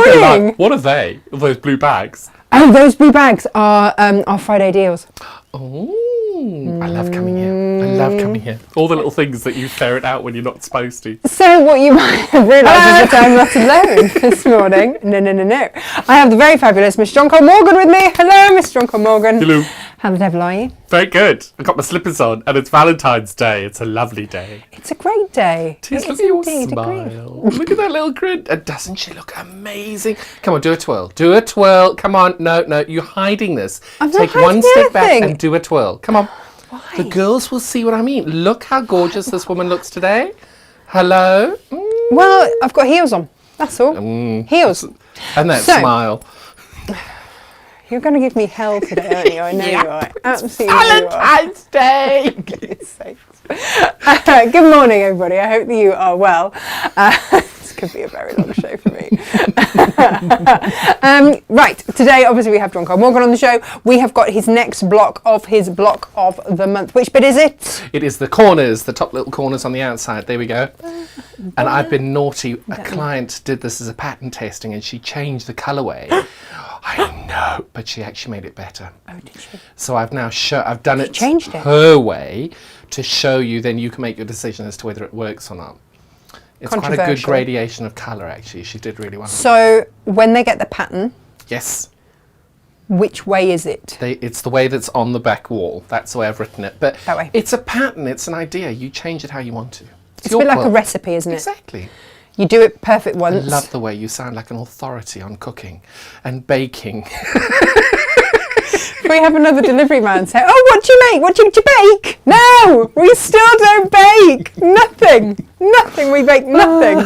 morning. What are they? Those blue bags? Oh, those blue bags are our Friday deals. Oh, I love coming here. I love coming here. All the little things that you ferret out when you're not supposed to. So what you might have realised is that I'm not alone this morning. No. I have the very fabulous Miss John Cole Morgan with me. Hello, Miss John Cole Morgan. Hello. How the devil are you? Very good. I've got my slippers on and it's Valentine's Day. It's a lovely day. It's a great day. Look at your smile. Look at that little grin. And doesn't she look amazing? Come on, do a twirl. Do a twirl. Come on. No, you're hiding this. Take one step back and do a twirl. Come on. Why? The girls will see what I mean. Look how gorgeous this woman looks today. Hello. Well, I've got heels on. That's all. Heels. And that smile. You're going to give me hell today, aren't you? I know you are. Absolutely. Valentine's Day. Good morning, everybody. I hope that you are well. This could be a very long show for me. Right, today obviously we have John Cole Morgan on the show. We have got his next block of the month. Which bit is it? It is the corners, the top little corners on the outside. There we go. And I've been naughty. A client did this as a pattern testing and she changed the colourway. I know, but she actually made it better. Oh, did she? So I've now I've done it changed it her way to show you, then you can make your decision as to whether it works or not. It's quite a good gradation of colour, actually. She did really well. So when they get the pattern, yes, which way is it? It's the way that's on the back wall. That's the way I've written it. But that way. It's a pattern. It's an idea. You change it how you want to. It's a bit like a recipe, isn't it? Exactly. You do it perfect once. I love the way you sound like an authority on cooking and baking. We have another delivery man say, "Oh, what do you make? What do you bake?" No, we still don't bake. Nothing. We bake nothing.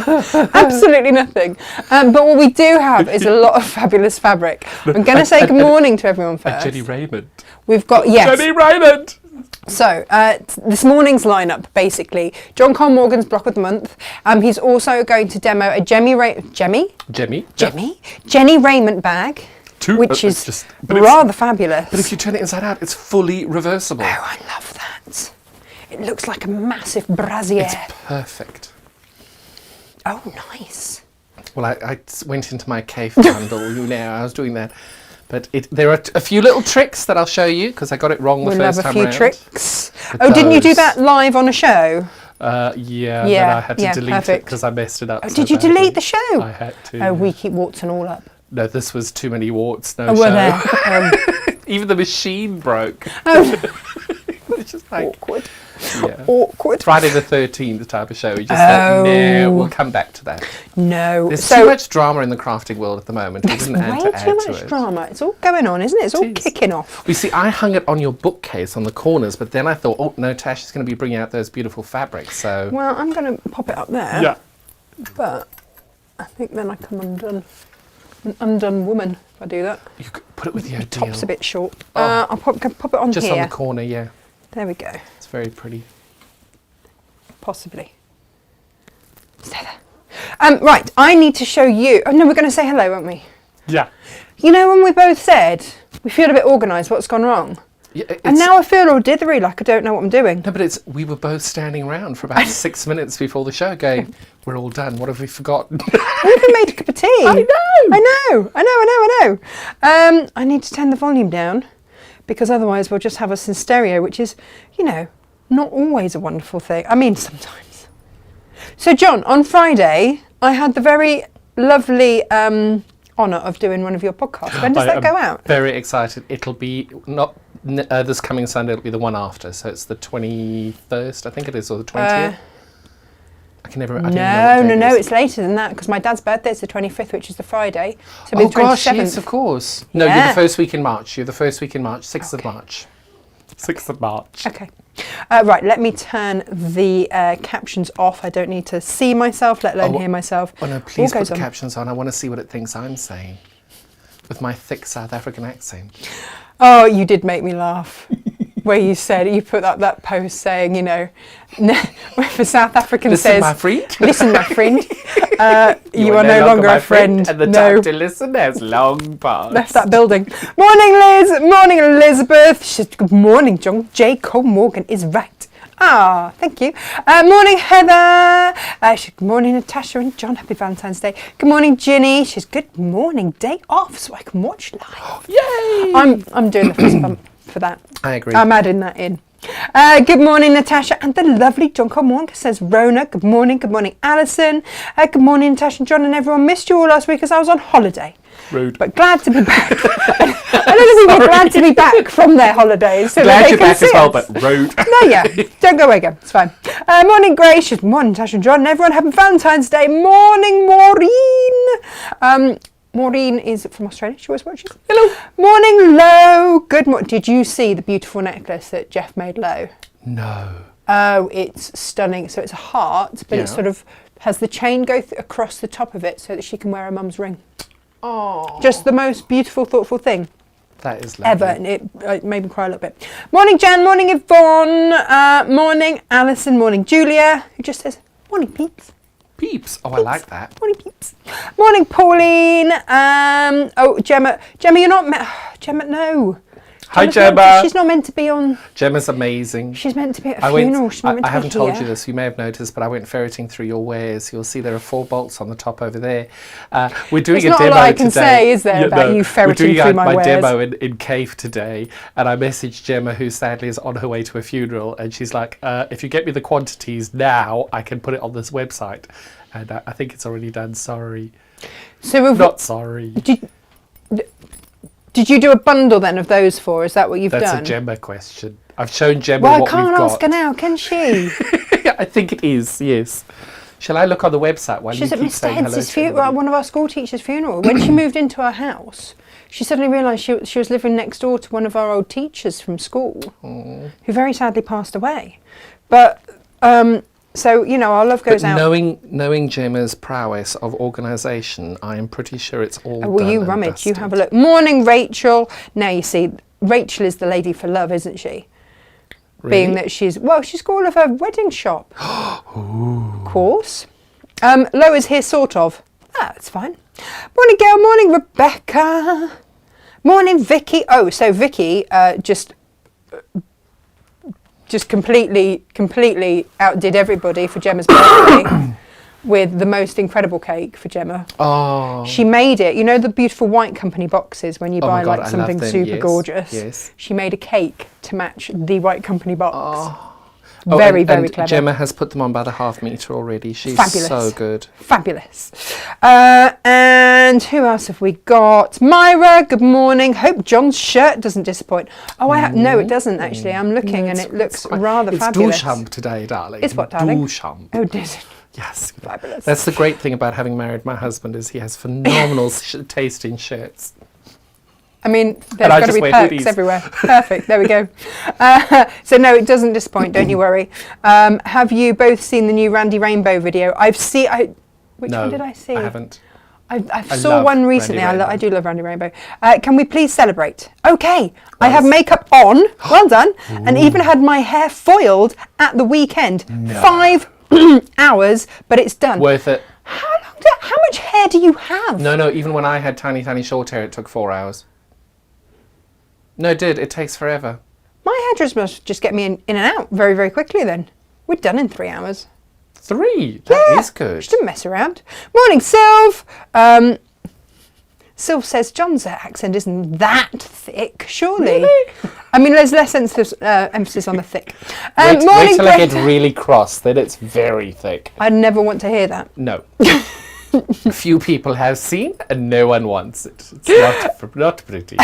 Absolutely nothing. But what we do have is a lot of fabulous fabric. I'm going to say good morning to everyone first. Jenny Raymond. We've got, yes. Jenny Raymond. So, this morning's lineup, basically, John Cole Morgan's block of the month. He's also going to demo a Jenny Raymond bag, which is just rather fabulous. But if you turn it inside out, it's fully reversible. Oh, I love that. It looks like a massive brassiere. It's perfect. Oh, nice. Well, I went into my cave bundle, I was doing that. But there are a few little tricks that I'll show you because I got it wrong the first time around. We'll have a few tricks. Oh, didn't you do that live on a show? Yeah, but I had to delete it because I messed it up. Oh, did you delete the show? I had to. Oh, we keep warts and all up. No, this was too many warts, no show. Were there? Even the machine broke. Oh. It's just like awkward. Yeah. Awkward. Friday the 13th type of show. We just said, no, we'll come back to that. No. There's too much drama in the crafting world at the moment. There's way too much drama. It's all going on, isn't it? It's all kicking off. You see, I hung it on your bookcase on the corners, but then I thought, oh, no, Tasha's going to be bringing out those beautiful fabrics, so... Well, I'm going to pop it up there. Yeah. But I think then I come undone. An undone woman if I do that. You could put it with your top's a bit short. I'll pop it on just here. On the corner, yeah. There we go. It's very pretty. Possibly. Stay there. Right, I need to show you. Oh no, we're going to say hello, won't we? Yeah. You know when we both said we feel a bit organised, what's gone wrong? Yeah, and now I feel all dithery, like I don't know what I'm doing. No, but we were both standing around for about 6 minutes before the show going, we're all done, what have we forgotten? We even made a cup of tea. I know. I need to turn the volume down because otherwise we'll just have us in stereo, which is, not always a wonderful thing. I mean, sometimes. So, John, on Friday, I had the very lovely honour of doing one of your podcasts. When does that go out? Very excited. It'll be not this coming Sunday, it'll be the one after. So it's the 21st, I think it is, or the 20th. I can never. No, it's later than that because my dad's birthday is the 25th, which is the Friday. So oh gosh, yes, of course. No, you're the first week in March. 6th of March. 6th of March. Okay. Right, let me turn the captions off. I don't need to see myself, let alone hear myself. Oh no, please put the captions on. I want to see what it thinks I'm saying with my thick South African accent. Oh, you did make me laugh. Where you put up that post saying, where the South African says, listen, my friend, you are no longer a friend. And the time to listen has long passed. Left that building. Morning, Liz. Morning, Elizabeth. Good morning, John. J. Cole Morgan is right. Ah, thank you. Morning, Heather. Good morning, Natasha and John. Happy Valentine's Day. Good morning, Ginny. She's good morning. Day off so I can watch live. Yay! I'm doing the fist bump for that. I agree. I'm adding that in. Good morning, Natasha. And the lovely John Comwonka says, Rona, good morning. Good morning, Alison. Good morning, Natasha and John and everyone. Missed you all last week as I was on holiday. Rude. But glad to be back. I don't know if people are glad to be back from their holidays. So Glad that you're they can back as see well, us. but rude. No, yeah. Don't go away again. It's fine. Morning, Grace. Morning, Natasha and John. And everyone, happy Valentine's Day. Morning, Maureen. Maureen is from Australia. She always watches. Hello. Morning, Lo. Good morning. Did you see the beautiful necklace that Jeff made Lo? No. Oh, it's stunning. So it's a heart, but Yeah. it sort of has the chain go across the top of it so that she can wear her mum's ring. Oh. Just the most beautiful, thoughtful thing That is lovely. ever. And it made me cry a little bit. Morning, Jan. Morning, Yvonne. Morning, Alison. Morning, Julia, who just says, morning, peeps. Peeps. Oh, I like that. Morning, peeps. Morning, Pauline. Gemma. Gemma, you're not... Gemma, no. Hi, Gemma's Gemma. She's not meant to be on... Gemma's amazing. She's meant to be at a funeral. She's not meant to I haven't be told here. you this, you may have noticed, but I went ferreting through your wares. You'll see there are 4 bolts on the top over there. We're doing There's a not a demo lot I can today. say, is there, about you ferreting we're through doing my wares? demo in Cave today, and I messaged Gemma, who sadly is on her way to a funeral, and she's like, if you get me the quantities now, I can put it on this website. And I think it's already done, sorry. So Not sorry. Did you do a bundle then of those 4? Is that what you've That's done? a Gemma question. I've shown Gemma Well, I what we've can't got. ask her now, can she? I think it is, yes. Shall I look on the website while She's you at keep Mr. saying hello Heads' to funeral, everybody? one of our school teachers' funeral. When she moved into her house, she suddenly realised she was living next door to one of our old teachers from school, who very sadly passed away. But, so, you know, our love goes out. Knowing Gemma's prowess of organisation, I am pretty sure it's all Well, done you and rummage, you dusted. have a look. Morning, Rachel. Now, you see, Rachel is the lady for love, isn't she? Really? Being that she's got all of her wedding shop. Of course. Lo is here, sort of. That's fine. Morning, Gail. Morning, Rebecca. Morning, Vicky. Oh, so Vicky just completely outdid everybody for Gemma's birthday with the most incredible cake for Gemma. Oh. She made it. You know the beautiful White Company boxes when you Oh buy my God, like I something love them. super Yes, gorgeous? yes. She made a cake to match the White Company box. Oh, Very and clever. Gemma has put them on by the half metre already. She's Fabulous. so good. Fabulous. And who else have we got? Myra, good morning. Hope John's shirt doesn't disappoint. Oh, no, it doesn't actually. I'm looking and it looks rather fabulous. It's douche today, darling. It's what, darling? Douche hump. Oh, does it? Yes. Fabulous. That's the great thing about having married my husband is he has phenomenal taste in shirts. I mean, there's And I got to just be wear perks hoodies. everywhere. Perfect. There we go. So no, it doesn't disappoint. Don't you worry. Have you both seen the new Randy Rainbow video? Which one did I see? I haven't. I saw love one recently. Randy Rainbow. I do love Randy Rainbow. Can we please celebrate? Okay. I have makeup on. Well done. And even had my hair foiled at the weekend. 5 hours, but it's done. Worth it. How much hair do you have? No, even when I had tiny short hair, it took 4 hours. No, it did. It takes forever. My hairdresser must just get me in and out very, very quickly then. We're done in 3 hours. 3? That is good. She didn't mess around. Morning, Sylv. Sylv says John's accent isn't that thick, surely. Really? I mean, there's less emphasis on the thick. Wait Morning, till I get Greta. really cross, then it's very thick. I never want to hear that. No. Few people have seen, and no one wants it. It's not pretty.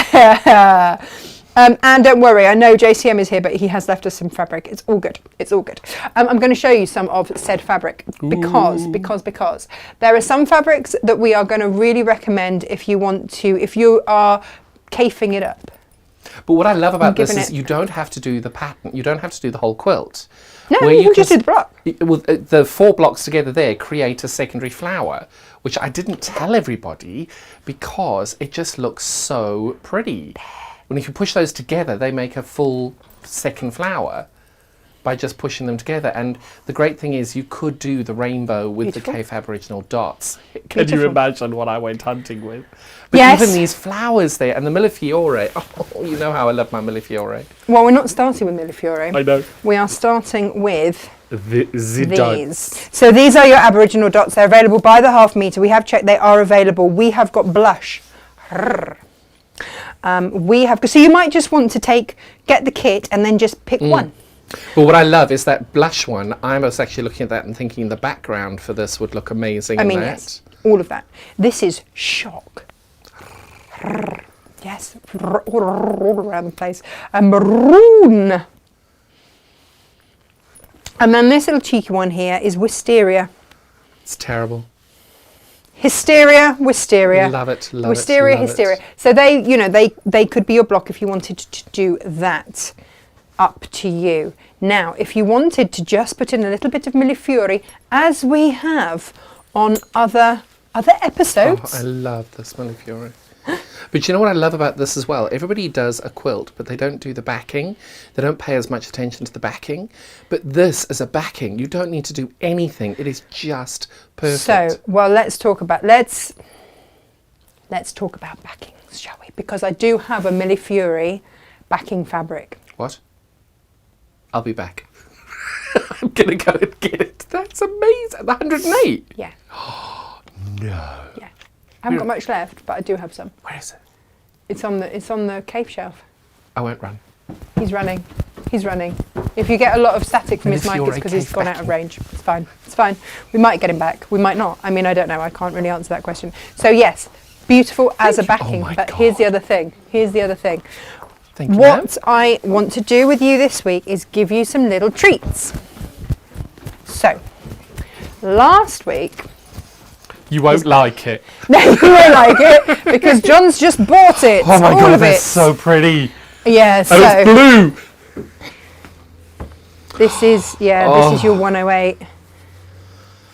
And don't worry, I know JCM is here, but he has left us some fabric. It's all good. It's all good. I'm going to show you some of said fabric because there are some fabrics that we are going to really recommend if you are cafing it up. But what I love about this giving is it- you don't have to do the pattern. You don't have to do the whole quilt. No, Where you can just do the block. Well, the 4 blocks together there create a secondary flower, which I didn't tell everybody because it just looks so pretty. When if you push those together, they make a full second flower. by just pushing them together. And the great thing is you could do the rainbow with Beautiful. the Cape Aboriginal dots. Can Beautiful. you imagine what I went hunting with? But Yes. even these flowers there and the Millefiore. Oh, you know how I love my Millefiore. Well, we're not starting with Millefiore. I know. We are starting with The these. dots. So these are your Aboriginal dots. They're available by the half metre. We have checked, they are available. We have got blush. We have, so you might just want to get the kit and then just pick one. Well, what I love is that blush one. I was actually looking at that and thinking the background for this would look amazing. I mean, in that. yes, all of that. This is shock. Yes, all around the place. And maroon. And then this little cheeky one here is wisteria. It's terrible. Hysteria, wisteria. Love it, love wisteria, it. Love hysteria. it. So they could be your block if you wanted to do that. Up to you. Now, if you wanted to just put in a little bit of Millefiore, as we have on other episodes. Oh, I love this Millefiore. But you know what I love about this as well? Everybody does a quilt, but they don't do the backing. They don't pay as much attention to the backing. But this as a backing, you don't need to do anything. It is just perfect. So, well, let's talk about backings, shall we? Because I do have a Millefiore backing fabric. What? I'll be back. I'm going to go and get it. That's amazing. The 108? Yeah. No. Yeah. I haven't got much left, but I do have some. Where is it? It's on the cave shelf. I won't run. He's running. If you get a lot of static from his mic, it's Millefiore because he's cave gone out backing. of range. It's fine. We might get him back. We might not. I mean, I don't know. I can't really answer that question. So yes, beautiful as a backing. Oh my but here's the other thing. Thank you. What I want to do with you this week is give you some little treats. So, last week... You won't like it. No, you won't like it, because John's just bought it. Oh my all god, of that's it. so pretty. Yeah, And so... it's blue. This is your 108.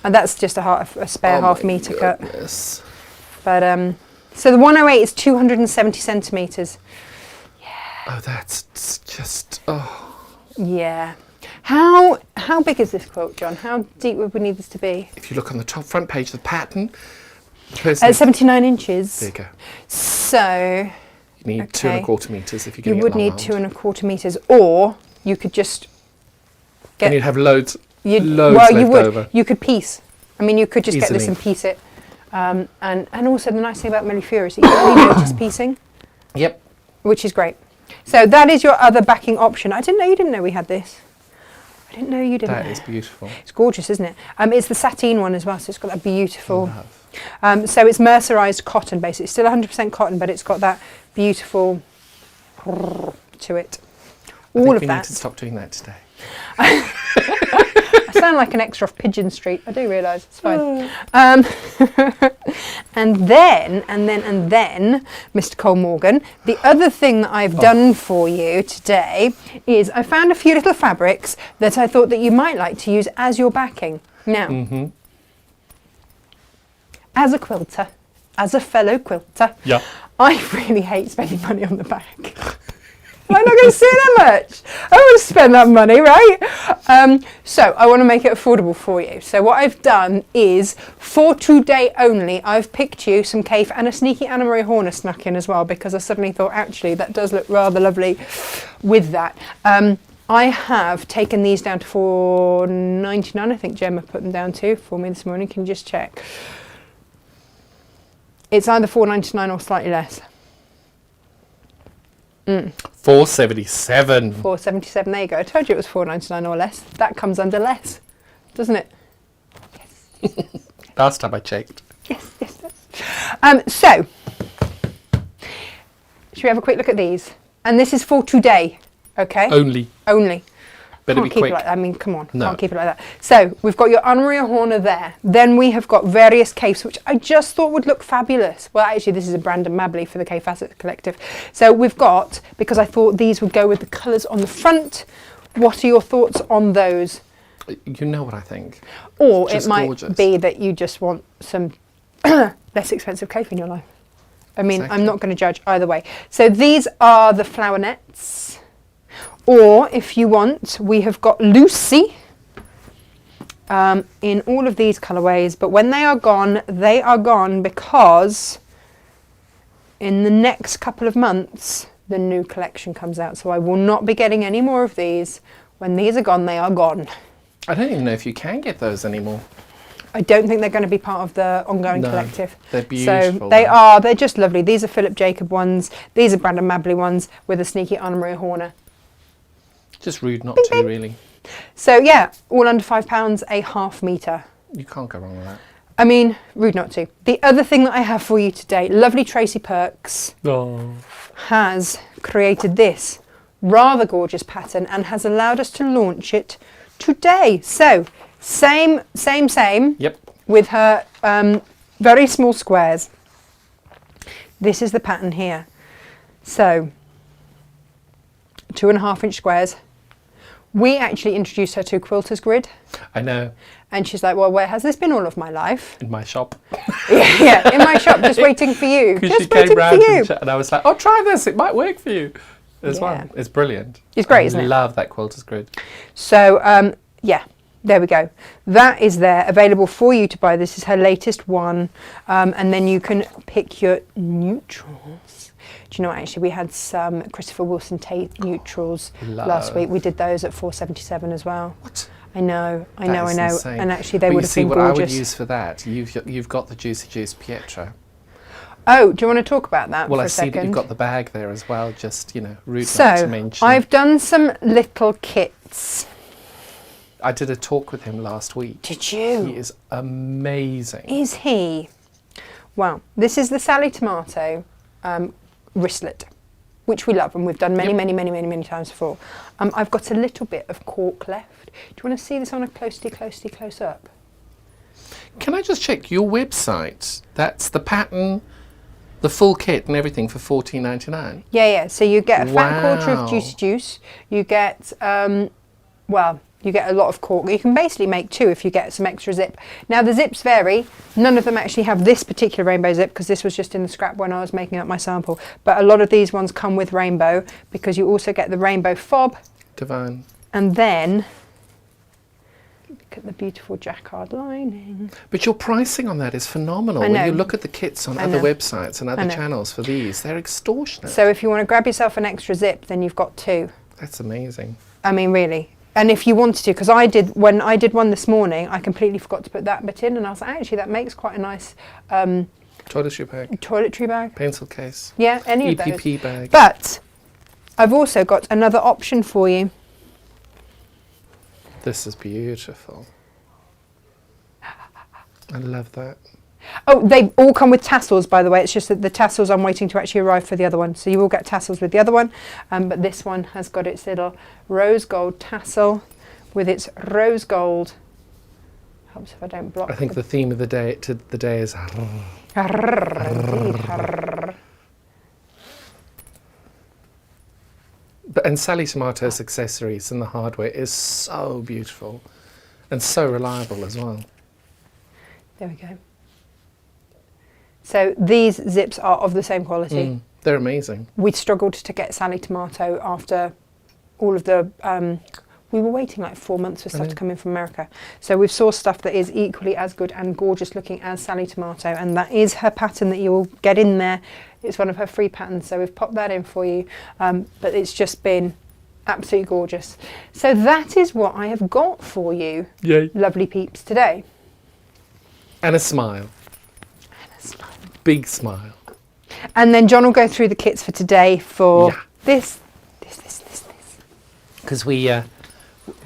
And that's just a spare half metre cut. Goodness. But, so the 108 is 270 centimetres. Oh, that's just, Yeah. How big is this quilt, John? How deep would we need this to be? If you look on the top front page of the pattern, 79 inches. there you go. So You need Okay. 2¼ metres if you're you getting would it need long-armed. 2¼ metres, or you could just And you'd have loads you'd, left well, you would. over. You could piece. I mean, you could just get this Easily. and piece it. And also the nice thing about Millefiore is that you don't need notice piecing, Yep. which is great. So that is your other backing option. I didn't know you didn't know we had this. I didn't know you didn't That know. is beautiful. It's gorgeous, isn't it? It's the sateen one as well, so it's got that beautiful... Love. So it's mercerised cotton basically. It's still 100% cotton, but it's got that beautiful to it. I All think of we that. need to stop doing that today. I sound like an extra off Pigeon Street. I do realise, it's fine. And then, Mr. Cole Morgan, the other thing that I've done for you today is I found a few little fabrics that I thought that you might like to use as your backing. Now, as a quilter, as a fellow quilter, Yeah. I really hate spending money on the back. I'm not going to say that much. I don't want to spend that money, right? So I want to make it affordable for you. So what I've done is, for today only, I've picked you some Cafe and a sneaky Anna Maria Horner snuck in as well, because I suddenly thought, actually, that does look rather lovely with that. I have taken these down to $4.99. I think Gemma put them down to for me this morning. Can you just check? It's either $4.99 or slightly less. $4.77. $4.77. There you go. I told you it was $4.99 or less. That comes under less, doesn't it? Yes. Last time I checked. Yes. So, should we have a quick look at these? And this is for today, okay? Only. Better Can't be keep quick. it like that. I mean, come on, No. can't keep it like that. So we've got your Anna Maria Horner there. Then we have got various capes, which I just thought would look fabulous. Well, actually, this is a Brandon Mabley for the K Facet Collective. So we've got, because I thought these would go with the colours on the front. What are your thoughts on those? You know what I think. Or Just it might gorgeous. be that you just want some less expensive cape in your life. I mean, Exactly. I'm not going to judge either way. So these are the flower nets. Or if you want, we have got Lucy in all of these colourways. But when they are gone because in the next couple of months, the new collection comes out. So I will not be getting any more of these. When these are gone, they are gone. I don't even know if you can get those anymore. I don't think they're going to be part of the ongoing collective. They're beautiful. So they are. They're just lovely. These are Philip Jacob ones. These are Brandon Mabley ones with a sneaky Anna Maria Horner. Just rude not Bing, to, bing. really. So yeah, all under £5, a half metre. You can't go wrong with that. I mean, rude not to. The other thing that I have for you today, lovely Tracy Perks has created this rather gorgeous pattern and has allowed us to launch it today. So same Yep. with her very small squares. This is the pattern here. So 2.5 inch squares. We actually introduced her to Quilter's Grid. I know. And she's like, well, where has this been all of my life? In my shop. yeah, in my shop, just waiting for you. Because she came round and I was like, oh, try this. It might work for you as well. It's brilliant. It's great, isn't it? I love that Quilter's Grid. So, yeah, there we go. That is there, available for you to buy. This is her latest one. And then you can pick your neutrals. Do you know, actually, we had some Christopher Wilson Tate neutrals last week. We did those at £4.77 as well. What? I know. Insane. And actually, they would have been gorgeous. What I would use for that, you've got the Juicy Juice Pietra. Oh, do you want to talk about that for a second? Well, I see that you've got the bag there as well, just, rude not to mention. So, I've done some little kits. I did a talk with him last week. Did you? He is amazing. Is he? Well, this is the Sally Tomato wristlet, which we love and we've done many times before. I've got a little bit of cork left. Do you want to see this on a close up? Can I just check your website? That's the pattern, the full kit and everything for $14.99. Yeah. So you get a fat quarter of Juicy Juice. You get, you get a lot of cork. You can basically make two if you get some extra zip. Now the zips vary. None of them actually have this particular rainbow zip because this was just in the scrap when I was making up my sample. But a lot of these ones come with rainbow because you also get the rainbow fob. Divine. And then look at the beautiful jacquard lining. But your pricing on that is phenomenal. When you look at the kits on other websites and other channels for these, they're extortionate. So if you want to grab yourself an extra zip, then you've got two. That's amazing. I mean, really. And if you wanted to, because when I did one this morning, I completely forgot to put that bit in, and I was like, actually, that makes quite a nice toiletry bag, pencil case, any of those. EPP bag. But I've also got another option for you. This is beautiful. I love that. Oh, they all come with tassels, by the way. It's just that the tassels I'm waiting to actually arrive for the other one. So you will get tassels with the other one. But this one has got its little rose gold tassel with its rose gold. Helps if I don't block. I think the theme of the day is. And Sally Tomato's accessories and the hardware is so beautiful and so reliable as well. There we go. So these zips are of the same quality. They're amazing. We struggled to get Sally Tomato after all of the... we were waiting like 4 months for stuff to come in from America. So we've sourced stuff that is equally as good and gorgeous looking as Sally Tomato, and that is her pattern that you will get in there. It's one of her free patterns, so we've popped that in for you. But it's just been absolutely gorgeous. So that is what I have got for you, lovely peeps, today. And a smile. Big smile. And then John will go through the kits for today for this. Because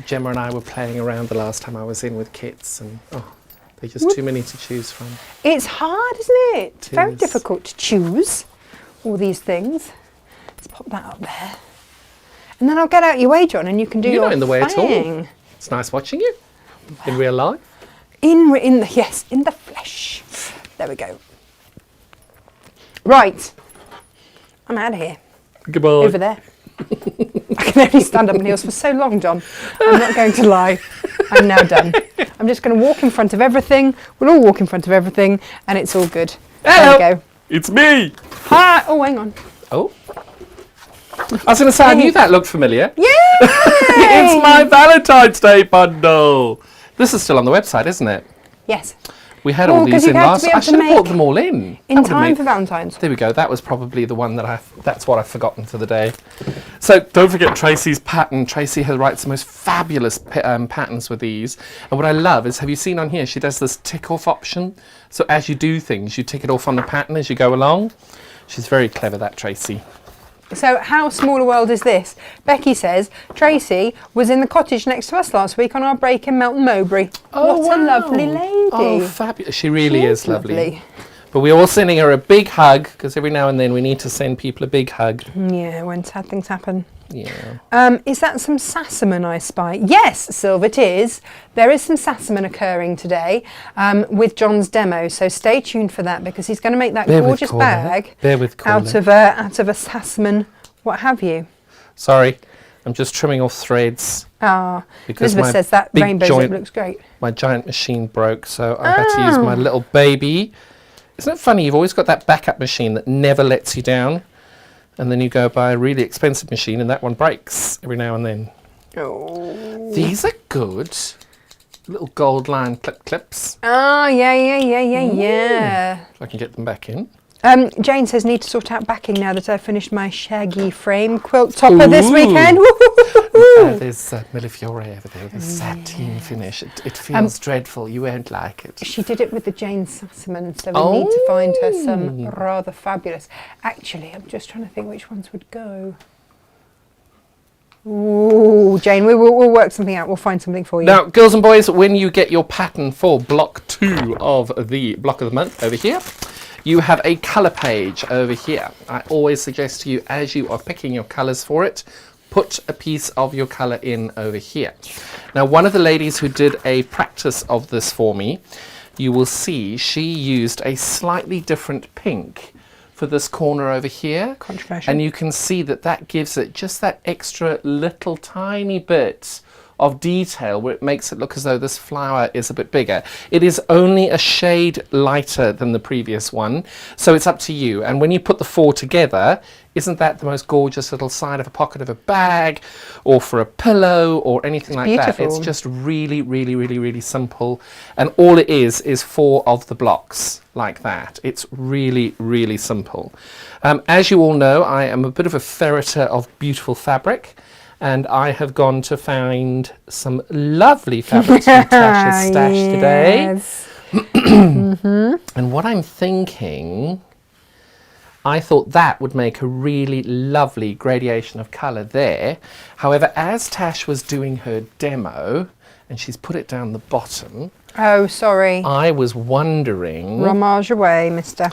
Gemma and I were playing around the last time I was in with kits, and they're just too many to choose from. It's hard, isn't it? It's very difficult to choose all these things. Let's pop that up there. And then I'll get out your way, John, and you can do your thing. You're not in the way at all. It's nice watching you in real life. In the flesh. There we go. Right. I'm out of here. Goodbye. Over there. I can only stand up on heels for so long, John. I'm not going to lie. I'm now done. I'm just going to walk in front of everything. We'll all walk in front of everything, and it's all good. Hello. There we go. It's me. Hi. Oh, hang on. Oh. I was going to say, I knew that looked familiar. Yay! It's my Valentine's Day bundle. This is still on the website, isn't it? Yes. We had all these in last. I should have brought them all in. In time for Valentine's. There we go. That was probably the one that's what I've forgotten for the day. So don't forget Tracy's pattern. Tracy writes the most fabulous patterns with these. And what I love is, have you seen on here, she does this tick off option. So as you do things, you tick it off on the pattern as you go along. She's very clever, that Tracy. So how small a world is this? Becky says, Tracy was in the cottage next to us last week on our break in Melton Mowbray. Oh, what wow. a lovely lady. Oh, fabulous. She really is lovely. But we're all sending her a big hug, because every now and then we need to send people a big hug. Yeah, when sad things happen. Yeah. Is that some sassaman I spy? Yes, Sylv, it is. There is some sassaman occurring today with John's demo, so stay tuned for that, because he's going to make that gorgeous bag out of a sassaman, what have you. Sorry, I'm just trimming off threads. Ah, Elizabeth says that rainbow zip looks great. My giant machine broke, so I've had to use my little baby. Isn't it funny? You've always got that backup machine that never lets you down. And then you go buy a really expensive machine and that one breaks every now and then. Oh. These are good. Little gold line clips. Ah, yeah. If I can get them back in. Jane says, need to sort out backing now that I've finished my shaggy frame quilt topper this weekend. There's Millefiore over there, the sateen finish. It feels dreadful. You won't like it. She did it with the Jane Sassaman, so we need to find her some rather fabulous. Actually, I'm just trying to think which ones would go. Ooh, Jane, we'll work something out. We'll find something for you. Now, girls and boys, when you get your pattern for block 2 of the block of the month over here, you have a colour page over here. I always suggest to you, as you are picking your colours for it, put a piece of your colour in over here. Now, one of the ladies who did a practice of this for me, you will see she used a slightly different pink for this corner over here. Controversial. And you can see that that gives it just that extra little tiny bit of detail where it makes it look as though this flower is a bit bigger. It is only a shade lighter than the previous one, so it's up to you. And when you put the 4 together, isn't that the most gorgeous little side of a pocket of a bag or for a pillow or anything like that? It's just really, really, really, really simple. And all it is 4 of the blocks like that. It's really, really simple. As you all know, I am a bit of a ferreter of beautiful fabric. And I have gone to find some lovely fabrics from Natasha's stash today. And what I'm thinking, I thought that would make a really lovely gradation of colour there. However, as Tash was doing her demo, and she's put it down the bottom. Oh, sorry. I was wondering. Ramage away, mister.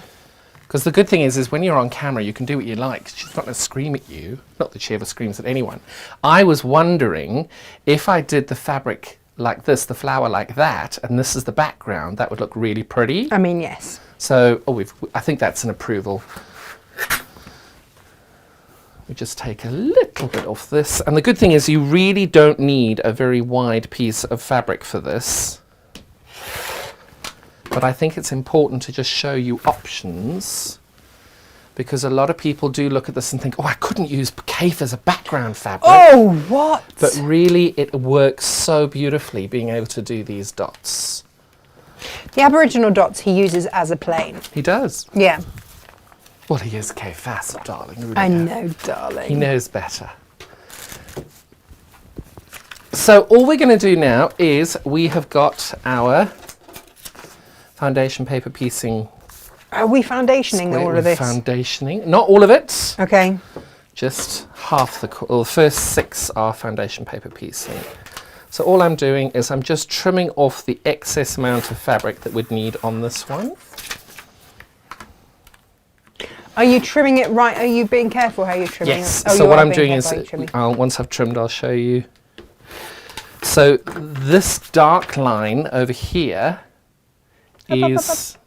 Because the good thing is when you're on camera, you can do what you like. She's not going to scream at you. Not that she ever screams at anyone. I was wondering if I did the fabric like this, the flower like that, and this is the background, that would look really pretty. I mean, yes. So, I think that's an approval. We just take a little bit off this. And the good thing is you really don't need a very wide piece of fabric for this. But I think it's important to just show you options, because a lot of people do look at this and think, oh, I couldn't use Kaif as a background fabric. Oh, what? But really, it works so beautifully being able to do these dots. The Aboriginal dots he uses as a plane. He does. Yeah. Well, he is Kaif Fassel, darling. Really I know, darling. He knows better. So all we're going to do now is we have got our foundation paper piecing. Are we foundationing all of this? Foundationing. Not all of it. Okay. Just half the first 6 are foundation paper piecing. So all I'm doing is I'm just trimming off the excess amount of fabric that we'd need on this one. Are you trimming it right? Are you being careful how you're trimming yes. it? Oh, so what I'm doing is, once I've trimmed, I'll show you. So this dark line over here is,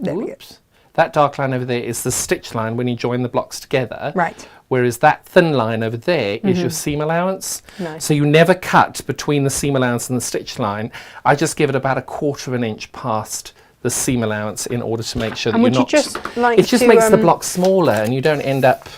oops, that dark line over there is the stitch line when you join the blocks together. Right. Whereas that thin line over there is your seam allowance. Nice. So you never cut between the seam allowance and the stitch line. I just give it about 1/4 of an inch past the seam allowance in order to make sure that you're not... Would you just like it just makes the block smaller and you don't end up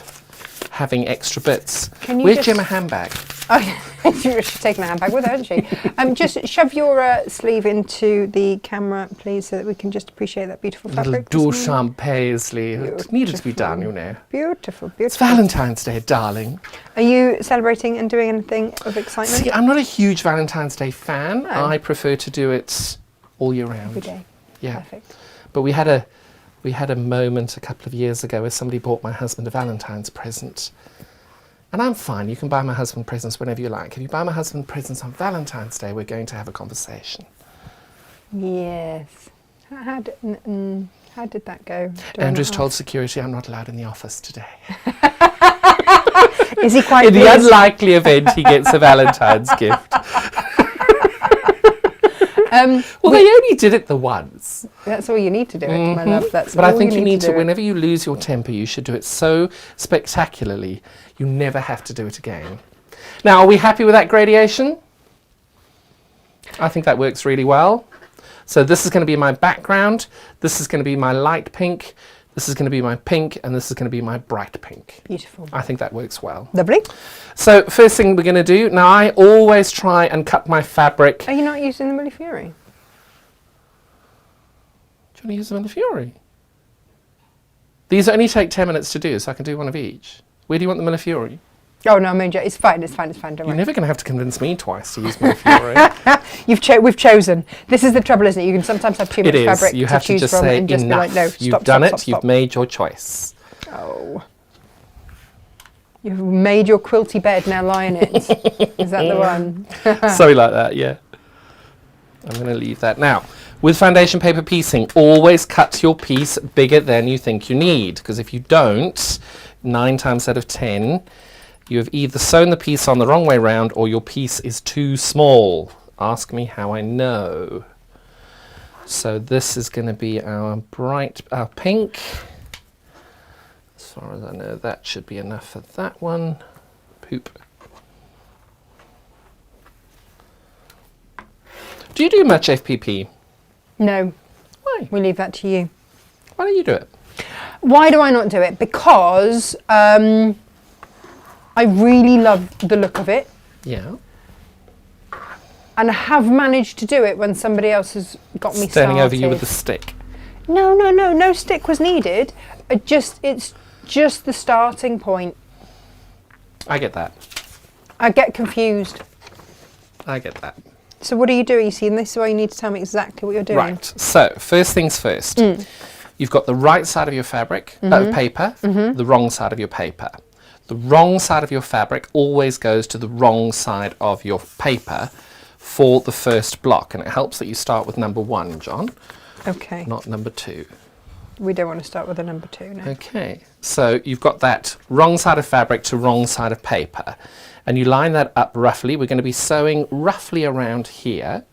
having extra bits. Where's Gemma handbag? Oh, she's taking a handbag with her, hasn't she? Just shove your sleeve into the camera, please, so that we can just appreciate that beautiful fabric. Little Duchamp paisley. It needed to be done, you know. Beautiful, It's beautiful. Valentine's Day, darling. Are you celebrating and doing anything of excitement? See, I'm not a huge Valentine's Day fan. No. I prefer to do it all year round. Every day. Yeah. Perfect. But we had a moment a couple of years ago where somebody bought my husband a Valentine's present. And I'm fine, you can buy my husband presents whenever you like. If you buy my husband presents on Valentine's Day, we're going to have a conversation. Yes. How did that go? Andrew's told security I'm not allowed in the office today. Is he quite In the unlikely event he gets a Valentine's gift. Well, they only did it the once. That's all you need to do it, my love. That's But all I think you need to, do it. whenever you lose your temper, you should do it so spectacularly, you never have to do it again. Now, are we happy with that gradation? I think that works really well. So this is going to be my background, this is going to be my light pink, this is going to be my pink, and this is going to be my bright pink. Beautiful. I think that works well. Lovely. So first thing we're going to do, now I always try and cut my fabric. Are you not using the Millefiori? Do you want to use the Millefiori? These only take 10 minutes to do, so I can do one of each. Where do you want the Millefiori? Oh no, I mean, it's fine, don't You're worry. never going to have to convince me twice to use Millefiori. We've chosen. This is the trouble, isn't it? You can sometimes have too much fabric You to have to choose just from say and just enough. be like, no, You've stop, done stop, it. stop, stop. You've made your choice. Oh. You've made your quilty bed, now lie in it. Is that the one? Something like that, yeah. I'm going to leave that. Now, with foundation paper piecing, always cut your piece bigger than you think you need, because if you don't, 9 times out of 10, you have either sewn the piece on the wrong way round or your piece is too small. Ask me how I know. So this is going to be our pink. As far as I know, that should be enough for that one. Poop. Do you do much FPP? No. Why? We leave that to you. Why don't you do it? Why do I not do it? Because I really love the look of it. Yeah. And I have managed to do it when somebody else has got me Standing started. over you with a stick. No stick was needed. It's just the starting point. I get that. I get confused. I get that. So what are you doing? You see, and this is why you need to tell me exactly what you're doing. Right. So first things first. You've got the right side of your fabric, paper, the wrong side of your paper. The wrong side of your fabric always goes to the wrong side of your paper for the first block, and it helps that you start with number 1, John, Okay. not number 2. We don't want to start with a number 2 now. Okay, so you've got that wrong side of fabric to wrong side of paper, and you line that up roughly. We're going to be sewing roughly around here,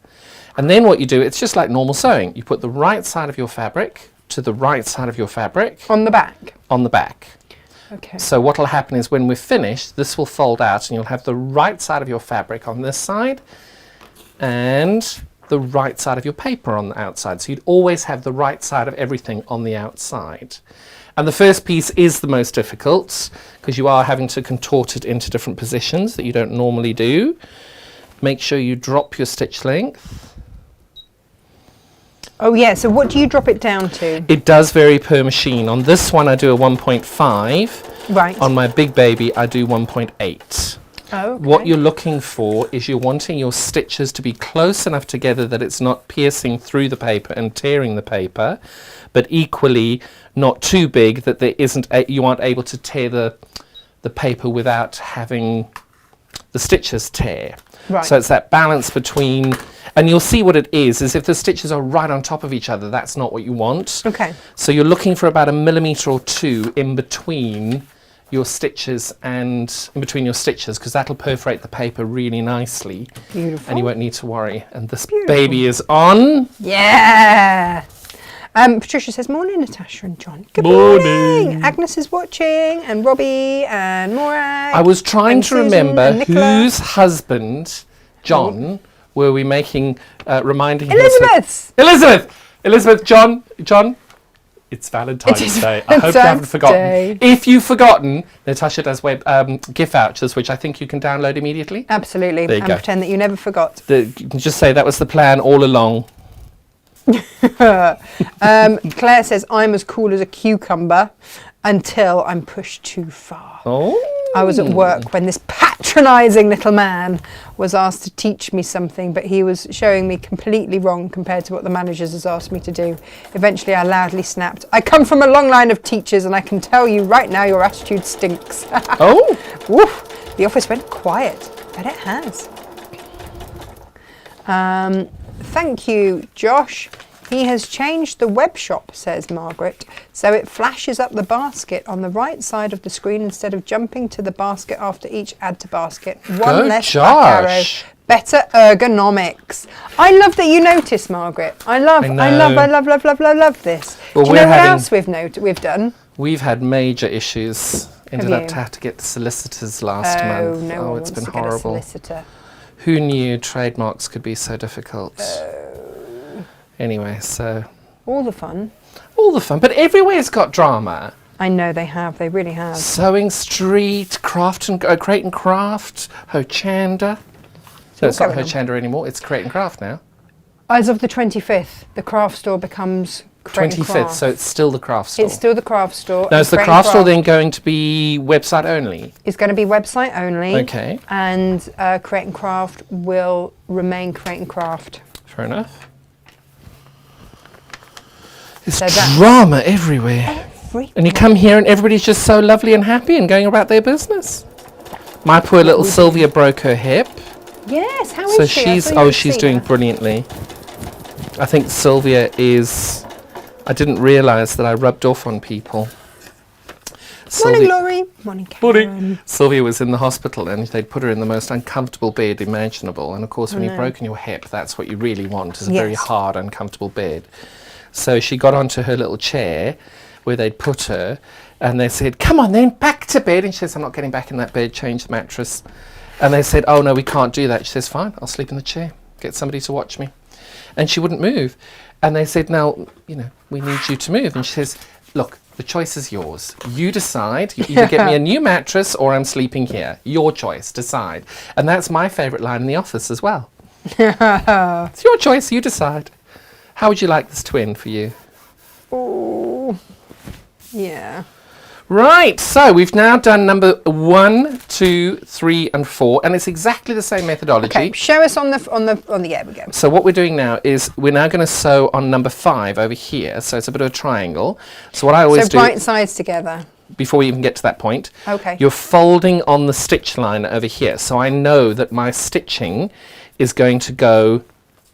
and then what you do, it's just like normal sewing. You put the right side of your fabric to the right side of your fabric On the back. on the back. Okay. So what will happen is when we're finished, this will fold out and you'll have the right side of your fabric on this side and the right side of your paper on the outside. So you'd always have the right side of everything on the outside. And the first piece is the most difficult because you are having to contort it into different positions that you don't normally do. Make sure you drop your stitch length. Oh yeah, so what do you drop it down to? It does vary per machine. On this one I do a 1.5. Right. On my big baby I do 1.8. Oh, okay. What you're looking for is you're wanting your stitches to be close enough together that it's not piercing through the paper and tearing the paper, but equally not too big that there isn't you aren't able to tear the paper without having the stitches tear. Right. So it's that balance between, and you'll see what it is if the stitches are right on top of each other, that's not what you want. Okay. So you're looking for about 1 millimetre or 2 in between your stitches because that'll perforate the paper really nicely. Beautiful. And you won't need to worry. And this Beautiful. baby is on. Yeah. Patricia says, morning, Natasha and John. Good Morning. morning. Agnes is watching, and Robbie, and Morag. I was trying and to Susan remember and Nicola. whose husband, John, were we making, reminding him. Elizabeth's. Elizabeth, John. It's Valentine's It is Day. I hope you haven't Valentine's forgotten. Day. If you've forgotten, Natasha does web gift vouchers, which I think you can download immediately. Absolutely. There you And go. pretend that you never forgot. You can just say that was the plan all along. Claire says, I'm as cool as a cucumber until I'm pushed too far. Oh. I was at work when this patronising little man was asked to teach me something, but he was showing me completely wrong compared to what the managers has asked me to do. Eventually, I loudly snapped, I come from a long line of teachers and I can tell you right now your attitude stinks. Oh. Woof. The office went quiet, but it has. Thank you, Josh. He has changed the web shop, says Margaret, so it flashes up the basket on the right side of the screen instead of jumping to the basket after each add to basket. One less back arrow. Better ergonomics. I love that you notice, Margaret. I love this. Well, Do you know what else we've done? We've had major issues. Ended up to have to get the solicitors last month. No one it's wants been to get a horrible. solicitor. Who knew trademarks could be so difficult? Anyway, so All the fun. But everywhere's got drama. I know they have. They really have. Sewing Street, Craft and Crate and Craft, Hochanda. No, it's not Hochanda anymore. It's Crate and Craft now. As of the 25th, the craft store becomes Crate and 25th, Craft. so it's still the craft store. It's still the craft store. Now, is the craft store then going to be website only? It's going to be website only. Okay. And Crate and Craft will remain Crate and Craft. Fair enough. There's So that's drama everywhere. And you come here and everybody's just so lovely and happy and going about their business. My poor little Sylvia broke her hip. Yes, how So is she? she's doing brilliantly. I think Sylvia is... I didn't realise that I rubbed off on people. Morning, Laurie. Morning, Karen. Sylvia was in the hospital and they'd put her in the most uncomfortable bed imaginable. And of course, when you've broken your hip, that's what you really want, is a very hard, uncomfortable bed. So she got onto her little chair where they'd put her and they said, come on then, back to bed. And she says, I'm not getting back in that bed, change the mattress. And they said, oh no, we can't do that. She says, fine, I'll sleep in the chair, get somebody to watch me. And she wouldn't move. And they said, now, we need you to move. And she says, look, the choice is yours. You decide. You either get me a new mattress or I'm sleeping here. Your choice, decide. And that's my favourite line in the office as well. It's your choice, you decide. How would you like this to end for you? Oh, yeah. Right, so we've now done number 1, 2, 3, and 4, and it's exactly the same methodology. Okay, show us on the yeah, we go. So what we're doing now is we're now going to sew on number 5 over here. So it's a bit of a triangle. So what I always do, right sides together. Before we even get to that point, Okay. You're folding on the stitch line over here. So I know that my stitching is going to go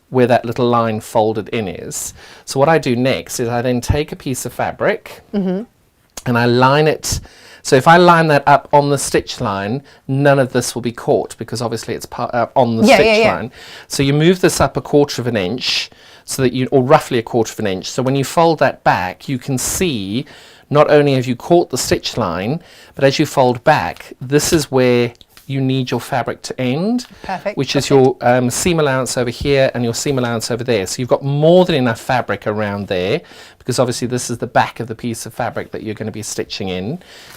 where that little line folded in is. So what I do next is I then take a piece of fabric and I line it. So if I line that up on the stitch line, none of this will be caught because obviously it's on the stitch line. So you move this up 1/4 of an inch so that or roughly 1/4 of an inch. So when you fold that back, you can see not only have you caught the stitch line, but as you fold back, this is where you need your fabric to end, which is your seam allowance over here and your seam allowance over there. So you've got more than enough fabric around there because obviously this is the back of the piece of fabric that you're going to be stitching in.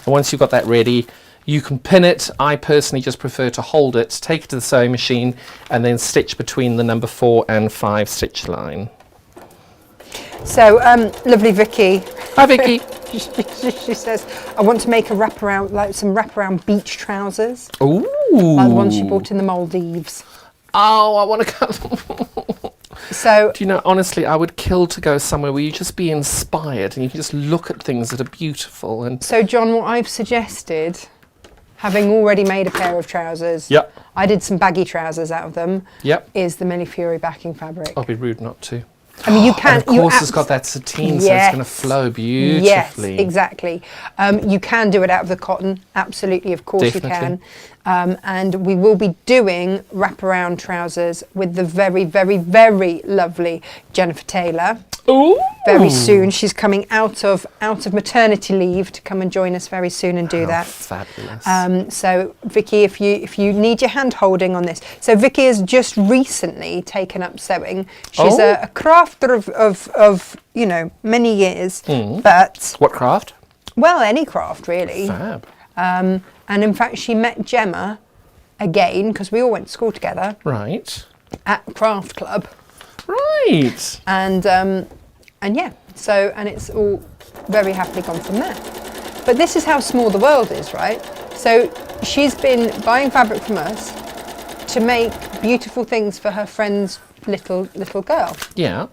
And once you've got that ready, you can pin it. I personally just prefer to hold it, take it to the sewing machine and then stitch between the number 4 and 5 stitch line. So, lovely Vicky. Hi Vicky. She says, I want to make a wraparound, like some wraparound beach trousers. Ooh. Like the ones she bought in the Maldives. Oh, I want to go. So, do you know, honestly, I would kill to go somewhere where you just be inspired and you can just look at things that are beautiful. And so John, what I've suggested, having already made a pair of trousers, I did some baggy trousers out of them, is the Millie Fury backing fabric. I'll be rude not to. I mean, you can. And of course, it's got that sateen, so it's going to flow beautifully. Yes, exactly. You can do it out of the cotton. Absolutely, of course you can. And we will be doing wraparound trousers with the very, very, very lovely Jennifer Taylor. Ooh. very soon. She's coming out of maternity leave to come and join us very soon and do that. Fabulous. So Vicky, if you need your hand holding on this, so Vicky has just recently taken up sewing. She's a crafter of many years, but What craft? well, any craft really. Fab. And in fact, she met Gemma again because we all went to school together Right. at craft club. Right. And yeah, so, and it's all very happily gone from there. But this is how small the world is, right? So she's been buying fabric from us to make beautiful things for her friend's little girl. Yeah.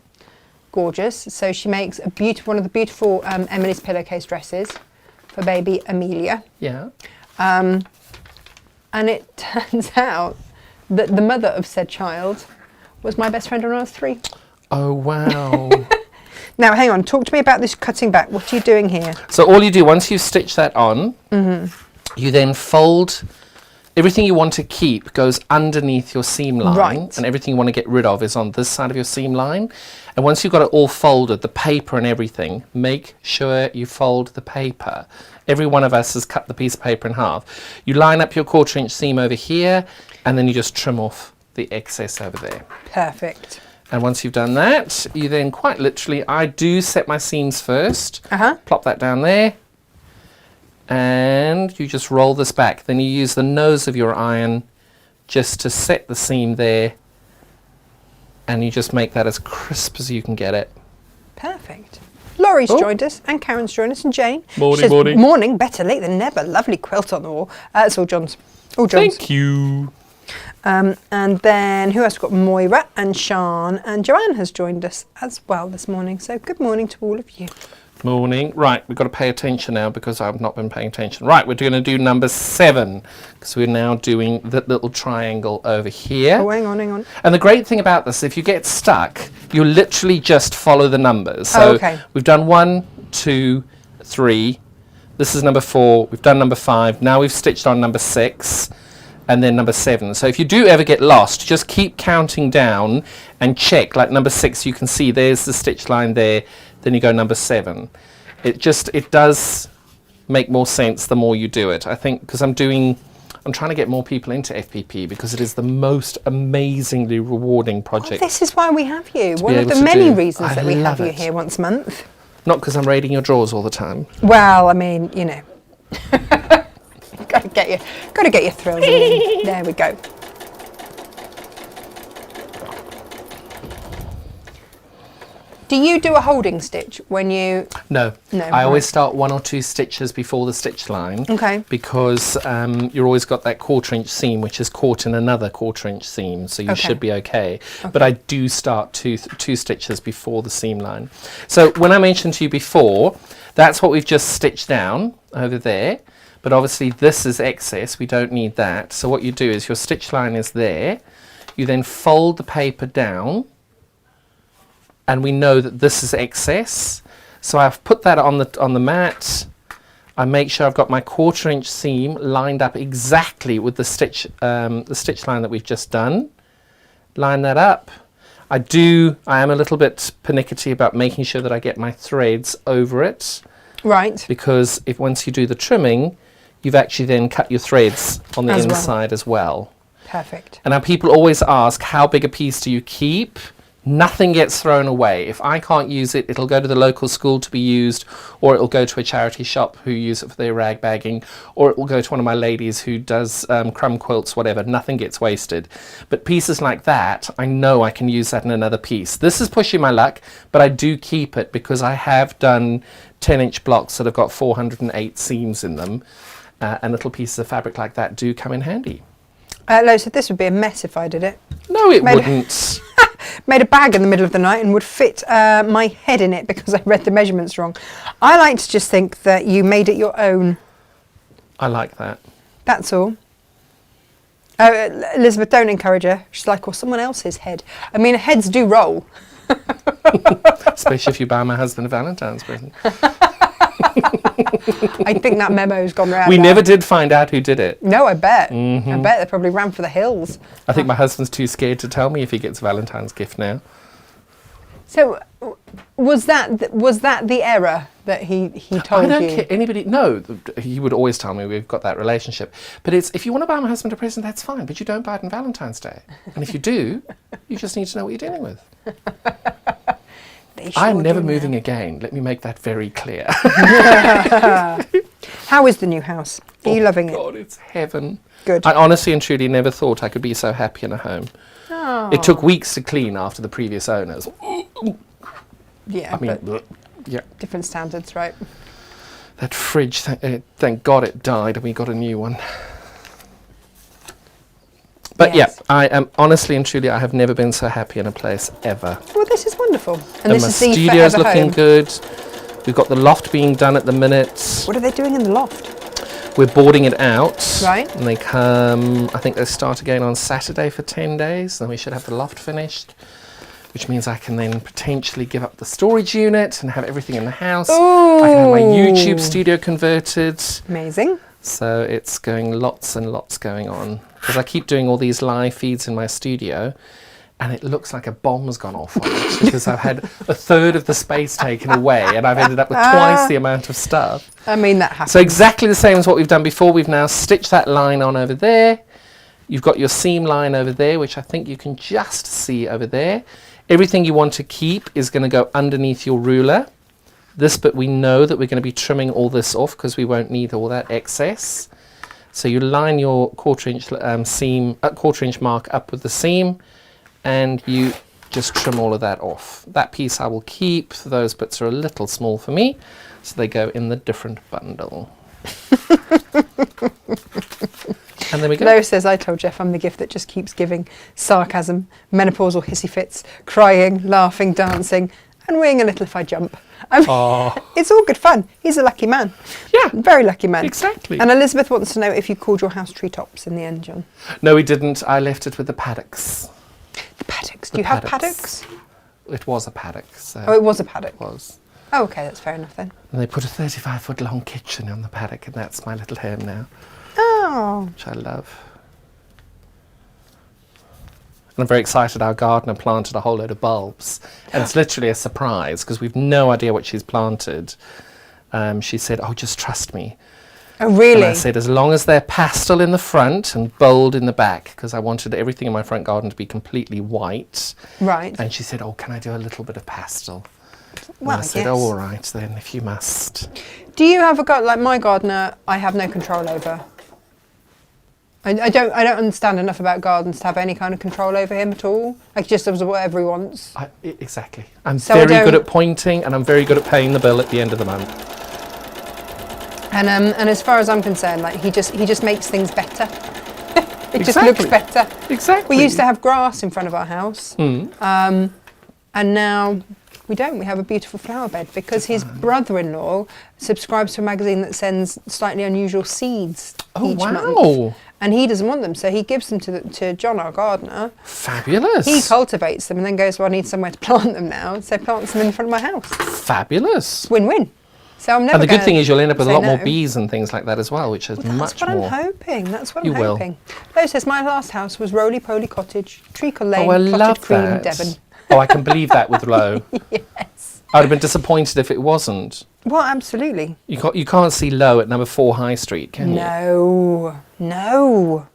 Gorgeous. So she makes one of the beautiful Emily's pillowcase dresses for baby Amelia. Yeah. And it turns out that the mother of said child was my best friend when I was 3. Oh, wow. Now, hang on. Talk to me about this cutting back. What are you doing here? So all you do, once you stitch that on, you then fold. Everything you want to keep goes underneath your seam line. Right. And everything you want to get rid of is on this side of your seam line. And once you've got it all folded, the paper and everything, make sure you fold the paper. Every one of us has cut the piece of paper in half. You line up your 1/4 inch seam over here, and then you just trim off the excess over there. Perfect. And once you've done that, you then quite literally, I do set my seams first. Plop that down there. And you just roll this back. Then you use the nose of your iron just to set the seam there. And you just make that as crisp as you can get it. Perfect. Laurie's joined us, and Karen's joined us, and Jane. Morning, Says, morning. Morning, better late than never. Lovely quilt on the wall. It's all John's. All John's. Thank you. And then who else? We've got Moira and Sian, and Joanne has joined us as well this morning. So good morning to all of you. Morning. Right, we've got to pay attention now because I've not been paying attention. Right, we're going to do number 7 because we're now doing that little triangle over here. Oh, hang on. And the great thing about this, if you get stuck, you literally just follow the numbers. So we've done 1, 2, 3. This is number 4. We've done number 5. Now we've stitched on number 6. And then number 7. So if you do ever get lost, just keep counting down and check. Like number 6, you can see there's the stitch line there. Then you go number 7. It does make more sense the more you do it. I think because I'm trying to get more people into FPP because it is the most amazingly rewarding project. Well, this is why we have you. One of the many reasons that we have you here once a month. Not because I'm raiding your drawers all the time. Well, I mean, you know. Got to get your thrills in. There we go. Do you do a holding stitch when you... No. I always start 1 or 2 stitches before the stitch line. Okay. Because you've always got that 1/4 inch seam which is caught in another 1/4 inch seam, so you should be okay. But I do start two stitches before the seam line. So when I mentioned to you before, that's what we've just stitched down over there. But obviously this is excess, we don't need that. So what you do is your stitch line is there. You then fold the paper down. And we know that this is excess. So I've put that on the mat. I make sure I've got my 1/4 inch seam lined up exactly with the stitch line that we've just done. Line that up. I am a little bit pernickety about making sure that I get my threads over it. Right. Because once you do the trimming, you've actually then cut your threads on the inside as well. Perfect. And now people always ask, how big a piece do you keep? Nothing gets thrown away. If I can't use it, it'll go to the local school to be used, or it'll go to a charity shop who use it for their rag bagging, or it will go to one of my ladies who does crumb quilts, whatever. Nothing gets wasted. But pieces like that, I know I can use that in another piece. This is pushing my luck, but I do keep it because I have done 10-inch blocks that have got 408 seams in them, and little pieces of fabric like that do come in handy. Lo said this would be a mess if I did it. No, it wouldn't. Made a bag in the middle of the night and would fit my head in it because I read the measurements wrong. I like to just think that you made it your own. I like that. That's all. Elizabeth, don't encourage her. She's like, or someone else's head. I mean, heads do roll. Especially if you buy my husband a Valentine's present. I think that memo's gone round. We never did find out who did it. No, I bet. I bet they probably ran for the hills. I think my husband's too scared to tell me if he gets a Valentine's gift now. So was that the error that he told you? I don't care anybody. No, he would always tell me we've got that relationship. But it's, if you want to buy my husband a present, that's fine. But you don't buy it on Valentine's Day. And if you do, you just need to know what you're dealing with. I'm never moving again. Let me make that very clear. How is the new house? Are you loving it? God, it's heaven. Good. I honestly and truly never thought I could be so happy in a home. Oh. It took weeks to clean after the previous owners. Yeah, I mean, but yeah. different standards, right? That fridge, thank God it died and we got a new one. But Yes. yeah, I am honestly and truly, I have never been so happy in a place ever. Well, this is wonderful. And And this my is the studio's forever looking home. good. We've got the loft being done at the minute. What are they doing in the loft? We're boarding it out. Right. And they come, I think they start again on Saturday for 10 days. Then we should have the loft finished, which means I can then potentially give up the storage unit and have everything in the house. Ooh. I can have my YouTube studio converted. Amazing. So it's going lots and lots going on. Because I keep doing all these live feeds in my studio and it looks like a bomb's gone off on it because I've had a third of the space taken away and I've ended up with twice the amount of stuff. I mean, that happens. So exactly the same as what we've done before. We've now stitched that line on over there. You've got your seam line over there, which I think you can just see over there. Everything you want to keep is going to go underneath your ruler. This bit we know that we're going to be trimming all this off because we won't need all that excess. So you line your quarter-inch quarter-inch mark up with the seam, and you just trim all of that off. That piece I will keep. Those bits are a little small for me, so they go in the different bundle. And there we go. Lois says, I told Jeff I'm the gift that just keeps giving. Sarcasm, menopausal hissy fits, crying, laughing, dancing, and weighing a little if I jump. I mean, it's all good fun. He's a lucky man. Yeah. Very lucky man. Exactly. And Elizabeth wants to know if you called your house treetops in the end, John. No, we didn't. I left it with the paddocks. The paddocks. Do you have paddocks? It was a paddock. So Oh, it was a paddock. it was. Oh, okay, that's fair enough then. And they put a 35-foot long kitchen on the paddock, and that's my little home now, Oh. which I love. And I'm very excited. Our gardener planted a whole load of bulbs, and it's literally a surprise because we've no idea what she's planted. She said, "Oh, just trust me." Oh, really? And I said, as long as they're pastel in the front and bold in the back, because I wanted everything in my front garden to be completely white. Right. And she said, "Oh, can I do a little bit of pastel?" Well, and I said, yes. "Oh, all right then, if you must." Do you have a garden like my gardener? I have no control over. I don't understand enough about gardens to have any kind of control over him at all. Like, just does whatever he wants. Exactly. I'm So I very good don't- at pointing, and I'm very good at paying the bill at the end of the month. And as far as I'm concerned, like he just makes things better. It just Exactly. looks better. Exactly. We used to have grass in front of our house, Mm. and now we don't. We have a beautiful flower bed because his brother-in-law subscribes to a magazine that sends slightly unusual seeds each month. Wow. And he doesn't want them, so he gives them to John, our gardener. Fabulous. He cultivates them and then goes, well, I need somewhere to plant them now. So plants them in front of my house. Fabulous. Win-win. So I'm never And the good gonna thing is you'll end up with a say lot more no. bees and things like that as well, which is Well, much that's what more. I'm hoping. That's what You I'm will. hoping. Lo says, my last house was Roly-Poly Cottage, Treacle Lane, Oh, I Clotted love Cream, that. Devon. Oh, I can believe that with Low. Yes. I would have been disappointed if it wasn't. Well, absolutely. You can't see Low at number 4 High Street, can you? No.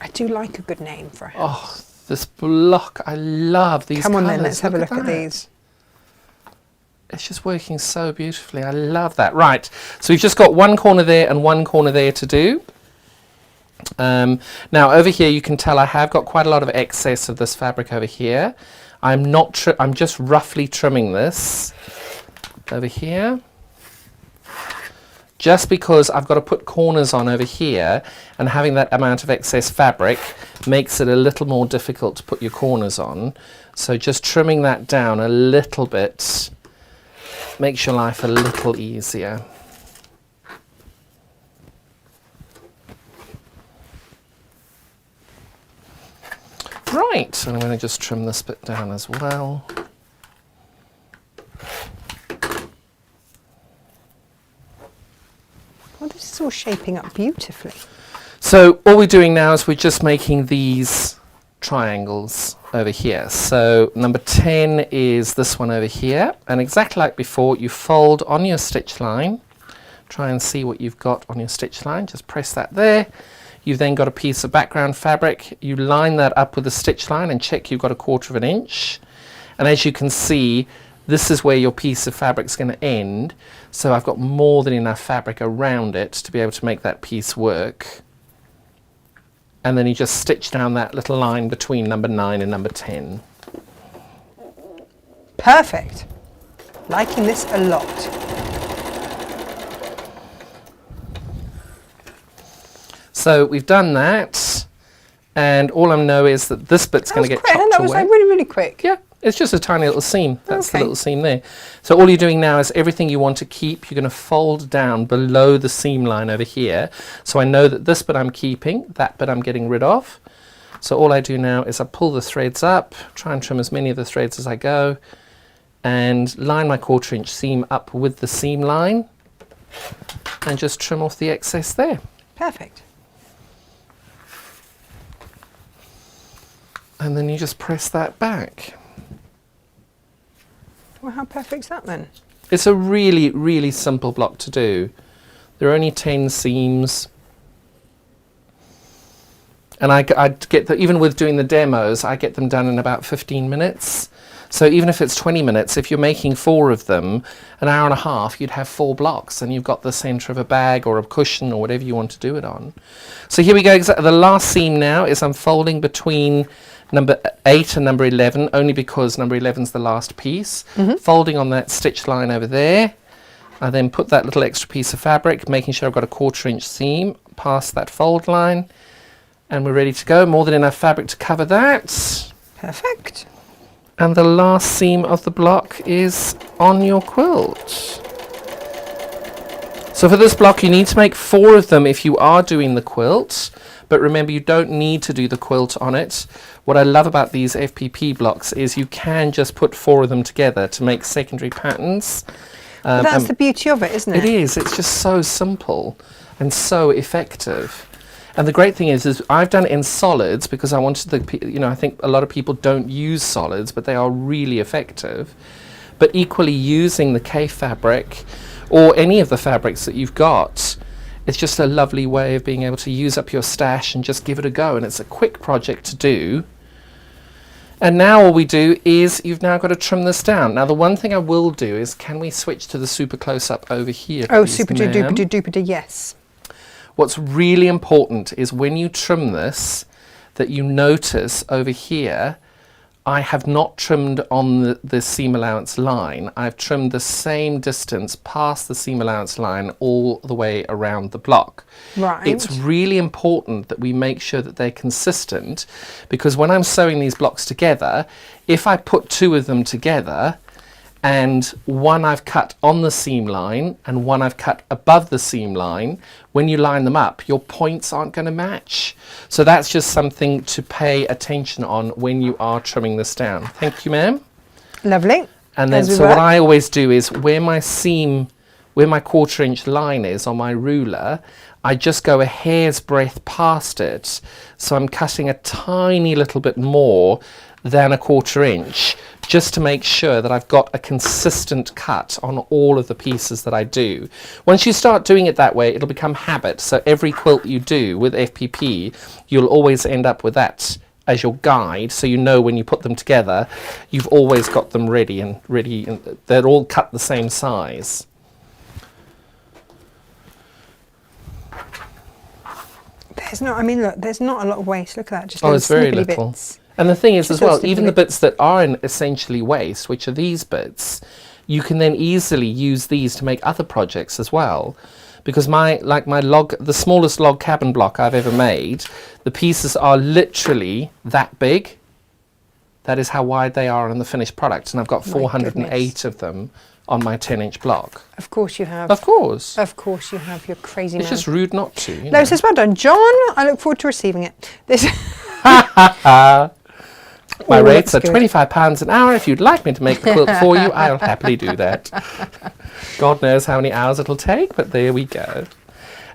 I do like a good name for a house. Oh, this block. I love these Come on then, colours. let's have a look at that. these. It's just working so beautifully. I love that. Right, so we've just got one corner there and one corner there to do. Now over here you can tell I have got quite a lot of excess of this fabric over here. I'm just roughly trimming this over here. Just because I've got to put corners on over here, and having that amount of excess fabric makes it a little more difficult to put your corners on. So just trimming that down a little bit makes your life a little easier. Right, and I'm going to just trim this bit down as well. Well, this is all shaping up beautifully. So all we're doing now is we're just making these triangles over here. So number 10 is this one over here, and exactly like before, you fold on your stitch line. Try and see what you've got on your stitch line. Just press that there. You've then got a piece of background fabric. You line that up with the stitch line and check you've got 1/4 inch. And as you can see, this is where your piece of fabric is going to end. So I've got more than enough fabric around it to be able to make that piece work. And then you just stitch down that little line between number 9 and number 10. Perfect. Liking this a lot. So we've done that, and all I know is that this bit's going to get chopped away. That was like really, really quick. Yeah, it's just a tiny little seam. That's Okay. the little seam there. So all you're doing now is everything you want to keep, you're going to fold down below the seam line over here. So I know that this bit I'm keeping, that bit I'm getting rid of. So all I do now is I pull the threads up, try and trim as many of the threads as I go, and line my 1/4 inch seam up with the seam line, and just trim off the excess there. Perfect. And then you just press that back. Well, how perfect's that then? It's a really, really simple block to do. There are only 10 seams. And I get even with doing the demos, I get them done in about 15 minutes. So even if it's 20 minutes, if you're making 4 of them, an hour and a half, you'd have 4 blocks, and you've got the center of a bag or a cushion or whatever you want to do it on. So here we go. The last seam now is I'm folding between number 8 and number 11, only because number 11 is the last piece. Folding on that stitch line over there. I then put that little extra piece of fabric, making sure I've got 1/4 inch seam past that fold line, and we're ready to go. More than enough fabric to cover that. Perfect. And the last seam of the block is on your quilt. So for this block, you need to make 4 of them if you are doing the quilt. But remember, you don't need to do the quilt on it. What I love about these FPP blocks is you can just put 4 of them together to make secondary patterns. That's the beauty of it, isn't it? It is. It's just so simple and so effective. And the great thing is I've done it in solids because I wanted I think a lot of people don't use solids, but they are really effective. But equally, using the K fabric or any of the fabrics that you've got, it's just a lovely way of being able to use up your stash and just give it a go. And it's a quick project to do. And now all we do is you've now got to trim this down. Now the one thing I will do is, can we switch to the super close-up over here? Oh, please, super ma'am? duper duper, yes. What's really important is when you trim this, that you notice over here, I have not trimmed on the seam allowance line. I've trimmed the same distance past the seam allowance line all the way around the block. Right. It's really important that we make sure that they're consistent, because when I'm sewing these blocks together, if I put 2 of them together, and one I've cut on the seam line and one I've cut above the seam line, when you line them up, your points aren't going to match. So that's just something to pay attention on when you are trimming this down. Thank you, ma'am. Lovely. And then, so what I always do is where my seam, where my 1/4 inch line is on my ruler, I just go a hair's breadth past it. So I'm cutting a tiny little bit more than 1/4 inch, just to make sure that I've got a consistent cut on all of the pieces that I do. Once you start doing it that way, it'll become habit. So every quilt you do with FPP, you'll always end up with that as your guide, so you know when you put them together, you've always got them ready, and they're all cut the same size. There's not, I mean, look, there's not a lot of waste. Look at that, just It's very snippety little. bits. And the thing is as well, even the bit. bits that are in essentially waste, which are these bits, you can then easily use these to make other projects as well. Because the smallest log cabin block I've ever made, the pieces are literally that big. That is how wide they are in the finished product. And I've got 408 of them on my 10-inch block. Of course you have. Of course. Of course you have. You're crazy man. It's just rude not to. You No, know. it says well done, John. I look forward to receiving it. This. My Oh, rates are that's good. £25 an hour. If you'd like me to make the quilt for you, I'll happily do that. God knows how many hours it'll take, but there we go.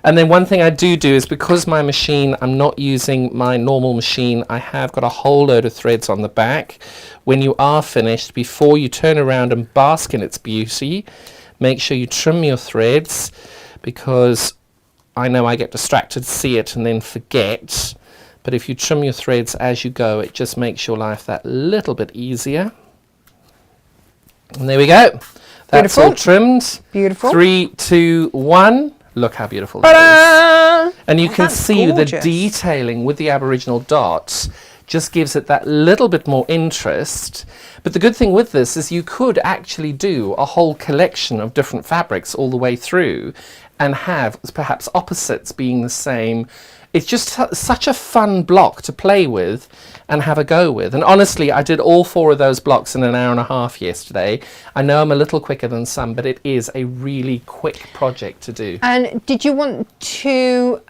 And then one thing I do is because my machine, I'm not using my normal machine, I have got a whole load of threads on the back. When you are finished, before you turn around and bask in its beauty, make sure you trim your threads, because I know I get distracted, see it and then forget. But if you trim your threads as you go, it just makes your life that little bit easier. And there we go. That's all trimmed. Beautiful. 3, 2, 1. Look how beautiful that is. And you can see the detailing with the Aboriginal dots just gives it that little bit more interest. But the good thing with this is you could actually do a whole collection of different fabrics all the way through and have perhaps opposites being the same. It's just such a fun block to play with and have a go with. And honestly, I did all 4 of those blocks in an hour and a half yesterday. I know I'm a little quicker than some, but it is a really quick project to do. And did you want to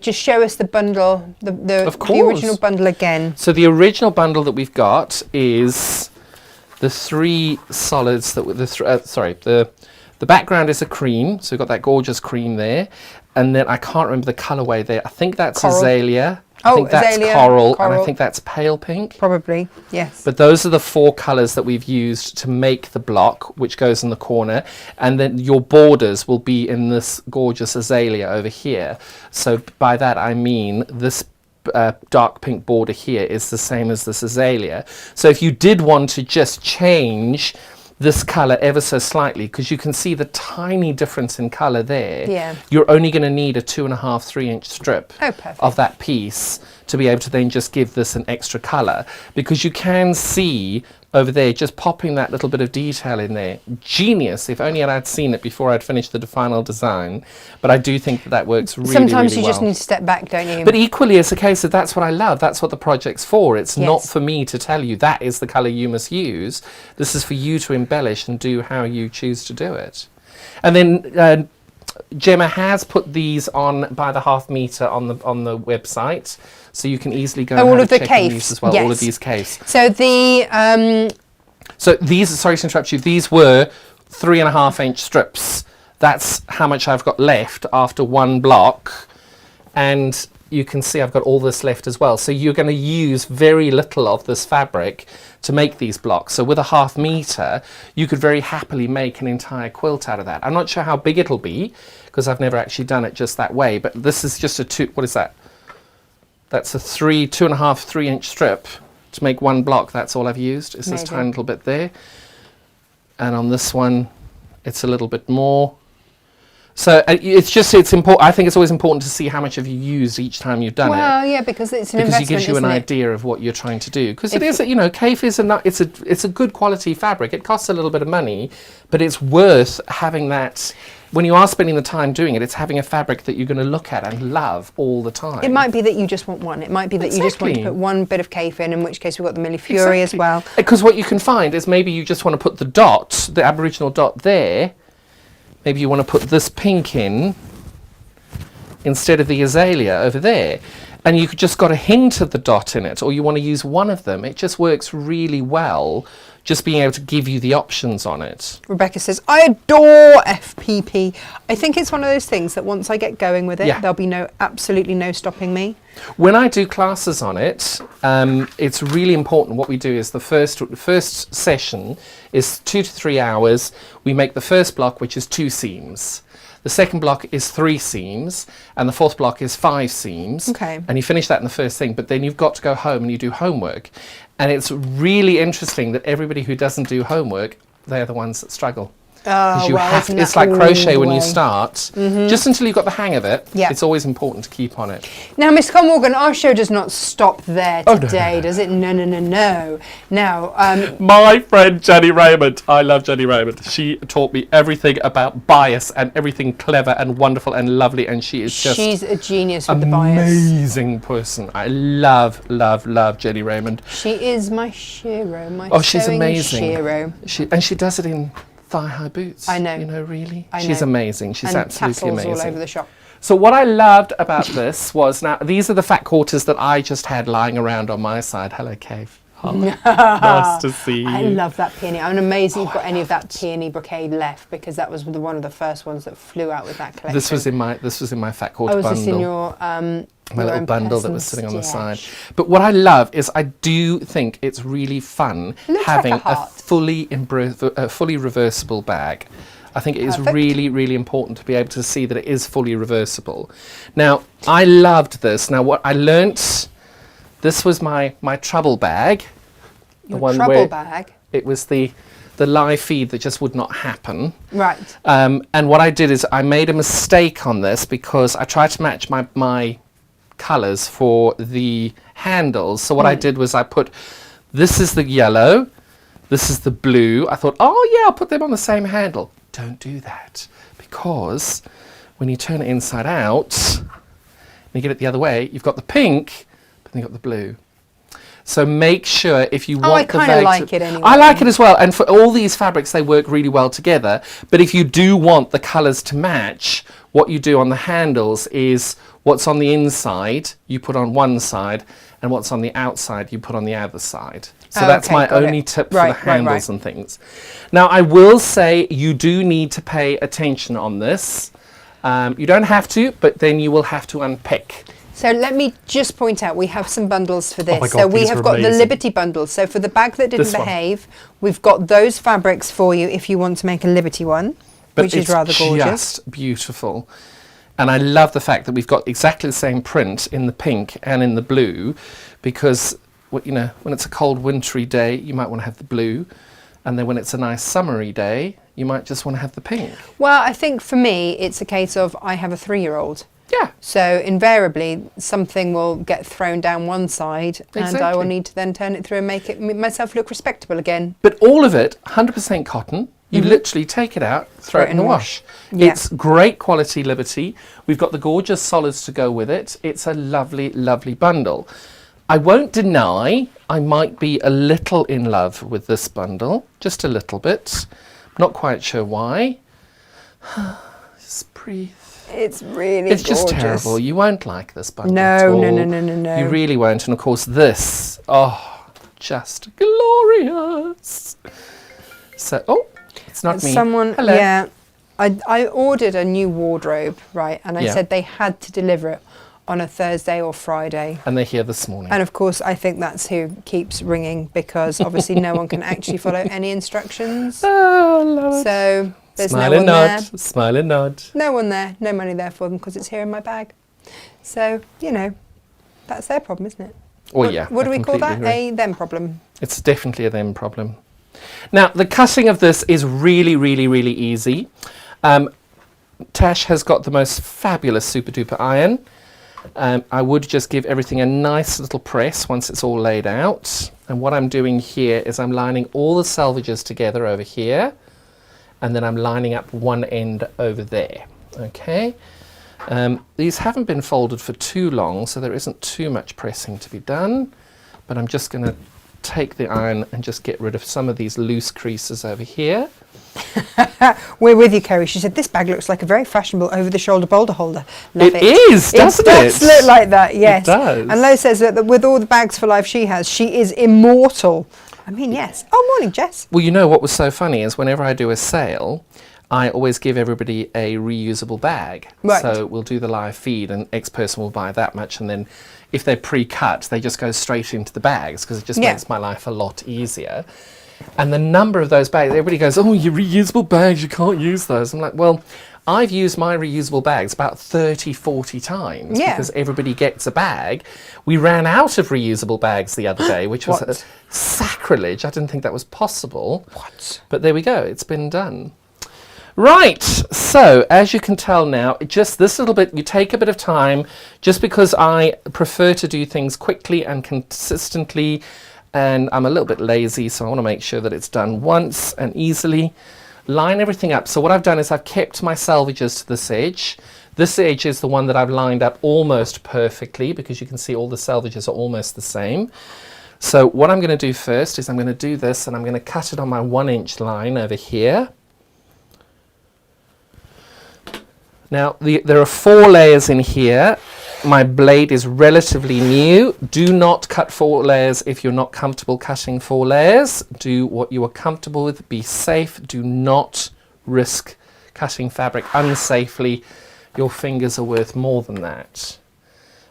just show us the bundle, the original bundle again? So the original bundle that we've got is the 3 solids that the background is a cream, so we've got that gorgeous cream there. And then I can't remember the colourway there. I think that's coral. Azalea. I think that's azalea, coral, and I think that's pale pink. Probably, yes. But those are the 4 colours that we've used to make the block, which goes in the corner. And then your borders will be in this gorgeous azalea over here. So by that I mean this dark pink border here is the same as this azalea. So if you did want to just change this colour ever so slightly, because you can see the tiny difference in colour there, you're only going to need a 2.5, 3 inch strip of that piece to be able to then just give this an extra colour, because you can see over there just popping that little bit of detail in there. Genius. If only I'd seen it before I'd finished the final design. But I do think that works really, Sometimes really you just well. need to step back, don't you? But equally, it's a case of that's what I love. That's what the project's for. It's not for me to tell you that is the colour you must use. This is for you to embellish and do how you choose to do it. And then Gemma has put these on by the half metre on the website, so you can easily go and all have of the a check in cafes these as well. All of these cafes. So the so these, sorry to interrupt you, these were 3.5 inch strips. That's how much I've got left after one block, and you can see I've got all this left as well. So you're going to use very little of this fabric to make these blocks. So with a half metre, you could very happily make an entire quilt out of that. I'm not sure how big it'll be, because I've never actually done it just that way, but this is just a what is that? That's a 2.5, 3 inch strip to make one block. That's all I've used, is this tiny little bit there. And on this one, it's a little bit more. So it's important. I think it's always important to see how much have you used each time you've done it. Well, yeah, because it's an investment, because it gives you an idea of what you're trying to do. Because it is, you know, Kaif is it's a good quality fabric. It costs a little bit of money, but it's worth having that. When you are spending the time doing it, it's having a fabric that you're going to look at and love all the time. It might be that you just want one. It might be that you just want to put one bit of Kaif in which case we've got the Millefeuille as well. Because what you can find is maybe you just want to put the dot, the Aboriginal dot there. Maybe you want to put this pink in instead of the azalea over there. And you've just got a hint of the dot in it, or you want to use one of them. It just works really well, just being able to give you the options on it. Rebecca says, I adore FPP. I think it's one of those things that once I get going with it, there'll be absolutely no stopping me. When I do classes on it, it's really important. What we do is the first session is 2 to 3 hours. We make the first block, which is 2 seams. The second block is 3 seams, and the fourth block is 5 seams. Okay. And you finish that in the first thing, but then you've got to go home and you do homework. And it's really interesting that everybody who doesn't do homework, they're the ones that struggle. Oh, well, it's like crochet when you start. Just until you've got the hang of it, it's always important to keep on it. Now, Miss Morgan, our show does not stop there today, does it? No, no, no, no. Now, my friend Jenny Raymond, I love Jenny Raymond. She taught me everything about bias and everything clever and wonderful and lovely, and she's a genius with the bias. Amazing person. I love, love, love Jenny Raymond. She is my shiro, she's amazing. Shiro. She does it in thigh-high boots. I know. You know, really. I know. She's amazing. She's absolutely amazing. All over the shop. So what I loved about this was, now these are the fat quarters that I just had lying around on my side. Hello, Cave. Nice to see you. I love that peony. I'm amazed you've got any of that peony brocade left, because that was one of the first ones that flew out with that collection. This was in my fat quarter was bundle. this in your My little own bundle that personal was sitting on the side. stash? But what I love is I do think it's really fun Looks having like a heart. fully reversible bag. I think it is Perfect. really, really important to be able to see that it is fully reversible. Now, I loved this. Now, what I learnt, this was my trouble bag. Your the one trouble where bag. it was the live feed that just would not happen. Right. And what I did is I made a mistake on this because I tried to match my colours for the handles. So what I did was I put, this is the yellow, this is the blue. I thought, oh yeah, I'll put them on the same handle. Don't do that, because when you turn it inside out and you get it the other way, you've got the pink, but then you've got the blue. So make sure if you want I the kind bag of like it anyway. I like it as well, and for all these fabrics they work really well together. But if you do want the colours to match, what you do on the handles is what's on the inside you put on one side, and what's on the outside you put on the other side. So that's okay, my got only it. tip Right, for the handles right. and things. Now I will say you do need to pay attention on this. You don't have to, but then you will have to unpick. So let me just point out, we have some bundles for this. my God, so we these have are got the amazing. Liberty bundles. So for the bag that didn't This one. behave, we've got those fabrics for you if you want to make a Liberty one, But which is it's rather gorgeous. just beautiful. And I love the fact that we've got exactly the same print in the pink and in the blue, because you know, when it's a cold wintry day you might want to have the blue, and then when it's a nice summery day you might just want to have the pink. Well, I think for me, it's a case of I have a 3-year-old. Yeah. So invariably something will get thrown down one side and I will Exactly. need to then turn it through and make it myself look respectable again. But all of it 100% cotton. You literally take it out, throw it in the wash. Yeah. It's great quality Liberty. We've got the gorgeous solids to go with it. It's a lovely, lovely bundle. I won't deny I might be a little in love with this bundle, just a little bit. Not quite sure why. Just breathe. It's really It's just gorgeous. terrible. You won't like this bundle No, at all. no. You really won't. And of course this, oh, just glorious. So, oh, it's not me. Someone, Hello. yeah, I ordered a new wardrobe, right, and I Yeah. said they had to deliver it on a Thursday or Friday. And they're here this morning. And of course, I think that's who keeps ringing, because obviously no one can actually follow any instructions. Oh, love it. So there's Smile no and one nod. there. Smile and nod. No one there, no money there for them, because it's here in my bag. So, you know, that's their problem, isn't it? Well, yeah. What do I we call that? completely agree. A them problem. It's definitely a them problem. Now, the cutting of this is really, really, really easy. Tash has got the most fabulous super duper iron. I would just give everything a nice little press once it's all laid out. And what I'm doing here is I'm lining all the selvages together over here, and then I'm lining up one end over there. Okay. These haven't been folded for too long, so there isn't too much pressing to be done, but I'm just going to take the iron and just get rid of some of these loose creases over here. We're with you, Kerry. She said this bag looks like a very fashionable over-the-shoulder boulder holder. Love It is, doesn't it? It does look like that, yes. does. And Lo says that with all the bags for life she has, she is immortal. I mean, yes. Oh, morning, Jess. Well, you know what was so funny is whenever I do a sale, I always give everybody a reusable bag. Right. So we'll do the live feed and X person will buy that much, and then if they're pre-cut, they just go straight into the bags, because it just Yeah. makes my life a lot easier. And the number of those bags, everybody goes, oh, your reusable bags, you can't use those. I'm like, well, I've used my reusable bags about 30, 40 times, Yeah. because everybody gets a bag. We ran out of reusable bags the other day, which was What? sacrilege. I didn't think that was possible. What? But there we go, it's been done. Right, so as you can tell now, just this little bit, you take a bit of time, just because I prefer to do things quickly and consistently, and I'm a little bit lazy, so I want to make sure that it's done once and easily. Line everything up. So what I've done is I've kept my selvages to this edge. This edge is the one that I've lined up almost perfectly, because you can see all the selvages are almost the same. So what I'm going to do first is I'm going to do this, and I'm going to cut it on my 1-inch line over here. Now, there are 4 layers in here, My blade is relatively new. Do not cut 4 layers if you're not comfortable cutting 4 layers. Do what you are comfortable with. Be safe. Do not risk cutting fabric unsafely. Your fingers are worth more than that.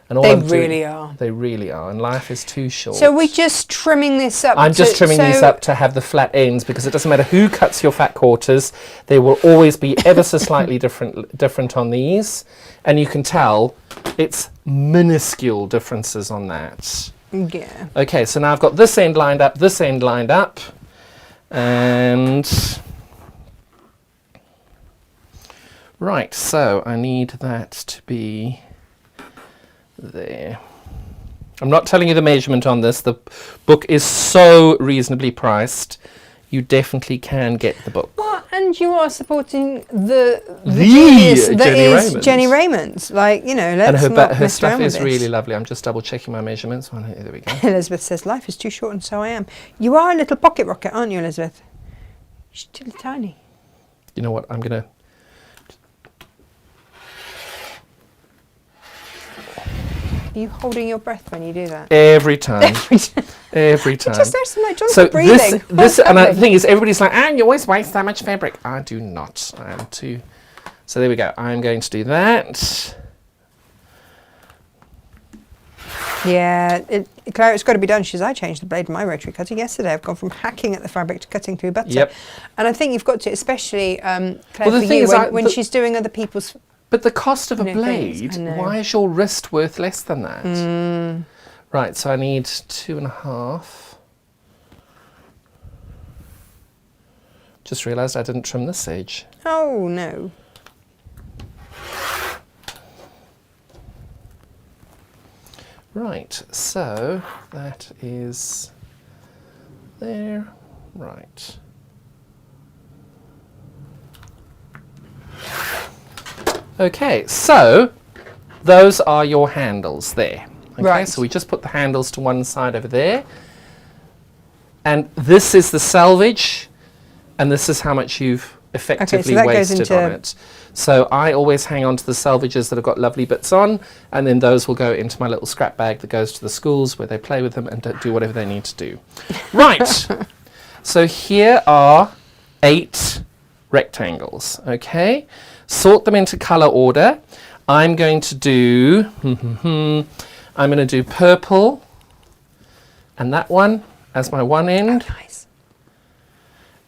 And all They I'm doing- really are. They really are. And life is too short. So we're just trimming this up. I'm just trimming these up to have the flat ends, because it doesn't matter who cuts your fat quarters, they will always be ever so slightly different on these, and you can tell it's minuscule differences on that. Yeah. Okay, so now I've got this end lined up, and right, so I need that to be there. I'm not telling you the measurement on this. The book is so reasonably priced. You definitely can get the book. Well, and you are supporting the Jenny is Jenny Raymond's. Like, you know, let's and not her mess stuff around is with really this. lovely. I'm just double checking my measurements. Well, there we go. Elizabeth says, life is too short and so I am. You are a little pocket rocket, aren't you, Elizabeth? You're still tiny. You know what? I'm going to... Are you holding your breath when you do that? Every time. Every time. Just there's some like John's So breathing. this, and the thing is, everybody's like, you always waste that much fabric. I do not. I am too. So there we go. I'm going to do that. Yeah, Claire, it's got to be done. I changed the blade of my rotary cutter yesterday. I've gone from hacking at the fabric to cutting through butter. Yep. And I think you've got to, especially Claire, Well, the for thing you, is, when she's doing other people's. But the cost of a No, thanks, blade, I know. why is your wrist worth less than that? Right, so I need 2.5. Just realised I didn't trim this edge. Oh no. Right, so that is there. Right. Okay, so those are your handles there. Okay, Right. so we just put the handles to one side over there. And this is the salvage, and this is how much you've effectively that goes wasted into- on it. So I always hang on to the salvages that have got lovely bits on, and then those will go into my little scrap bag that goes to the schools where they play with them and do whatever they need to do. Right, so here are 8 rectangles, okay? Sort them into colour order. I'm going to do, I'm going to do purple, and that one as my one end. Oh, nice.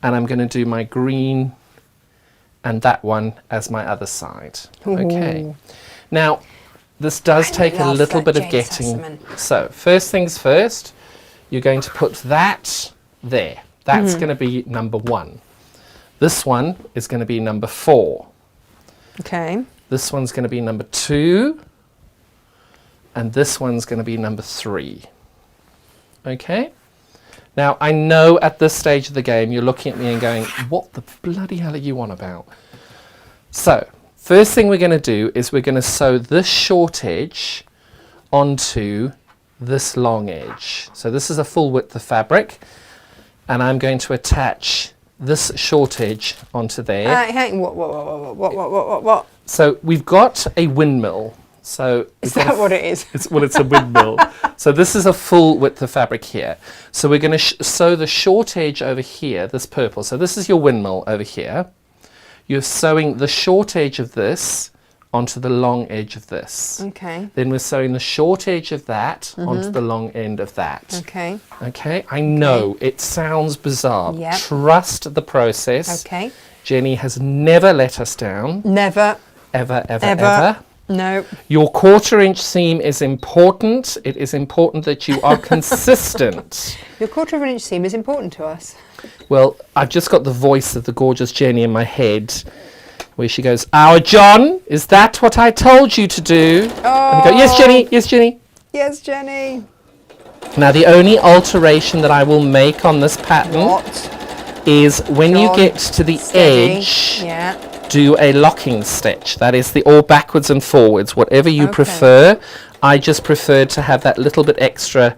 And I'm going to do my green and that one as my other side. Okay. Ooh. Now, this does I take a love little that bit of Jane getting. Sussman. So, first things first, you're going to put that there. That's going to be number 1. This one is going to be number 4. Okay. This one's going to be number 2. And this one's going to be number 3. Okay? Now, I know at this stage of the game, you're looking at me and going, what the bloody hell are you on about? So, first thing we're going to do is we're going to sew this short edge onto this long edge. So this is a full width of fabric, and I'm going to attach this short edge onto there. Hang, what? So we've got a windmill. So Is that what it is? it's a windmill. So this is a full width of fabric here. So we're going to sew the short edge over here, this purple. So this is your windmill over here. You're sewing the short edge of this onto the long edge of this. Okay. Then we're sewing the short edge of that onto the long end of that. Okay. Okay, I know it sounds bizarre. Yep. Trust the process. Okay. Jenny has never let us down. Never. Ever, ever, Ever. ever. No. Your 1/4 inch seam is important. It is important that you are consistent. Your 1/4 inch seam is important to us. Well, I've just got the voice of the gorgeous Jenny in my head, where she goes, "Our John, is that what I told you to do?" Oh. And I go, "Yes, Jenny, yes, Jenny." Yes, Jenny. Now, the only alteration that I will make on this pattern What? is when you John, get to the steady. edge, Yeah. do a locking stitch. That is the all backwards and forwards, whatever you Okay. prefer. I just prefer to have that little bit extra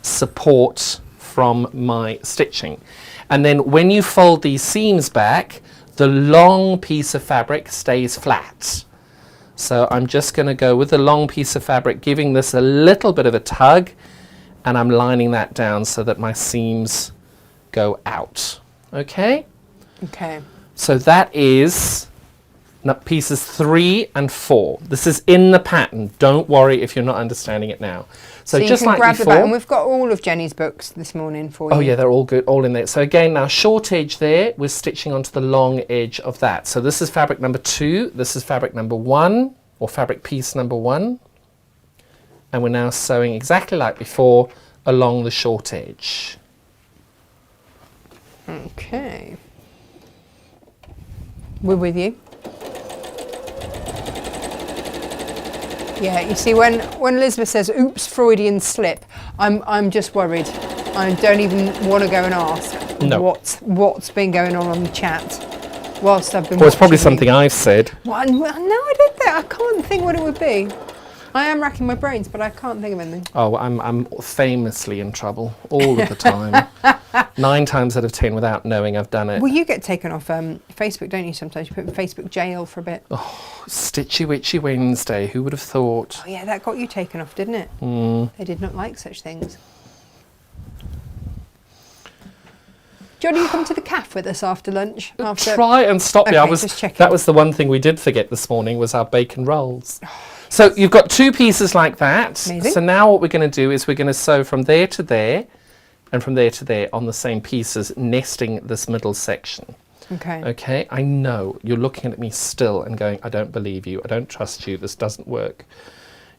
support from my stitching. And then when you fold these seams back, the long piece of fabric stays flat. So I'm just going to go with the long piece of fabric, giving this a little bit of a tug, and I'm lining that down so that my seams go out. Okay? Okay. So that is pieces 3 and 4. This is in the pattern. Don't worry if you're not understanding it now. So you just can like grab before. the back, and we've got all of Jenny's books this morning for you. Oh yeah, they're all good, all in there. So again, now short edge there, we're stitching onto the long edge of that. So this is fabric number 2, this is fabric number 1, or fabric piece number 1. And we're now sewing exactly like before along the short edge. Okay. We're with you. Yeah, you see, when Elizabeth says, oops, Freudian slip, I'm just worried. I don't even want to go and ask what's been going on the chat whilst I've been Well, it's probably watching something you. I've said. Well, no, I don't think, I can't think what it would be. I am racking my brains, but I can't think of anything. Oh, I'm famously in trouble all of the time. 9 times out of 10 without knowing I've done it. Well, you get taken off Facebook, don't you, sometimes? You put in Facebook jail for a bit. Oh, Stitchy Witchy Wednesday, who would have thought? Oh, yeah, that got you taken off, didn't it? Mm. They did not like such things. John, you come to the cafe with us after lunch? Try and stop me. Okay, just checking. That was the one thing we did forget this morning, was our bacon rolls. So you've got 2 pieces like that. Amazing. So now what we're going to do is we're going to sew from there to there and from there to there on the same pieces, nesting this middle section. Okay. Okay, I know you're looking at me still and going, I don't believe you, I don't trust you, this doesn't work.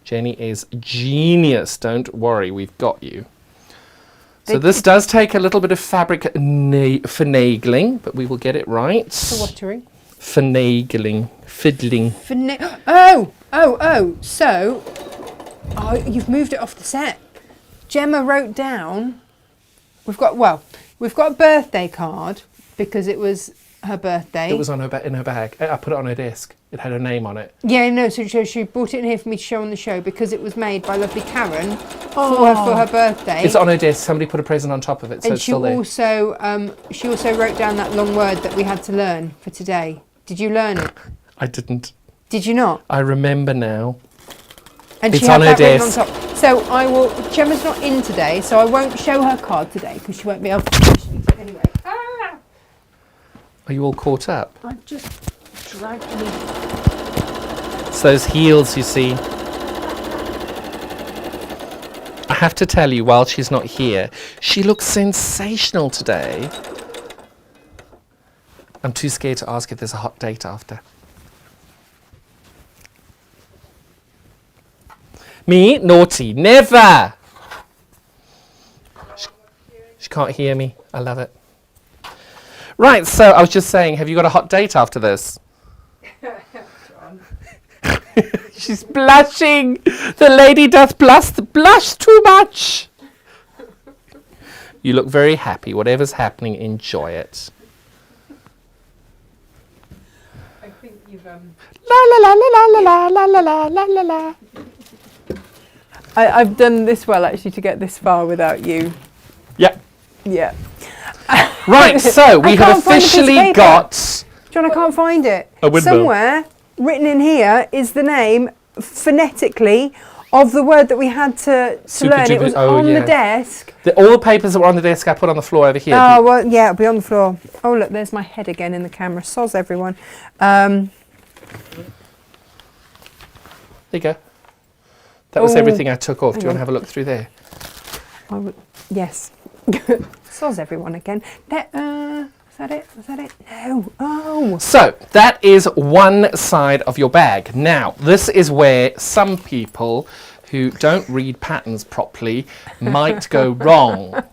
Jenny is genius, don't worry, we've got you. So this does take a little bit of fabric finagling, but we will get it right. For watering. Finagling, fiddling. So, you've moved it off the set. Gemma wrote down, we've got a birthday card because it was her birthday. It was on her in her bag. I put it on her desk. It had her name on it. Yeah, no, so she brought it in here for me to show on the show because it was made by lovely Karen for her birthday. It's on her desk. Somebody put a present on top of it, so it's still there. And she also wrote down that long word that we had to learn for today. Did you learn it? I didn't. Did you not? I remember now. And it's she had on her that written desk. on top. So I will. Gemma's not in today, so I won't show her card today because she won't be able to. Anyway. Are you all caught up? I've just dragged me. It's those heels, you see. I have to tell you, while she's not here, she looks sensational today. I'm too scared to ask if there's a hot date after. Me? Naughty. Never! She can't hear me. I love it. Right, so I was just saying, have you got a hot date after this? She's blushing. The lady doth blush too much. You look very happy. Whatever's happening, enjoy it. I think you've La la la la la la la la la la la la. I've done this well actually to get this far without you. Yeah. Yeah. Right, so we have officially got... John, I can't find it. A windmill. Somewhere written in here is the name phonetically of the word that we had to learn. It was on the desk. All the papers that were on the desk I put on the floor over here. Oh, well, yeah, it'll be on the floor. Oh, look, there's my head again in the camera. Soz, everyone. There you go. That was everything I took off. Do you want to have a look through there? Yes. Soz, everyone again. Was that it? Was that it? No. Oh. So that is one side of your bag. Now, this is where some people who don't read patterns properly might go wrong.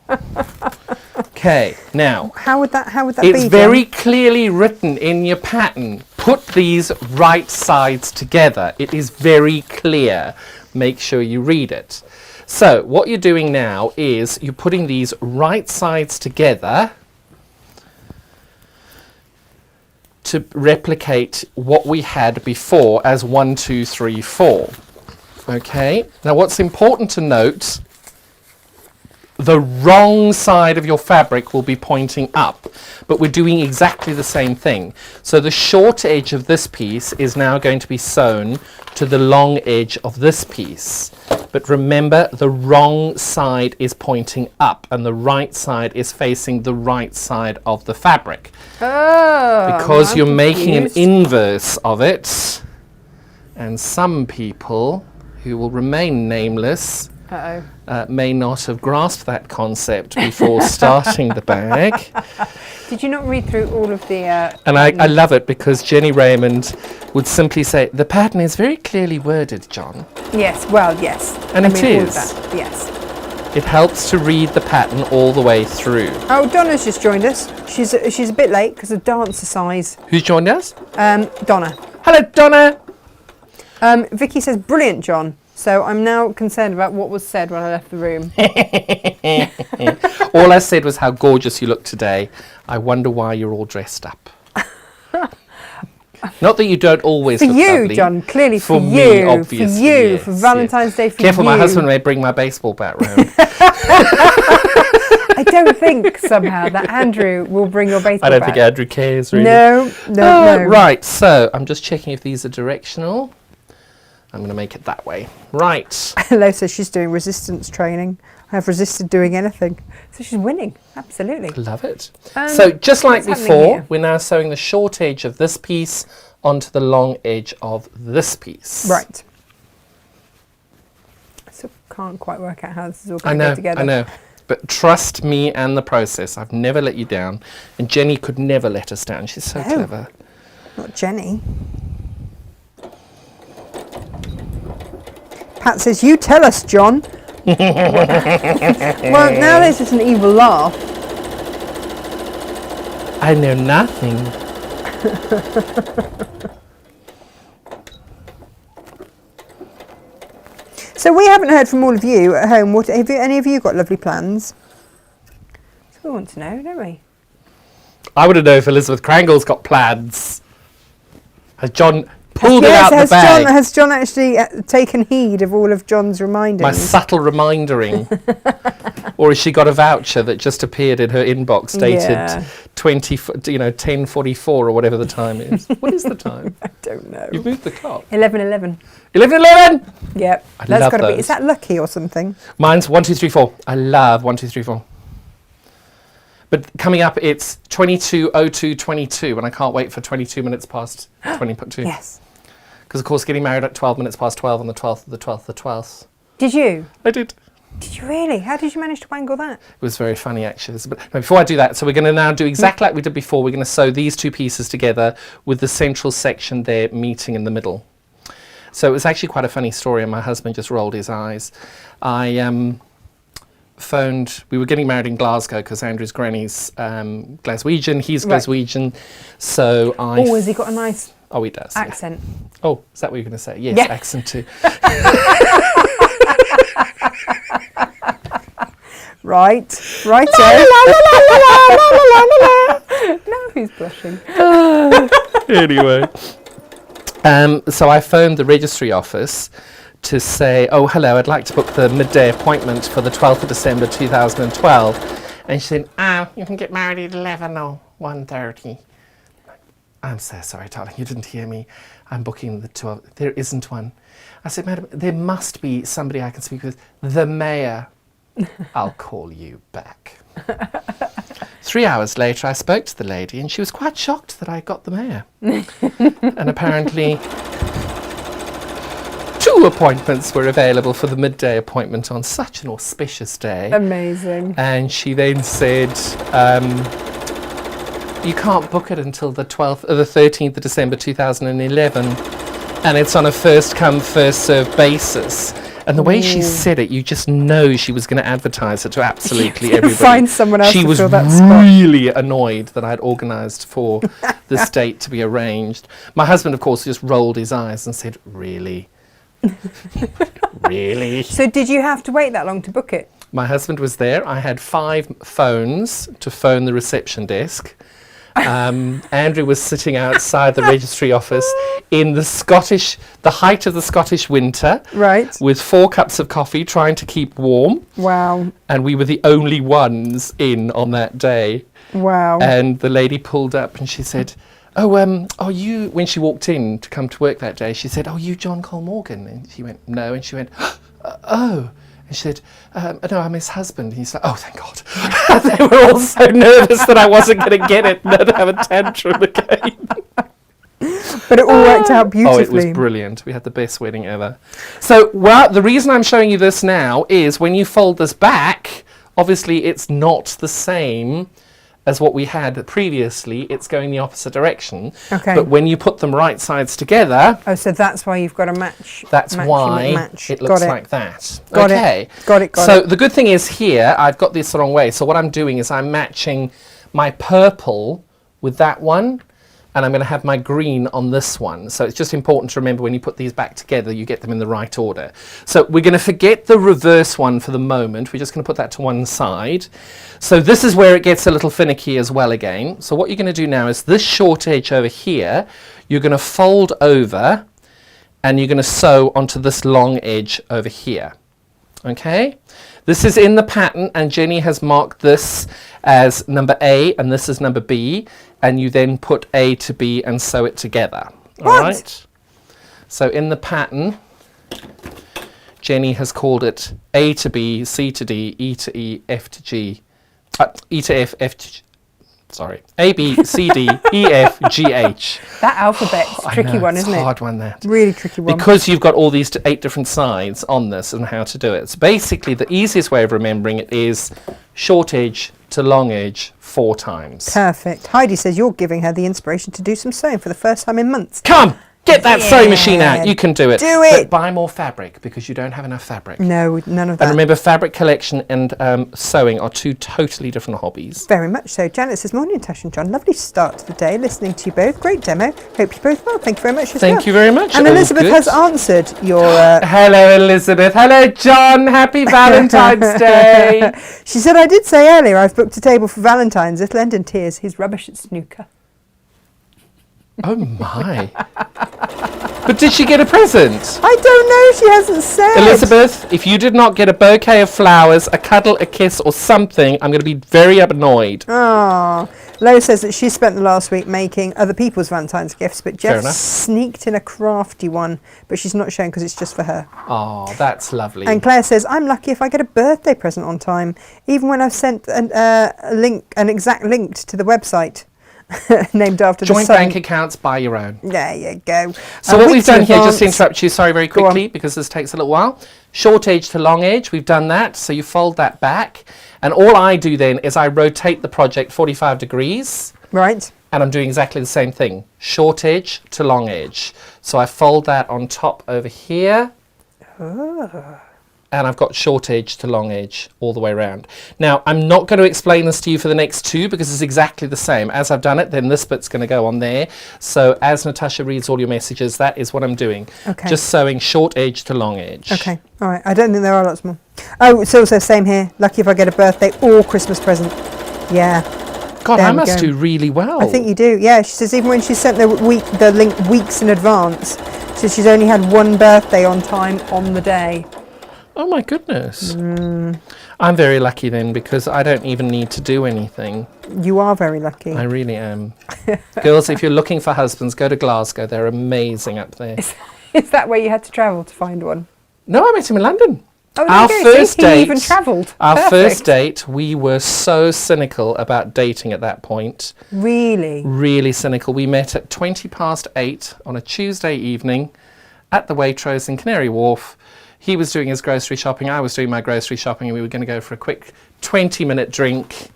Okay, now How would that be? it's very clearly written in your pattern. Put these right sides together. It is very clear. Make sure you read it. So what you're doing now is you're putting these right sides together to replicate what we had before as 1, 2, 3, 4. Okay, now what's important to note the wrong side of your fabric will be pointing up, but we're doing exactly the same thing. So the short edge of this piece is now going to be sewn to the long edge of this piece. But remember, the wrong side is pointing up and the right side is facing the right side of the fabric. Oh, because you're making an inverse of it, and some people who will remain nameless may not have grasped that concept before starting the bag. Did you not read through all of the... And I love it because Jenny Raymond would simply say, the pattern is very clearly worded, John. Yes, well, yes. And it all of is. that, yes. It helps to read the pattern all the way through. Oh, Donna's just joined us. She's a bit late because of dancer size. Who's joined us? Donna. Hello, Donna. Vicky says, brilliant, John. So I'm now concerned about what was said when I left the room. All I said was how gorgeous you look today. I wonder why you're all dressed up. Not that you don't always look you, lovely. John, clearly for me, you. obviously, for you, yes, for Valentine's Day, for Careful, you. my husband may bring my baseball bat round. I don't think somehow that Andrew will bring your baseball I don't bat. think Andrew cares, really. No. Right, so I'm just checking if these are directional. I'm going to make it that way. Right. Hello, so she's doing resistance training. I have resisted doing anything. So she's winning, absolutely. Love it. So just like what's happening before, here? we're now sewing the short edge of this piece onto the long edge of this piece. Right. So can't quite work out how this is all going to go together. I know. But trust me and the process. I've never let you down. And Jenny could never let us down. She's so clever. Not Jenny. Pat says, you tell us, John. Well, now there's just an evil laugh. I know nothing. So we haven't heard from all of you at home. What have any of you got lovely plans? So we want to know, don't we? I want to know if Elizabeth Crangle's got plans. Has John pulled it out the bag? Has John actually taken heed of all of John's reminders? My subtle remindering. Or has she got a voucher that just appeared in her inbox dated 10:44 or whatever the time is? What is the time? I don't know. You've moved the clock. 11:11. 11:11. Yep. I That's love got to be. those. Is that lucky or something? Mine's 1, 2, 3, 4. I love 1, 2, 3, 4. But coming up, it's 22:02:22, and I can't wait for 22 minutes past 22. Yes. Because, of course, getting married at 12 minutes past 12 on the 12th of the 12th of the 12th. Did you? I did. Did you really? How did you manage to wangle that? It was very funny, actually. But before I do that, so we're going to now do exactly like we did before. We're going to sew these two pieces together with the central section there meeting in the middle. So it was actually quite a funny story, and my husband just rolled his eyes. I phoned, we were getting married in Glasgow because Andrew's granny's Glaswegian, he's Glaswegian. So I... Oh, has he got a nice he does. accent? Yeah. Oh, is that what you're going to say? Yes, Yeah. accent too. Right. Right. Now who's blushing? Anyway. So I phoned the registry office to say, oh, hello, I'd like to book the midday appointment for the 12th of December 2012. And she said, you can get married at 11 or 1:30. I'm so sorry, darling, you didn't hear me. I'm booking the 12th. There isn't one. I said, madam, there must be somebody I can speak with. The mayor. I'll call you back. 3 hours later, I spoke to the lady, and she was quite shocked that I got the mayor. And apparently, 2 appointments were available for the midday appointment on such an auspicious day. Amazing. And she then said, you can't book it until the 13th of December 2011, and it's on a first come, first served basis. And the way she said it, you just know she was going to advertise it to absolutely everybody. Find someone else she to was fill that spot. really annoyed that I'd organised for this date to be arranged. My husband, of course, just rolled his eyes and said, really? Really? So did you have to wait that long to book it? My husband was there. I had 5 phones to phone the reception desk. Andrew was sitting outside the registry office in the height of the Scottish winter. Right. With 4 cups of coffee, trying to keep warm. Wow. And we were the only ones in on that day. Wow. And the lady pulled up and she said, "Oh, are you," when she walked in to come to work that day, she said, "Oh, you John Cole Morgan?" And she went, "No." And she went, "Oh." And she said, "No, I'm his husband." And he's like, "Oh, thank God." They were all so nervous that I wasn't going to get it and they'd have a tantrum again. But it all worked out beautifully. Oh, it was brilliant. We had the best wedding ever. So, well, the reason I'm showing you this now is when you fold this back, obviously it's not the same as what we had previously. It's going the opposite direction. Okay. But when you put them right sides together... Oh, so that's why you've got to match. That's why it looks like that. Got it. Got it. So the good thing is here, I've got this the wrong way. So what I'm doing is I'm matching my purple with that one, and I'm going to have my green on this one. So it's just important to remember when you put these back together, you get them in the right order. So we're going to forget the reverse one for the moment. We're just going to put that to one side. So this is where it gets a little finicky as well again. So what you're going to do now is this short edge over here, you're going to fold over and you're going to sew onto this long edge over here. Okay? This is in the pattern, and Jenny has marked this as number A and this is number B, and you then put A to B and sew it together. All right? So in the pattern, Jenny has called it A to B, C to D, E to E, F to G, E to F, F to G. Sorry, A, B, C, D, E, F, G, H. That alphabet's a tricky one, isn't it? It's a hard one, that. Really tricky one. Because you've got all these 8 different sides on this and how to do it. So basically, the easiest way of remembering it is short edge to long edge 4 times. Perfect. Heidi says you're giving her the inspiration to do some sewing for the first time in months. Come! Get that sewing machine out. You can do it. Do it. But buy more fabric because you don't have enough fabric. No, none of that. And remember, fabric collection and sewing are 2 totally different hobbies. Very much so. Janet says, "Morning, Natasha and John. Lovely start to the day. Listening to you both. Great demo. Hope you're both well. Thank you very much." Thank you very much. And Elizabeth has answered your... Hello, Elizabeth. Hello, John. Happy Valentine's Day. She said, "I did say earlier I've booked a table for Valentine's. It'll end in tears. He's rubbish at snooker." Oh, my. But did she get a present? I don't know. She hasn't said. Elizabeth, if you did not get a bouquet of flowers, a cuddle, a kiss or something, I'm going to be very annoyed. Oh, Lo says that she spent the last week making other people's Valentine's gifts, but Jeff sneaked in a crafty one, but she's not showing because it's just for her. Oh, that's lovely. And Claire says, "I'm lucky if I get a birthday present on time, even when I've sent an exact link to the website." Named after the joint sun. bank accounts, buy your own. There you go. So what we've done here, just to interrupt you, sorry, very quickly, because this takes a little while. Short edge to long edge, we've done that. So you fold that back. And all I do then is I rotate the project 45 degrees. Right. And I'm doing exactly the same thing. Short edge to long edge. So I fold that on top over here. Oh. And I've got short edge to long edge all the way around. Now, I'm not going to explain this to you for the next 2 because it's exactly the same. As I've done it, then this bit's going to go on there. So as Natasha reads all your messages, that is what I'm doing. Okay. Just sewing short edge to long edge. Okay, all right. I don't think there are lots more. Oh, it's also same here. Lucky if I get a birthday or Christmas present. Yeah. God, I must do really well. I think you do. Yeah, she says even when she sent the link weeks in advance, she says she's only had 1 birthday on time on the day. Oh my goodness. I'm very lucky then because I don't even need to do anything. You are very lucky. I really am. Girls, if you're looking for husbands, go to Glasgow. They're amazing up there. Is that where you had to travel to find one? No, I met him in London. Oh, our first date, he even travelled. Our first date, we were so cynical about dating at that point. Really? Really cynical. We met at 8:20 on a Tuesday evening at the Waitrose in Canary Wharf. He was doing his grocery shopping, I was doing my grocery shopping, and we were going to go for a quick 20-minute drink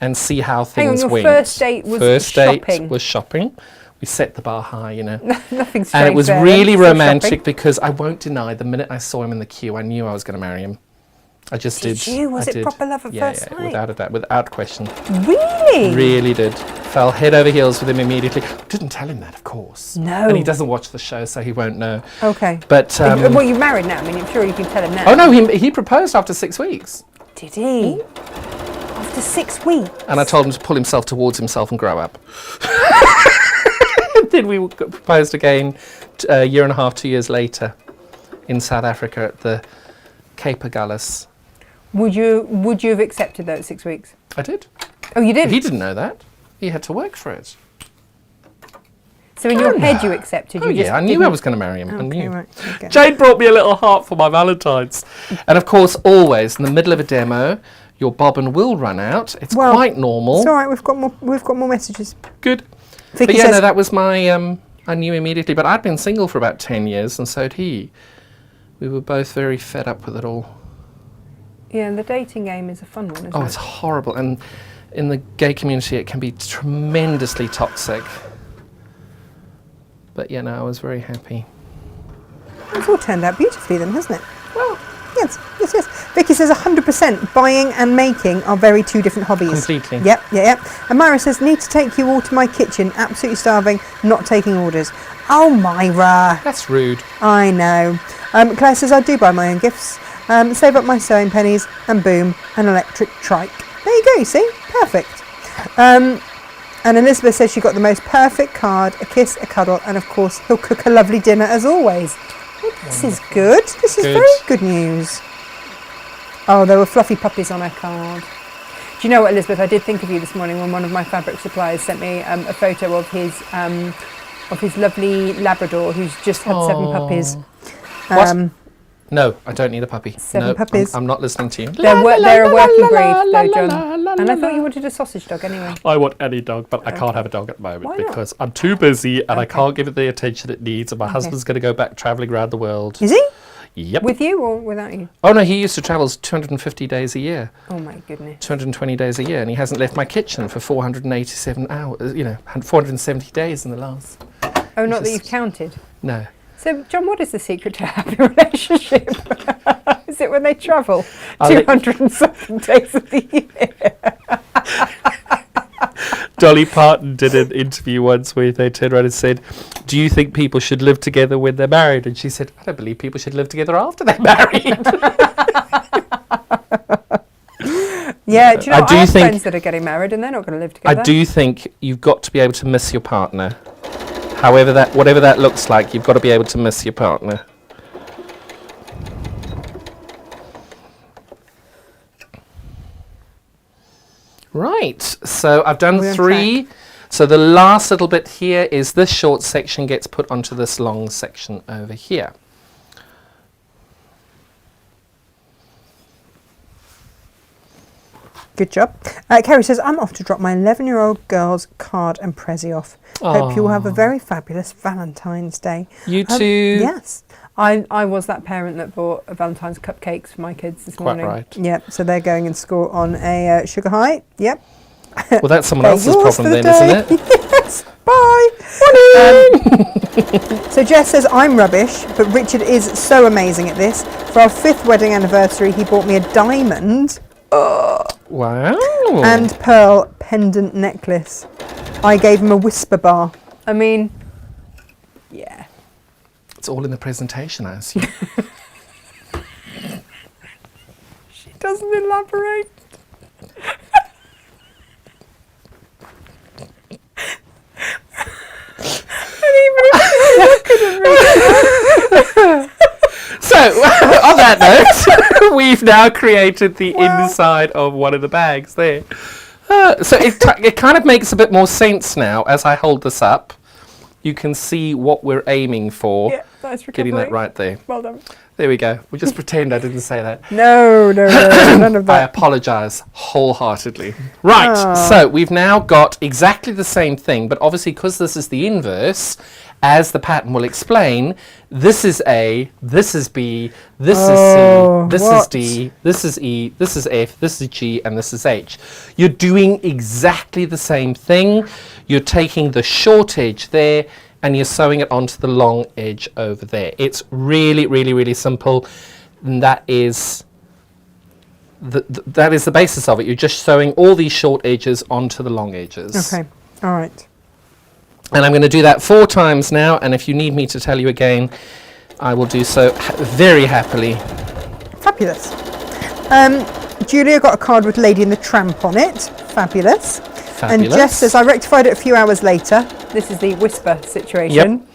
and see how things went. Your first date was shopping? First date was shopping. We set the bar high, you know. Nothing strange. And it was really romantic because I won't deny, the minute I saw him in the queue, I knew I was going to marry him. I just did. Did you? Was it proper love at first sight? Without a doubt, without question. Really? Really did. Fell head over heels with him immediately. Didn't tell him that, of course. No. And he doesn't watch the show, so he won't know. Okay. But well, you're married now. I mean, I'm sure you can tell him now. Oh no, he proposed after 6 weeks. Did he? After 6 weeks. And I told him to pull himself towards himself and grow up. And then we proposed again a year and a half, 2 years later in South Africa at the Cape Agulhas. Would you have accepted that at 6 weeks? I did. Oh, you did? He didn't know that. He had to work for it. So in your head you accepted? Oh, yeah, I knew I was going to marry him. I knew. Right, okay. Jane brought me a little heart for my Valentine's. And of course, always in the middle of a demo, your bobbin will run out. It's quite normal. It's all right. We've got more messages. Good. Vicky but yeah, says, no, that was my. I knew immediately, but I'd been single for about 10 years, and so had he. We were both very fed up with it all. Yeah, and the dating game is a fun one, isn't it? Oh, it's horrible, and in the gay community, it can be tremendously toxic. But yeah, no, I was very happy. It's all turned out beautifully then, hasn't it? Well, yes. Vicky says 100% buying and making are very two different hobbies. Completely. Yep. And Myra says, need to take you all to my kitchen, absolutely starving, not taking orders. Oh, Myra. That's rude. I know. Claire says, I do buy my own gifts, save up my sewing pennies, and boom, an electric trike. There you go, you see? Perfect. And Elizabeth says she got the most perfect card, a kiss, a cuddle, and of course he'll cook a lovely dinner as always. This is good. This is very good news. Oh, there were fluffy puppies on her card. Do you know what, Elizabeth? I did think of you this morning when one of my fabric suppliers sent me a photo of his lovely Labrador who's just had 7 puppies. What? No, I don't need a puppy. 7 puppies. I'm not listening to you. They're a working breed, though, John. And I thought you wanted a sausage dog anyway. I want any dog, but I can't have a dog at the moment because I'm too busy and I can't give it the attention it needs. And my husband's going to go back travelling around the world. Is he? Yep. With you or without you? Oh no, he used to travel 250 days a year. Oh my goodness. 220 days a year, and he hasn't left my kitchen for 487 hours. 470 days in the last. Oh, not that you've counted. No. So, John, what is the secret to a happy relationship? Is it when they travel 200 and something days of the year? Dolly Parton did an interview once where they turned around and said, do you think people should live together when they're married? And she said, I don't believe people should live together after they're married. Yeah, do you know, I have friends that are getting married and they're not going to live together. I do think you've got to be able to miss your partner. Whatever that looks like, you've got to be able to miss your partner. Right, so I've done 3. So the last little bit here is this short section gets put onto this long section over here. Good job. Kerry says, I'm off to drop my 11-year-old girl's card and Prezi off. Hope you will have a very fabulous Valentine's Day. You too? Yes. I was that parent that bought Valentine's cupcakes for my kids this morning. Quite right. Yep, so they're going in school on a sugar high. Yep. Well, that's someone else's problem then, isn't it? Yes. Bye. So Jess says, I'm rubbish, but Richard is so amazing at this. For our 5th wedding anniversary, he bought me a diamond. Wow. And pearl pendant necklace. I gave him a whisper bar. I mean, yeah. It's all in the presentation, I assume. She doesn't elaborate. So, on that note, we've now created the inside of one of the bags there. So it kind of makes a bit more sense now as I hold this up. You can see what we're aiming for. Yeah, nice recovery. Getting that right there. Well done. There we go. We'll just pretend I didn't say that. No, none of that. I apologise wholeheartedly. Right, so we've now got exactly the same thing, but obviously because this is the inverse, as the pattern will explain, this is A, this is B, this is C, this is D, this is E, this is F, this is G, and this is H. You're doing exactly the same thing. You're taking the short edge there and you're sewing it onto the long edge over there. It's really, really, really simple. And that is the basis of it. You're just sewing all these short edges onto the long edges. Okay, all right. And I'm going to do that 4 times now, and if you need me to tell you again, I will do so very happily. Fabulous. Julia got a card with Lady and the Tramp on it. Fabulous. Fabulous. And Jess says, I rectified it a few hours later. This is the whisper situation.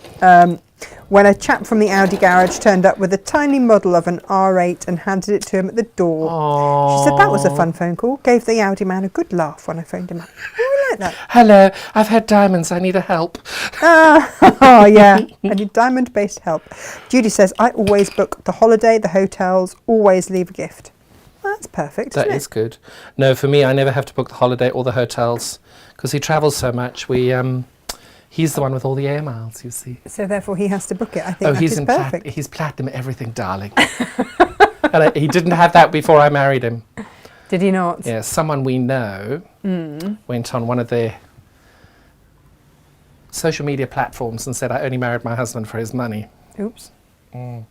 When a chap from the Audi garage turned up with a tiny model of an R8 and handed it to him at the door. Aww. She said that was a fun phone call. Gave the Audi man a good laugh when I phoned him up. Oh, I like that. Hello, I've had diamonds. I need a help. Oh, yeah. I need diamond-based help. Judy says, I always book the holiday, the hotels, always leave a gift. Well, that's perfect, That is good. No, for me, I never have to book the holiday or the hotels because he travels so much. He's the one with all the air miles, you see. So therefore he has to book it. I think that is perfect. He's platinum everything, darling. And he didn't have that before I married him. Did he not? Yeah, someone we know went on one of their social media platforms and said, I only married my husband for his money. Oops. Mm.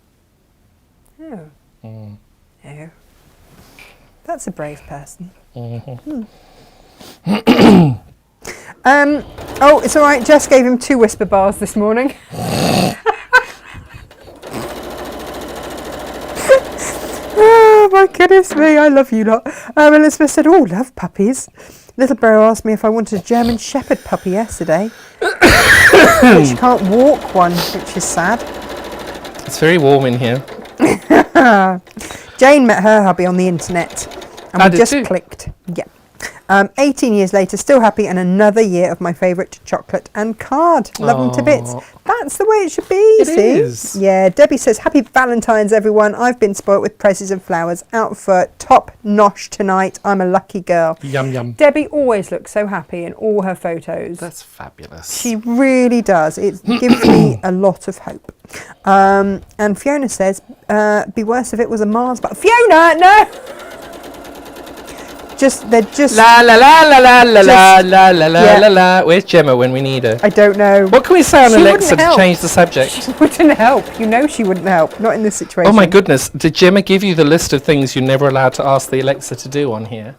Oh. Mm. Oh. That's a brave person. Mm-hmm. Oh, it's all right. Jess gave him 2 whisper bars this morning. Oh, my goodness me. I love you lot. Elizabeth said, oh, love puppies. Little bro asked me if I wanted a German Shepherd puppy yesterday. But she can't walk one, which is sad. It's very warm in here. Jane met her hubby on the internet. And we just clicked. Yeah. 18 years later, still happy, and another year of my favourite chocolate and card. Love them to bits. That's the way it should be, It is. Yeah, Debbie says, happy Valentine's, everyone. I've been spoilt with presents and flowers. Out for top nosh tonight. I'm a lucky girl. Yum, yum. Debbie always looks so happy in all her photos. That's fabulous. She really does. It gives me a lot of hope. And Fiona says, be worse if it was a Mars, but Fiona, no! They're just la la la la la la la la la la la la. Where's Gemma when we need her? I don't know. What can we say on She Alexa wouldn't to change the subject? She wouldn't help. You know she wouldn't help. Not in this situation. Oh my goodness! Did Gemma give you the list of things you're never allowed to ask the Alexa to do on here?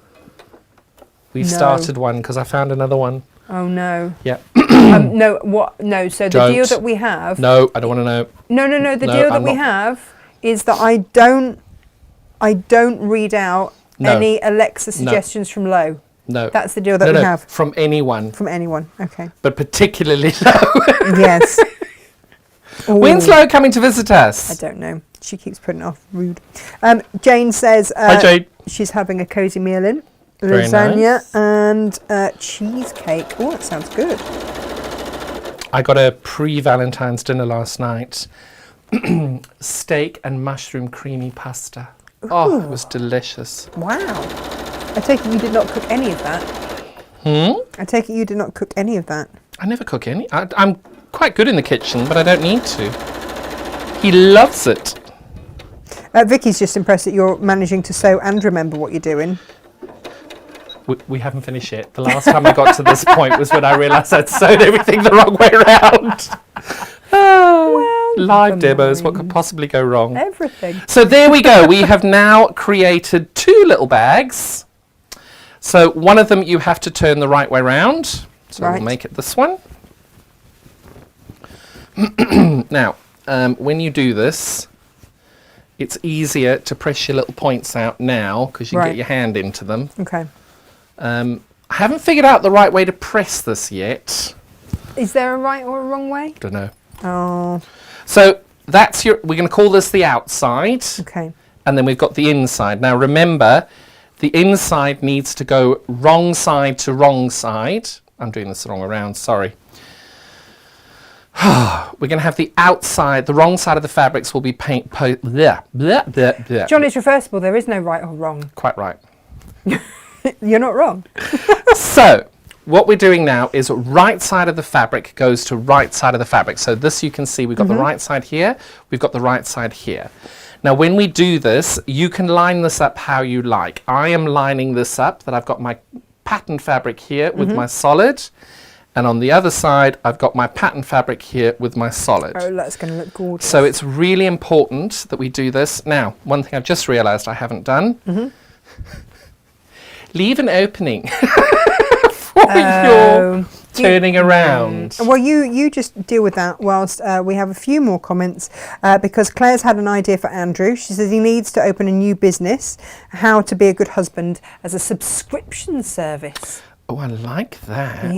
We've started one because I found another one. Oh no. Yeah. No. What? No. So the deal that we have. No, I don't want to know. No. The deal that we have is that I don't read out any Alexa suggestions from Low. No. That's the deal that we have. From anyone. From anyone. Okay. But particularly Low. Yes. When's Low coming to visit us? I don't know. She keeps putting it off. Rude. Jane says Hi, Jane. She's having a cosy meal in. Very Lasagna nice. and cheesecake. Oh, that sounds good. I got a pre-Valentine's dinner last night. Steak and mushroom creamy pasta. Ooh. Oh, it was delicious. Wow. I take it you did not cook any of that. I take it you did not cook any of that. I never cook any. I'm quite good in the kitchen, but I don't need to. He loves it. Vicky's just impressed that you're managing to sew and remember what you're doing. We haven't finished yet. The last time I got to this point was when I realised I'd sewed everything the wrong way around. Live demos, what could possibly go wrong? Everything. So there we go. We have now created 2 little bags. So one of them you have to turn the right way round. So we'll make it this one. Now, when you do this, it's easier to press your little points out now because you can get your hand into them. Okay. I haven't figured out the right way to press this yet. Is there a right or a wrong way? Don't know. Oh. So that's we're going to call this the outside. Okay. And then we've got the inside. Now remember, the inside needs to go wrong side to wrong side. I'm doing this the wrong way around, sorry. We're going to have the outside, the wrong side of the fabrics will be John, it's reversible. There is no right or wrong. Quite right. You're not wrong. So, what we're doing now is right side of the fabric goes to right side of the fabric. So this you can see we've got the right side here, we've got the right side here. Now when we do this, you can line this up how you like. I am lining this up that I've got my pattern fabric here with my solid, and on the other side I've got my pattern fabric here with my solid. Oh, that's going to look gorgeous. So it's really important that we do this. Now, one thing I've just realised I haven't done, leave an opening for your turning around. Well, you just deal with that whilst we have a few more comments because Claire's had an idea for Andrew. She says he needs to open a new business, how to be a good husband as a subscription service. Oh, I like that.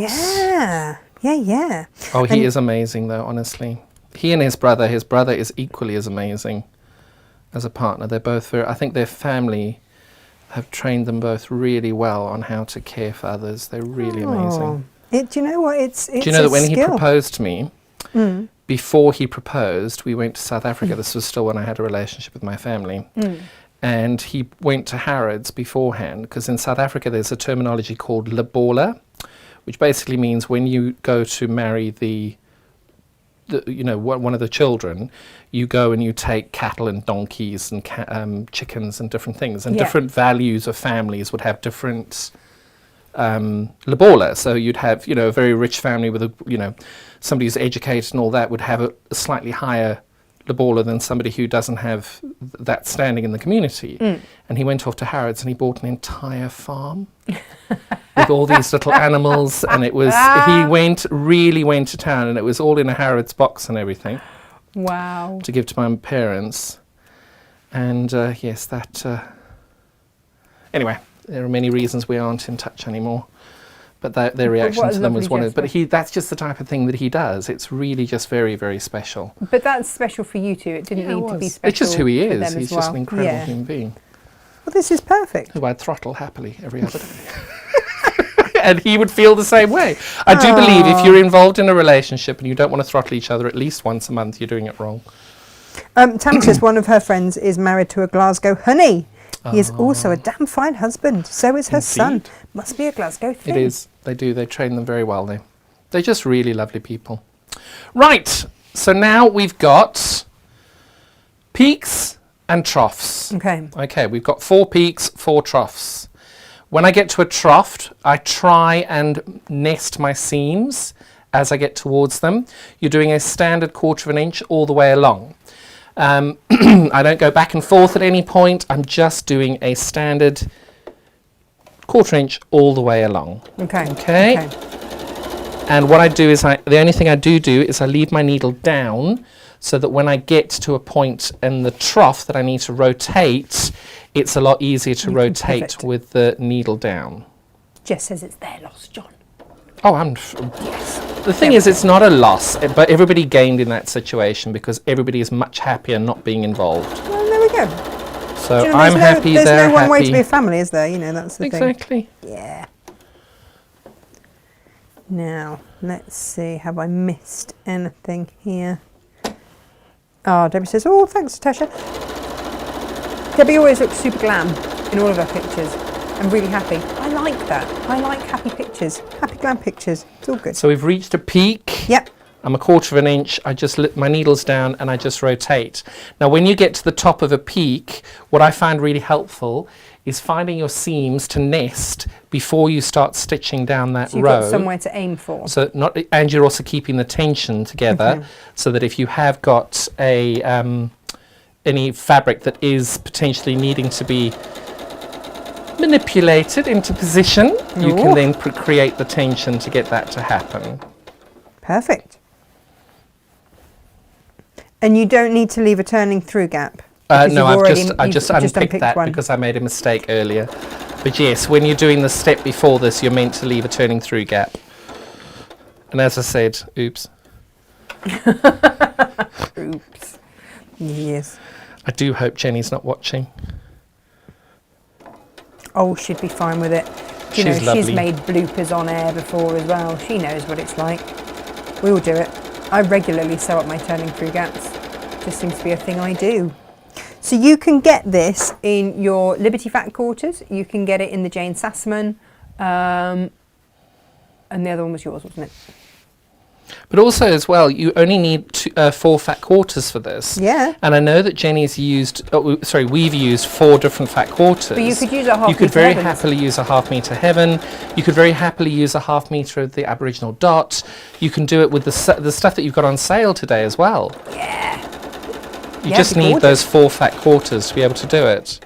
Yeah. Oh, he is amazing, though, honestly. He and his brother is equally as amazing as a partner. They're both I think their family have trained them both really well on how to care for others. They're really amazing. Do you know what? It's Do you know that when he skill. proposed to me, before he proposed, we went to South Africa. This was still when I had a relationship with my family. And he went to Harrods beforehand, because in South Africa there's a terminology called lobola, which basically means when you go to marry one of the children, you go and you take cattle and donkeys and chickens and different things, and different values of families would have different lobola. So you'd have, a very rich family with somebody who's educated and all that would have a slightly higher lobola than somebody who doesn't have that standing in the community. And he went off to Harrods and he bought an entire farm with all these little animals, and he really went to town, and it was all in a Harrods box and everything. Wow. To give to my parents. And yes, that... Anyway, there are many reasons we aren't in touch anymore. But their reaction to them was one of... But that's just the type of thing that he does. It's really just very, very special. But that's special for you two. It didn't need to be special. It's just who he is. He's well. just an incredible human being. Well, this is perfect. Who I'd throttle happily every other day. And he would feel the same way. I do believe if you're involved in a relationship and you don't want to throttle each other at least once a month, you're doing it wrong. Tammy says one of her friends is married to a Glasgow honey. He is also a damn fine husband. So is her son. Must be a Glasgow thing. It is. They do. They train them very well. They're just really lovely people. Right. So now we've got peaks and troughs. Okay. We've got 4 peaks, 4 troughs. When I get to a trough, I try and nest my seams as I get towards them. You're doing a standard 1/4 inch all the way along. I don't go back and forth at any point. I'm just doing a standard 1/4 inch all the way along. Okay. And what I do is the only thing I do is I leave my needle down, so that when I get to a point in the trough that I need to rotate, it's a lot easier to rotate with the needle down. Jess says it's their loss, John. Oh, yes. The thing is, it's not a loss, but everybody gained in that situation because everybody is much happier not being involved. Well, there we go. So I'm happy, they're happy. There's no one way to be a family, is there? That's the thing. Exactly. Yeah. Now, let's see. Have I missed anything here? Oh, Debbie says, oh, thanks, Natasha. Debbie always looks super glam in all of her pictures. I'm really happy. I like that. I like happy pictures. Happy glam pictures. It's all good. So we've reached a peak. Yep. I'm a 1/4 inch. I just lift my needles down and I just rotate. Now, when you get to the top of a peak, what I find really helpful is finding your seams to nest before you start stitching down that so you've row. Got somewhere to aim for. So and you're also keeping the tension together, so that if you have got any fabric that is potentially needing to be manipulated into position, you can then create the tension to get that to happen. Perfect. And you don't need to leave a turning through gap. No, I just unpicked that because I made a mistake earlier. But yes, when you're doing the step before this, you're meant to leave a turning through gap. And as I said, oops. Oops. Yes. I do hope Jenny's not watching. Oh, she'd be fine with it. She's lovely. She's made bloopers on air before as well. She knows what it's like. We all do it. I regularly sew up my turning through gaps. Just seems to be a thing I do. So you can get this in your Liberty Fat Quarters. You can get it in the Jane Sassman. And the other one was yours, wasn't it? But also as well, you only need 4 fat quarters for this. Yeah. And I know that Jenny's we've used 4 different fat quarters. But you could use a half metre. You could very happily use a half metre heaven. You could very happily use a half metre of the Aboriginal dot. You can do it with the stuff that you've got on sale today as well. Yeah. You just need those 4 fat quarters to be able to do it.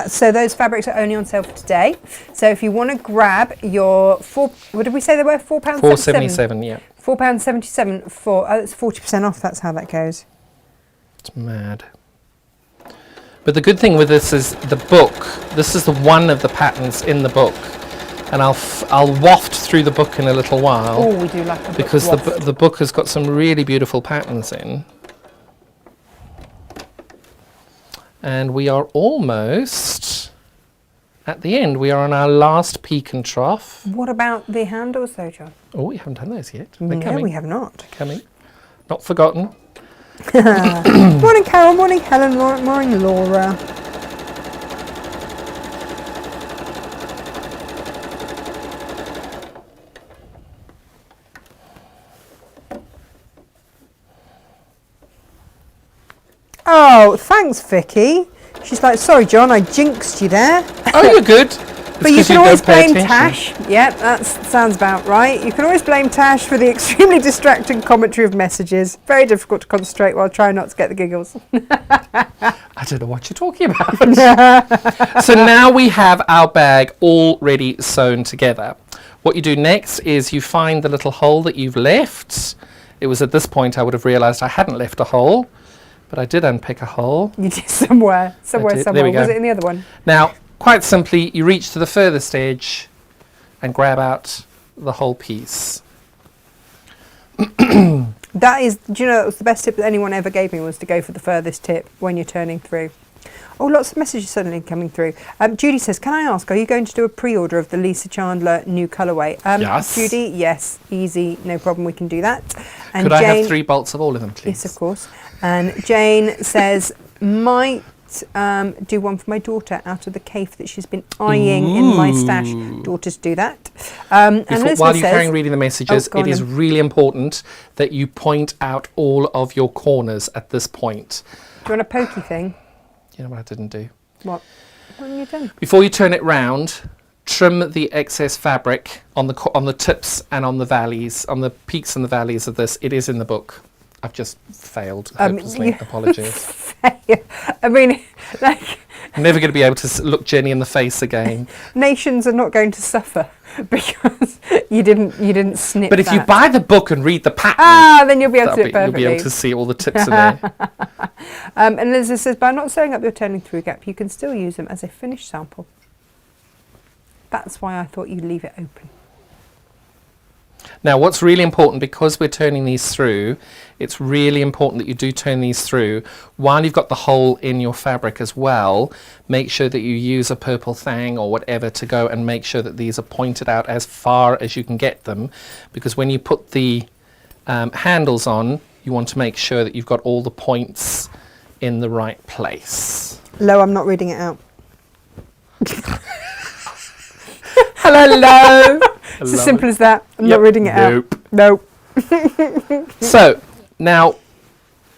So those fabrics are only on sale for today. So if you want to grab your what did we say they were? £4.77? £4.77, yeah. £4.77 for, it's 40% off, that's how that goes. It's mad. But the good thing with this is the book. This is one of the patterns in the book. And I'll waft through the book in a little while. Oh, we do like a book because waft. the book has got some really beautiful patterns in. And we are almost at the end. We are on our last peak and trough. What about the handles though, John? Oh, we haven't done those yet. They're No, coming. we have not. They're coming. Not forgotten. Morning, Carol. Morning, Helen. Morning, Laura. Oh, thanks, Vicky. She's like, sorry, John, I jinxed you there. Oh, you're good. But you can always blame Tash. Yep, that sounds about right. You can always blame Tash for the extremely distracting commentary of messages. Very difficult to concentrate while trying not to get the giggles. I don't know what you're talking about. So now we have our bag already sewn together. What you do next is you find the little hole that you've left. It was at this point I would have realised I hadn't left a hole, but I did unpick a hole. You did somewhere. There we go. Was it in the other one? Now, quite simply, you reach to the furthest edge and grab out the whole piece. That is, do you know, that was the best tip that anyone ever gave me, was to go for the furthest tip when you're turning through. Oh, lots of messages suddenly coming through. Judy says, can I ask, are you going to do a pre-order of the Lisa Chandler new colourway? Yes. Judy, yes, easy, no problem, we can do that. And Could Jane, I have 3 bolts of all of them, please? yes, of course. And Jane says, might do one for my daughter out of the cave that she's been eyeing in my stash. Daughters do that. And Elizabeth While you're says, carrying reading the messages, go on it is then. really important that you point out all of your corners at this point. do you want a pokey thing? You know what I didn't do? What? What have you done? Before you turn it round, trim the excess fabric on the tips and on the valleys, on the peaks and the valleys of this. It is in the book. I've just failed hopelessly. Apologies. I mean, like, I'm never going to be able to look Jenny in the face again. nations are not going to suffer because you didn't snip. But if you that. buy the book and read the pattern, then you'll be able to do it you'll perfectly. be able to see all the tips in there. And Elizabeth says, by not sewing up your turning through gap, you can still use them as a finished sample. That's why I thought you'd leave it open. Now, what's really important, because we're turning these through, it's really important that you do turn these through. While you've got the hole in your fabric as well, make sure that you use a purple thang or whatever to go and make sure that these are pointed out as far as you can get them, because when you put the handles on, you want to make sure that you've got all the points in the right place. Lo, I'm not reading it out. Hello. It's as simple as that. I'm not reading it Nope. out. Nope. So now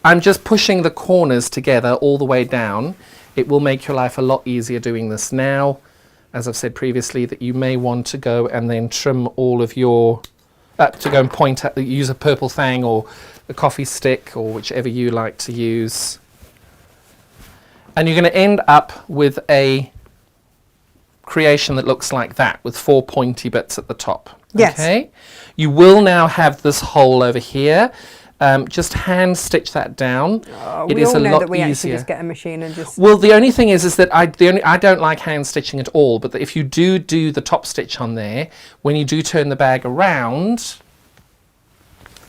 I'm just pushing the corners together all the way down. It will make your life a lot easier doing this now. As I've said previously, that you may want to go and then trim all of your, to go and point at, use a purple thang or a coffee stick or whichever you like to use. And you're going to end up with a creation that looks like that with 4 pointy bits at the top. Yes. Okay. You will now have this hole over here. Just hand stitch that down. It is a lot that we easier. actually just get a machine and just. Well, the only thing is that I don't like hand stitching at all. But if you do the top stitch on there, when you do turn the bag around,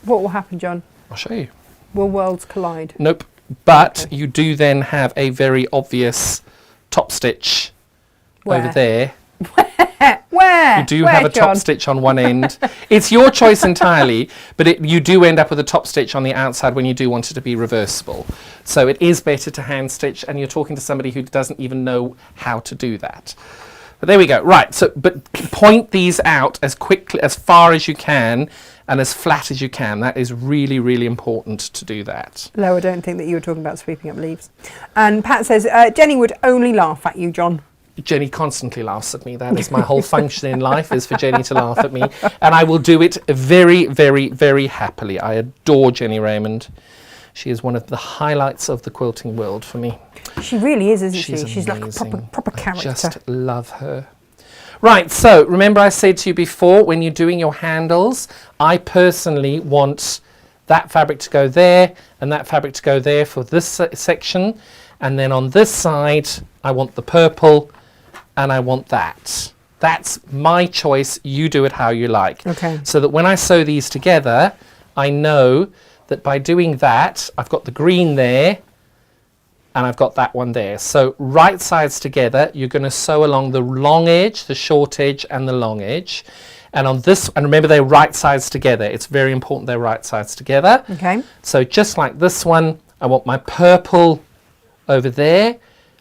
What will happen, John? I'll show you. Will worlds collide? Nope. But you do then have a very obvious top stitch over there. Where? You do have a top stitch on one end. It's your choice entirely, but you do end up with a top stitch on the outside when you do want it to be reversible. So it is better to hand stitch, and you're talking to somebody who doesn't even know how to do that. But there we go. Right, so but point these out as quickly, as far as you can, and as flat as you can. That is really, really important to do that. No, I don't think that you were talking about sweeping up leaves. And Pat says, Jenny would only laugh at you, John. Jenny constantly laughs at me. That is my whole function in life, is for Jenny to laugh at me. And I will do it very, very, very happily. I adore Jenny Raymond. She is one of the highlights of the quilting world for me. She really is, isn't she? She's She's like a amazing. proper character. I just love her. Right, so remember I said to you before, when you're doing your handles, I personally want that fabric to go there and that fabric to go there for this section. And then on this side, I want the purple and I want that. That's my choice. You do it how you like. Okay. So that when I sew these together, I know that by doing that, I've got the green there and I've got that one there. So right sides together, you're going to sew along the long edge, the short edge and the long edge. And on this, and remember they're right sides together. It's very important they're right sides together. Okay. So just like this one, I want my purple over there,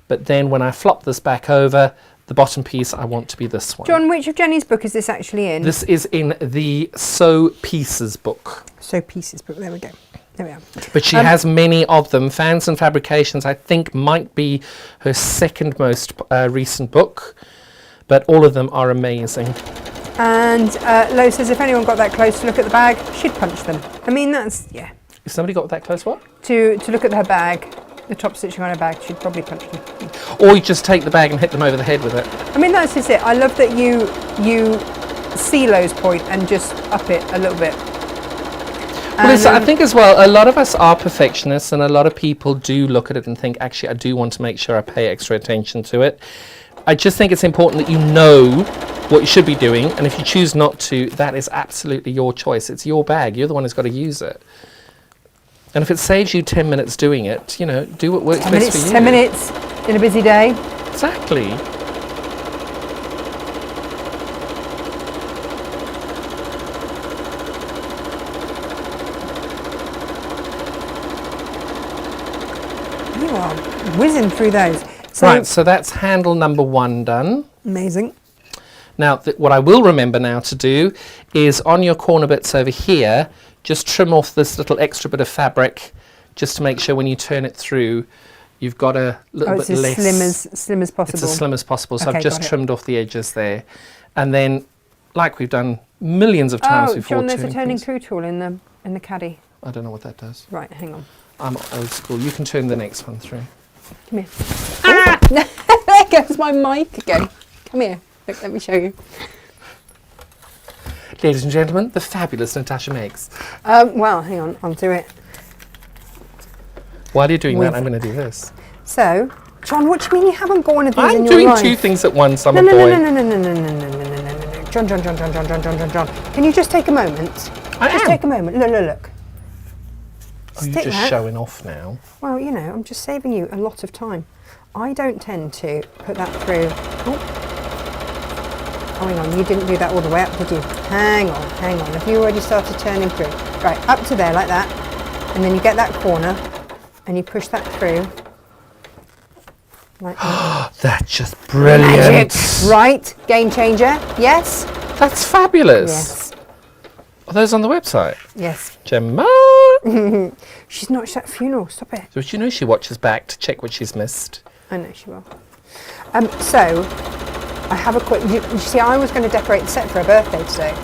but then when I flop this back over, the bottom piece I want to be this one. John, which of Jenny's book is this actually in? This is in the Sew Pieces book. Sew Pieces book, there we go. There we are. But she has many of them. Fans and Fabrications, I think, might be her second most recent book, but all of them are amazing. And Lo says if anyone got that close to look at the bag, she'd punch them. I mean, that's, yeah. If somebody got that close, what? To look at her bag, the top stitching on her bag, she'd probably punch them. Or you just take the bag and hit them over the head with it. I mean, that's just it. I love that you see Lo's point and just up it a little bit. Well, I think as well, a lot of us are perfectionists and a lot of people do look at it and think, actually, I do want to make sure I pay extra attention to it. I just think it's important that you know what you should be doing, and if you choose not to, that is absolutely your choice. It's your bag. You're the one who's got to use it. And if it saves you 10 minutes doing it, you know, do what works best for you. 10 minutes in a busy day. Exactly. You are whizzing through those. So Right, so that's handle number 1 done. amazing. Now, what I will remember now to do is on your corner bits over here, just trim off this little extra bit of fabric, just to make sure when you turn it through, you've got a little bit less. Slim as possible. It's as slim as possible. So Okay, I've just got it. trimmed off the edges there. And then, like we've done millions of times before. John, there's a turning things. through tool in the caddy. I don't know what that does. Right, hang on. I'm old school. You can turn the next one through. Come here. Ah! There goes my mic again. Come here. Look, let me show you. Ladies and gentlemen, the fabulous Natasha Meggs. Well, hang on. I'll do it. While you're doing that, With- I'm going to do this. So, John, what do you mean you haven't got one of these in I'm your doing life? 2 things at once. I'm No, a no, boy. no, no, no, no, no, no, no, no, no, no, no, no. John. Can you just take a moment? Just take a moment. Look. Oh, you're Stick just that. showing off now. Well, you know, I'm just saving you a lot of time. I don't tend to put that through. Oh, hang on, you didn't do that all the way up, did you? Hang on. Have you already started turning through? Right, up to there like that. And then you get that corner and you push that through. Like that. That's just brilliant. Magic. Right, game changer. Yes? That's fabulous. Yes. Are those on the website? Yes. Gemma! She's not at funeral, stop it. So you know she watches back to check what she's missed. I know she will. So, I have a quick... You see, I was going to decorate the set for her birthday today,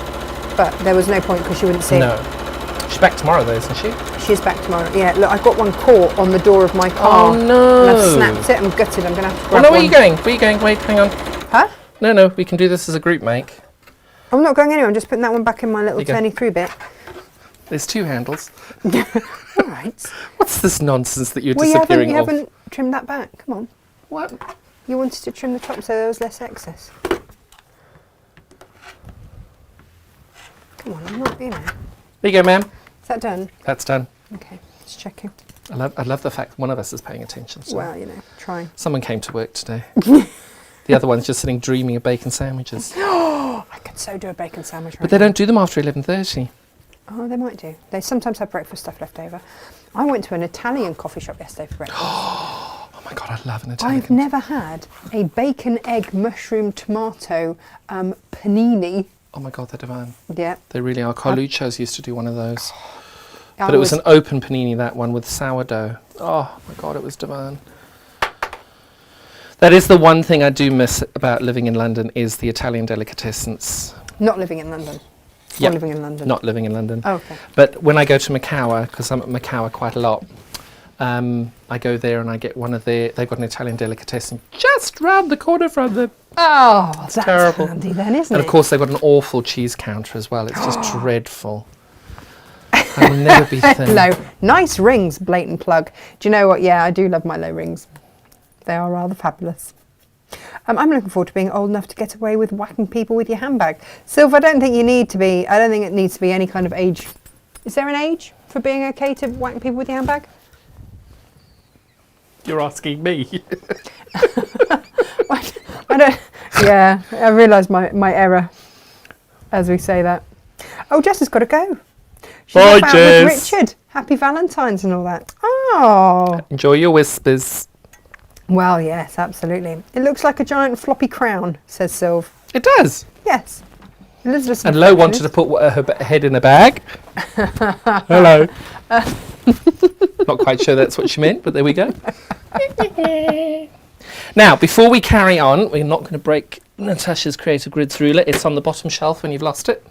but there was no point because she wouldn't see No. it. She's back tomorrow though, isn't she? She's back tomorrow. Yeah, look, I've got one caught on the door of my car. Oh, no. And I've snapped it. I'm gutted. I'm going to have to Oh grab no, one. where are you going? Where are you going? Wait, hang on. Huh? No, we can do this as a group make. I'm not going anywhere. I'm just putting that one back in my little you go. turning through bit. There's 2 handles. All right. What's this nonsense that you're Well, disappearing you off? haven't trimmed that back. Come on. What? You wanted to trim the top so there was less excess. Come on, I'm not, you know. There you go, ma'am. Is that done? That's done. Okay, just checking. I love the fact one of us is paying attention. So. Well, you know, trying. Someone came to work today. The other one's just sitting dreaming of bacon sandwiches. I could so do a bacon sandwich right But they now. don't do them after 11:30. Oh, they might do. They sometimes have breakfast stuff left over. I went to an Italian coffee shop yesterday for breakfast. Oh my God, I love an Italian. I've never had a bacon, egg, mushroom, tomato panini. Oh my God, they're divine. Yeah. They really are. Carluccio's used to do one of those. I But it was an open panini, that one, with sourdough. Oh my God, it was divine. That is the one thing I do miss about living in London is the Italian delicatessens. Not living in London. Yep. Or living in London. Not living in London. Oh, okay. But when I go to Macau, because I'm at Macau quite a lot, I go there and I get one of they've got an Italian delicatessen just round the corner from them. Oh, that's terrible. handy then, isn't And it? of course they've got an awful cheese counter as well. It's just dreadful. I'll never be thin. Low. Nice rings, blatant plug. Do you know what? Yeah, I do love my low rings. They are rather fabulous. I'm looking forward to being old enough to get away with whacking people with your handbag. Sylv, I don't think it needs to be any kind of age. Is there an age for being okay to whack people with your handbag? You're asking me. I don't. Yeah, I realise my error as we say that. Oh, Jess has got to go. She's Bye, off out Jess. with Richard. Happy Valentine's and all that. Oh. Enjoy your whispers. Well, yes, absolutely. It looks like a giant floppy crown, says Sylv. It does. Yes. Elizabeth's And Lo wanted to put her head in a bag. Hello. Not quite sure that's what she meant, but there we go. Now, before we carry on, we're not going to break Natasha's Creative Grids ruler. It's on the bottom shelf when you've lost it.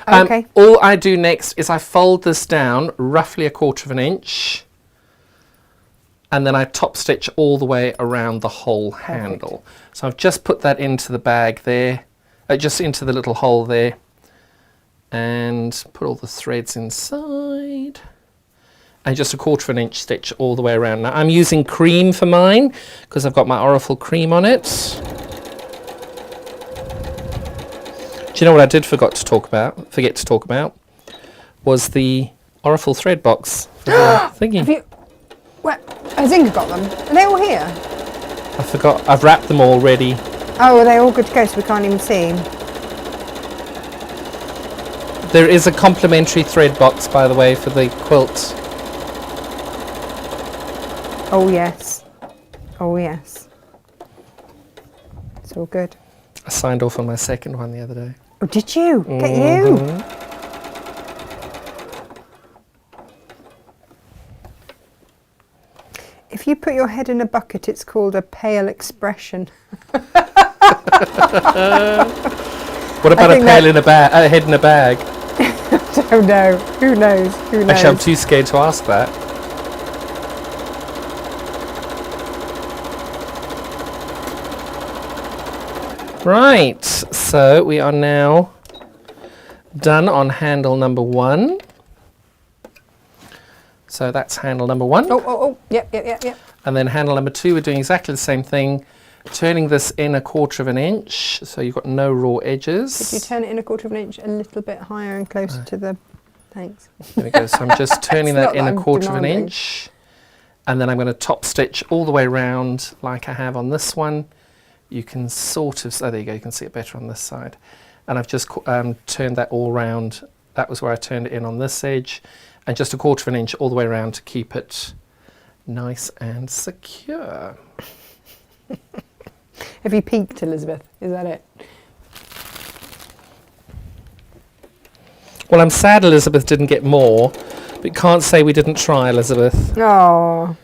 Okay. All I do next is I fold this down roughly 1/4 inch. And then I top stitch all the way around the whole handle. So I've just put that into the bag there, just into the little hole there, and put all the threads inside. And just 1/4 inch stitch all the way around. Now I'm using cream for mine because I've got my Oriful cream on it. Do you know what I did forget to talk about? Was the Oriful thread box for the thingy. Has Inga got them? Are they all here? I forgot. I've wrapped them already. Oh, are they all good to go so we can't even see? There is a complimentary thread box, by the way, for the quilt. Oh, yes. Oh, yes. It's all good. I signed off on my second one the other day. Oh, did you? Get you? If you put your head in a bucket, it's called a pale expression. What about a pail in a bag? A head in a bag? Don't know. Who knows? Who knows? Actually, I'm too scared to ask that. Right, so we are now done on handle number 1. So that's handle number 1. Oh, yep. And then handle number 2, we're doing exactly the same thing, turning this in 1/4 inch, so you've got no raw edges. Could you turn it in 1/4 inch a little bit higher and closer to the... Thanks. There we go, so I'm just turning that in not that I'm 1/4 demanding. inch. And then I'm going to top stitch all the way around like I have on this one. You can sort of, oh there you go, you can see it better on this side. And I've just turned that all round. That was where I turned it in on this edge. And just 1/4 inch all the way around to keep it nice and secure. Have you peaked, Elizabeth? Is that it? Well, I'm sad Elizabeth didn't get more, but can't say we didn't try, Elizabeth. Oh.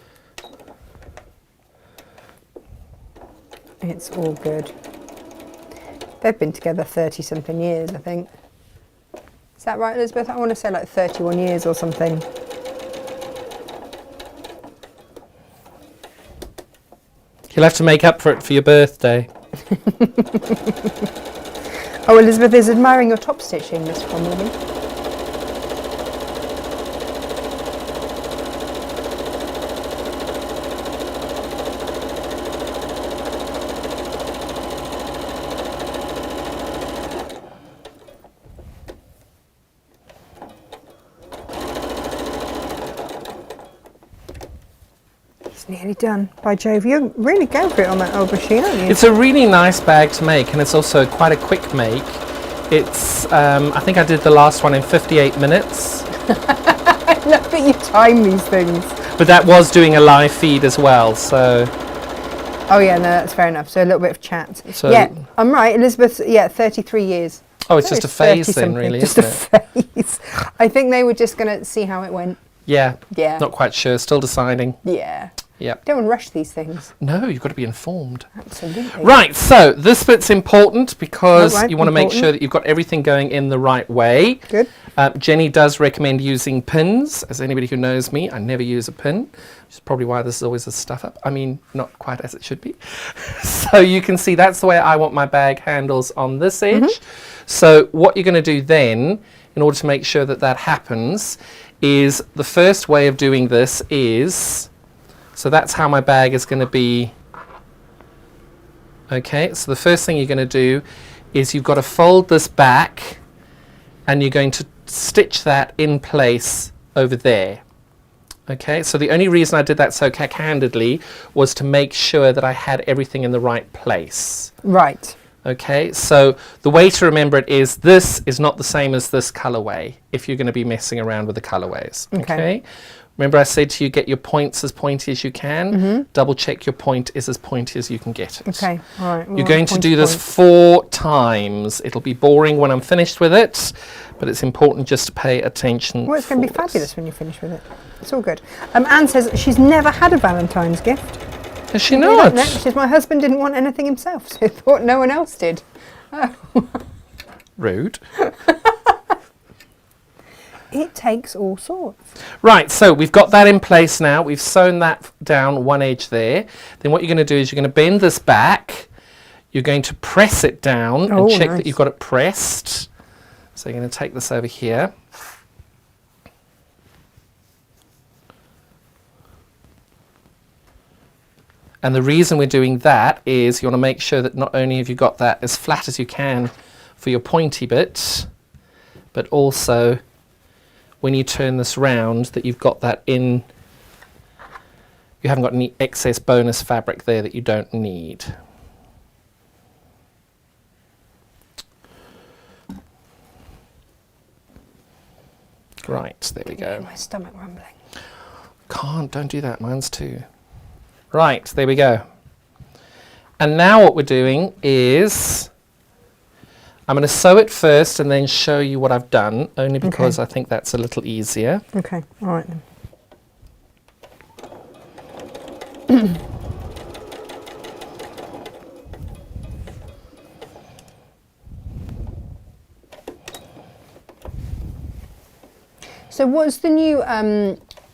It's all good. They've been together 30-something years, I think. Is that right, Elizabeth? I want to say like 31 years or something. You'll have to make up for it for your birthday. Oh, Elizabeth is admiring your top stitching, Miss Cromwell. Nearly done. By Jove, you're really going for it on that old machine, aren't you? It's a really nice bag to make, and it's also quite a quick make. It's, I think I did the last one in 58 minutes. I love that you time these things. But that was doing a live feed as well, so... Oh yeah, no, that's fair enough. So a little bit of chat. So yeah, I'm right. Elizabeth, 33 years. Oh, it's just a phase then, really, just isn't a phase. I think they were just going to see how it went. Yeah. Yeah. Not quite sure, still deciding. Yeah. Yep. Don't want to rush these things. No, you've got to be informed. Absolutely. Right, so this bit's important because Right, you want to make sure that you've got everything going in the right way. Good. Jenny does recommend using pins. As anybody who knows me, I never use a pin, which is probably why this is always a stuff up. I mean, not quite as it should be. So you can see that's the way I want my bag handles on this edge. So what you're going to do then, in order to make sure that that happens, is the first way of doing this is... So that's how my bag is going to be Okay, so the first thing you're going to do is you've got to fold this back and you're going to stitch that in place over there. Okay, so the only reason I did that so candidly was to make sure that I had everything in the right place. Right. Okay, so the way to remember it is this is not the same as this colorway if you're going to be messing around with the colorways. Okay. Remember I said to you, get your points as pointy as you can. Double check your point is as pointy as you can get it. Okay, all right. You're going to do this 4 times. It'll be boring when I'm finished with it, but it's important just to pay attention. Well, it's going to be fabulous when you finish with it. It's all good. Anne says she's never had a Valentine's gift. Is she not? No, she says my husband didn't want anything himself, so he thought no one else did. Oh. Rude. It takes all sorts. Right, so we've got that in place now. We've sewn that down one edge there. Then what you're going to do is you're going to bend this back. You're going to press it down and check that you've got it pressed. So you're going to take this over here. And the reason we're doing that is you want to make sure that not only have you got that as flat as you can for your pointy bit, but also when you turn this round that you've got that in, you haven't got any excess bonus fabric there that you don't need. Right, there we go. My stomach rumbling. Don't do that, mine's too. Right, there we go. And now what we're doing is I'm going to sew it first and then show you what I've done, only because I think that's a little easier. Okay, all right then. So what's the new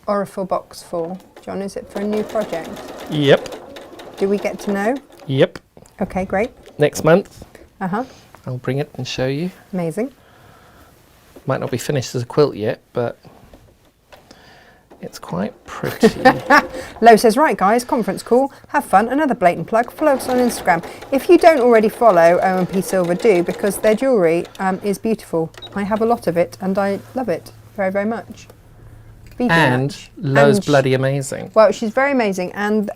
Oracle box for, John? Is it for a new project? Yep. Do we get to know? Yep. Okay, great. Next month. Uh-huh. I'll bring it and show you. Amazing. Might not be finished as a quilt yet, but it's quite pretty. Lo says, right guys, conference call, have fun. Another blatant plug, follow us on Instagram. If you don't already follow O&P Silver, do, because their jewellery is beautiful. I have a lot of it and I love it very, very much. And Lo's bloody amazing. Well, she's very amazing, and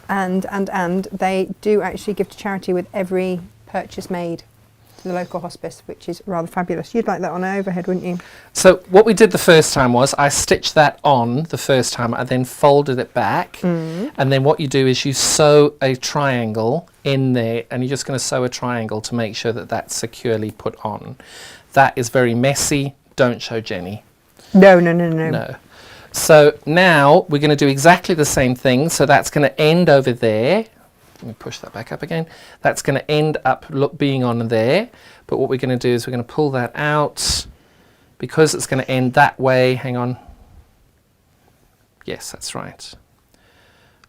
they do actually give to charity with every purchase made to the local hospice, which is rather fabulous. You'd like that on overhead, wouldn't you? So what we did the first time was I stitched that on the first time, I then folded it back, and then what you do is you sew a triangle in there, and you're just going to sew a triangle to make sure that that's securely put on. That is very messy. Don't show Jenny. No. No. So now we're going to do exactly the same thing. So that's going to end over there. Let me push that back up again. That's going to end up being on there. But what we're going to do is we're going to pull that out because it's going to end that way. Hang on. Yes, that's right.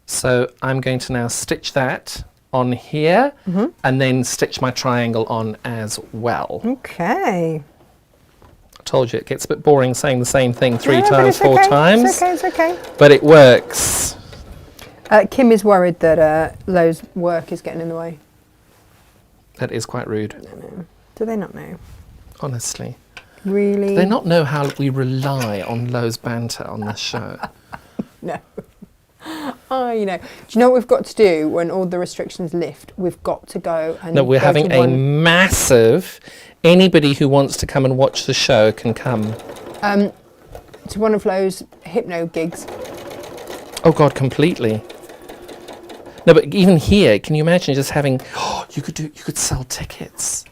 So I'm going to now stitch that on here and then stitch my triangle on as well. Okay. Told you it gets a bit boring saying the same thing 3 times, 4 times. It's okay. But it works. Kim is worried that Lo's work is getting in the way. That is quite rude. No. Do they not know? Honestly. Really? Do they not know how we rely on Lo's banter on this show? No. You know. Do you know what we've got to do when all the restrictions lift? We've got to go and... No, we're having a massive... Anybody who wants to come and watch the show can come. To one of Lo's hypno gigs. Oh God, completely. No, but even here, can you imagine just having? Oh, you could sell tickets.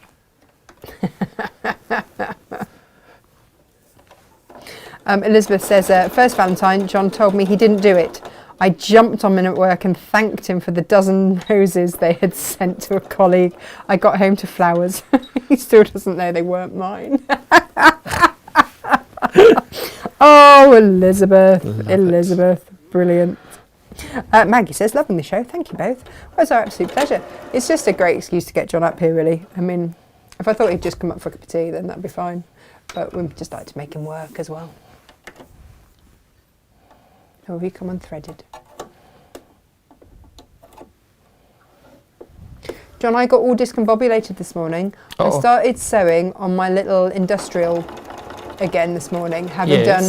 Elizabeth says, first Valentine, John told me he didn't do it. I jumped on him at work and thanked him for the dozen roses they had sent to a colleague. I got home to flowers. He still doesn't know they weren't mine. Oh, Elizabeth. Brilliant. Maggie says, loving the show. Thank you both. Well, it's our absolute pleasure. It's just a great excuse to get John up here, really. I mean, if I thought he'd just come up for a cup of tea, then that'd be fine. But we'd just like to make him work as well. Oh, have you come unthreaded? John, I got all discombobulated this morning. I started sewing on my little industrial again this morning, having done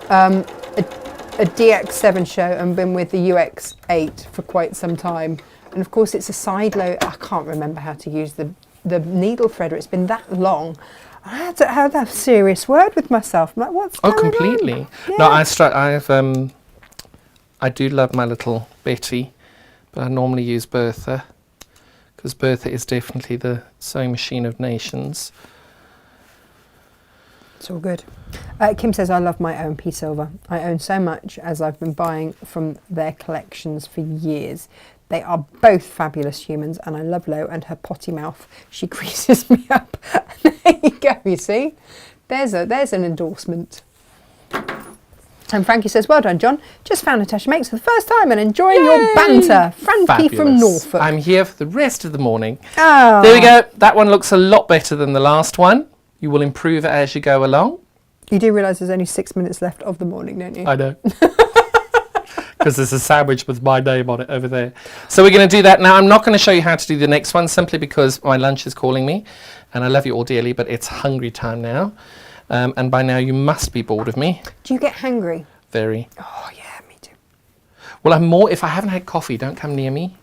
a DX7 show and been with the UX8 for quite some time. And of course it's a side load. I can't remember how to use the needle threader. It's been that long. I had to have a serious word with myself. I'm like, what's going completely. on? Yeah. No, I do love my little Betty, but I normally use Bertha, because Bertha is definitely the sewing machine of nations. It's all good. Kim says, I love my OMP silver. I own so much as I've been buying from their collections for years. They are both fabulous humans, and I love Lo and her potty mouth. She greases me up. There you go, you see? There's an endorsement. And Frankie says, well done, John. Just found Natasha Makes for the first time and enjoying your banter. Frankie from Norfolk. I'm here for the rest of the morning. Oh. There we go. That one looks a lot better than the last one. You will improve it as you go along. You do realise there's only 6 minutes left of the morning, don't you? I know. Because there's a sandwich with my name on it over there. So we're going to do that now. I'm not going to show you how to do the next one, simply because my lunch is calling me. And I love you all dearly, but it's hungry time now. And by now you must be bored of me. Do you get hangry? Very. Oh, yeah, me too. Well, I'm more, if I haven't had coffee, don't come near me.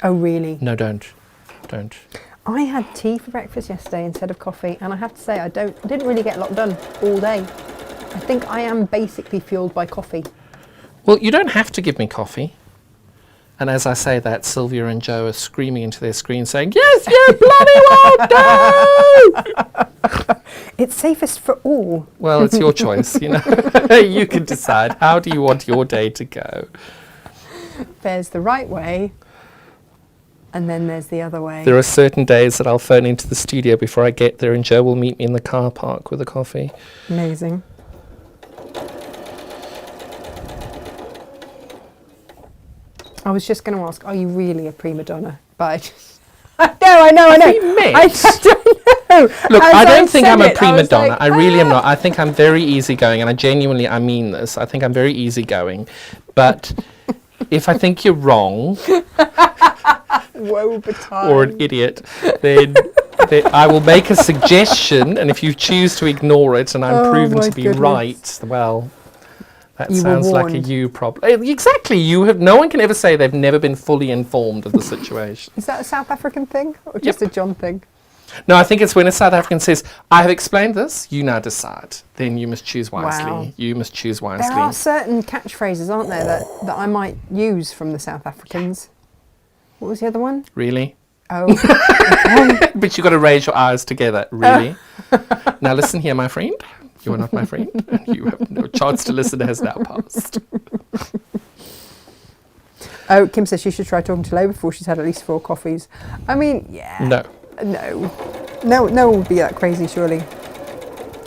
Oh, really? No, don't. Don't. I had tea for breakfast yesterday instead of coffee, and I have to say I didn't really get a lot done all day. I think I am basically fueled by coffee. Well, you don't have to give me coffee. And as I say that, Sylvia and Joe are screaming into their screen saying, yes, you bloody well do! It's safest for all. Well, it's your choice, you know. You can decide. How do you want your day to go? There's the right way, and then there's the other way. There are certain days that I'll phone into the studio before I get there, and Joe will meet me in the car park with a coffee. Amazing. I was just going to ask, are you really a prima donna? But I know. I don't know. Look, I don't think I'm a prima donna. I really am not. I think I'm very easygoing, and I mean this. I think I'm very easygoing. But if I think you're wrong or an idiot, then I will make a suggestion, and if you choose to ignore it and I'm proven to be right, well, that sounds like a you problem. Exactly. No one can ever say they've never been fully informed of the situation. Is that a South African thing or just a John thing? No, I think it's when a South African says, I have explained this, you now decide. Then you must choose wisely. Wow. You must choose wisely. There are certain catchphrases, aren't there, that I might use from the South Africans. What was the other one? Really? Oh. But you've got to raise your eyes together. Really? Now listen here, my friend. You are not my friend, and you have no chance to listen has now passed. Oh, Kim says she should try talking to Lo before she's had at least 4 coffees. I mean, yeah. No one would be that crazy, surely.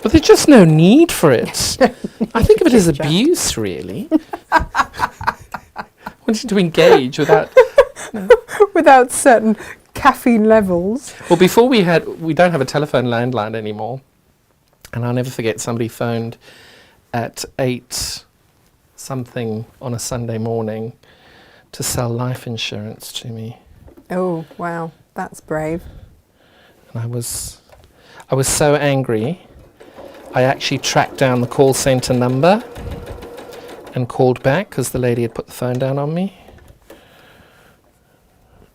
But there's just no need for it. I think of it as abuse, really. Wanting to engage without... Without certain caffeine levels. Well, before we don't have a telephone landline anymore. And I'll never forget, somebody phoned at 8 something on a Sunday morning to sell life insurance to me. Oh, wow. That's brave. And I was so angry, I actually tracked down the call centre number and called back because the lady had put the phone down on me.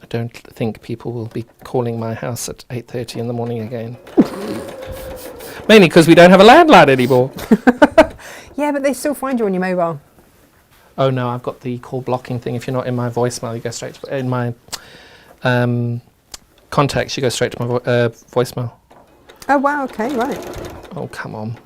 I don't think people will be calling my house at 8:30 in the morning again. Mainly because we don't have a landline anymore. Yeah, but they still find you on your mobile. Oh no, I've got the call blocking thing. If you're not in my voicemail, you go straight to in my contacts. You go straight to my voicemail. Oh wow, okay, right. Oh come on.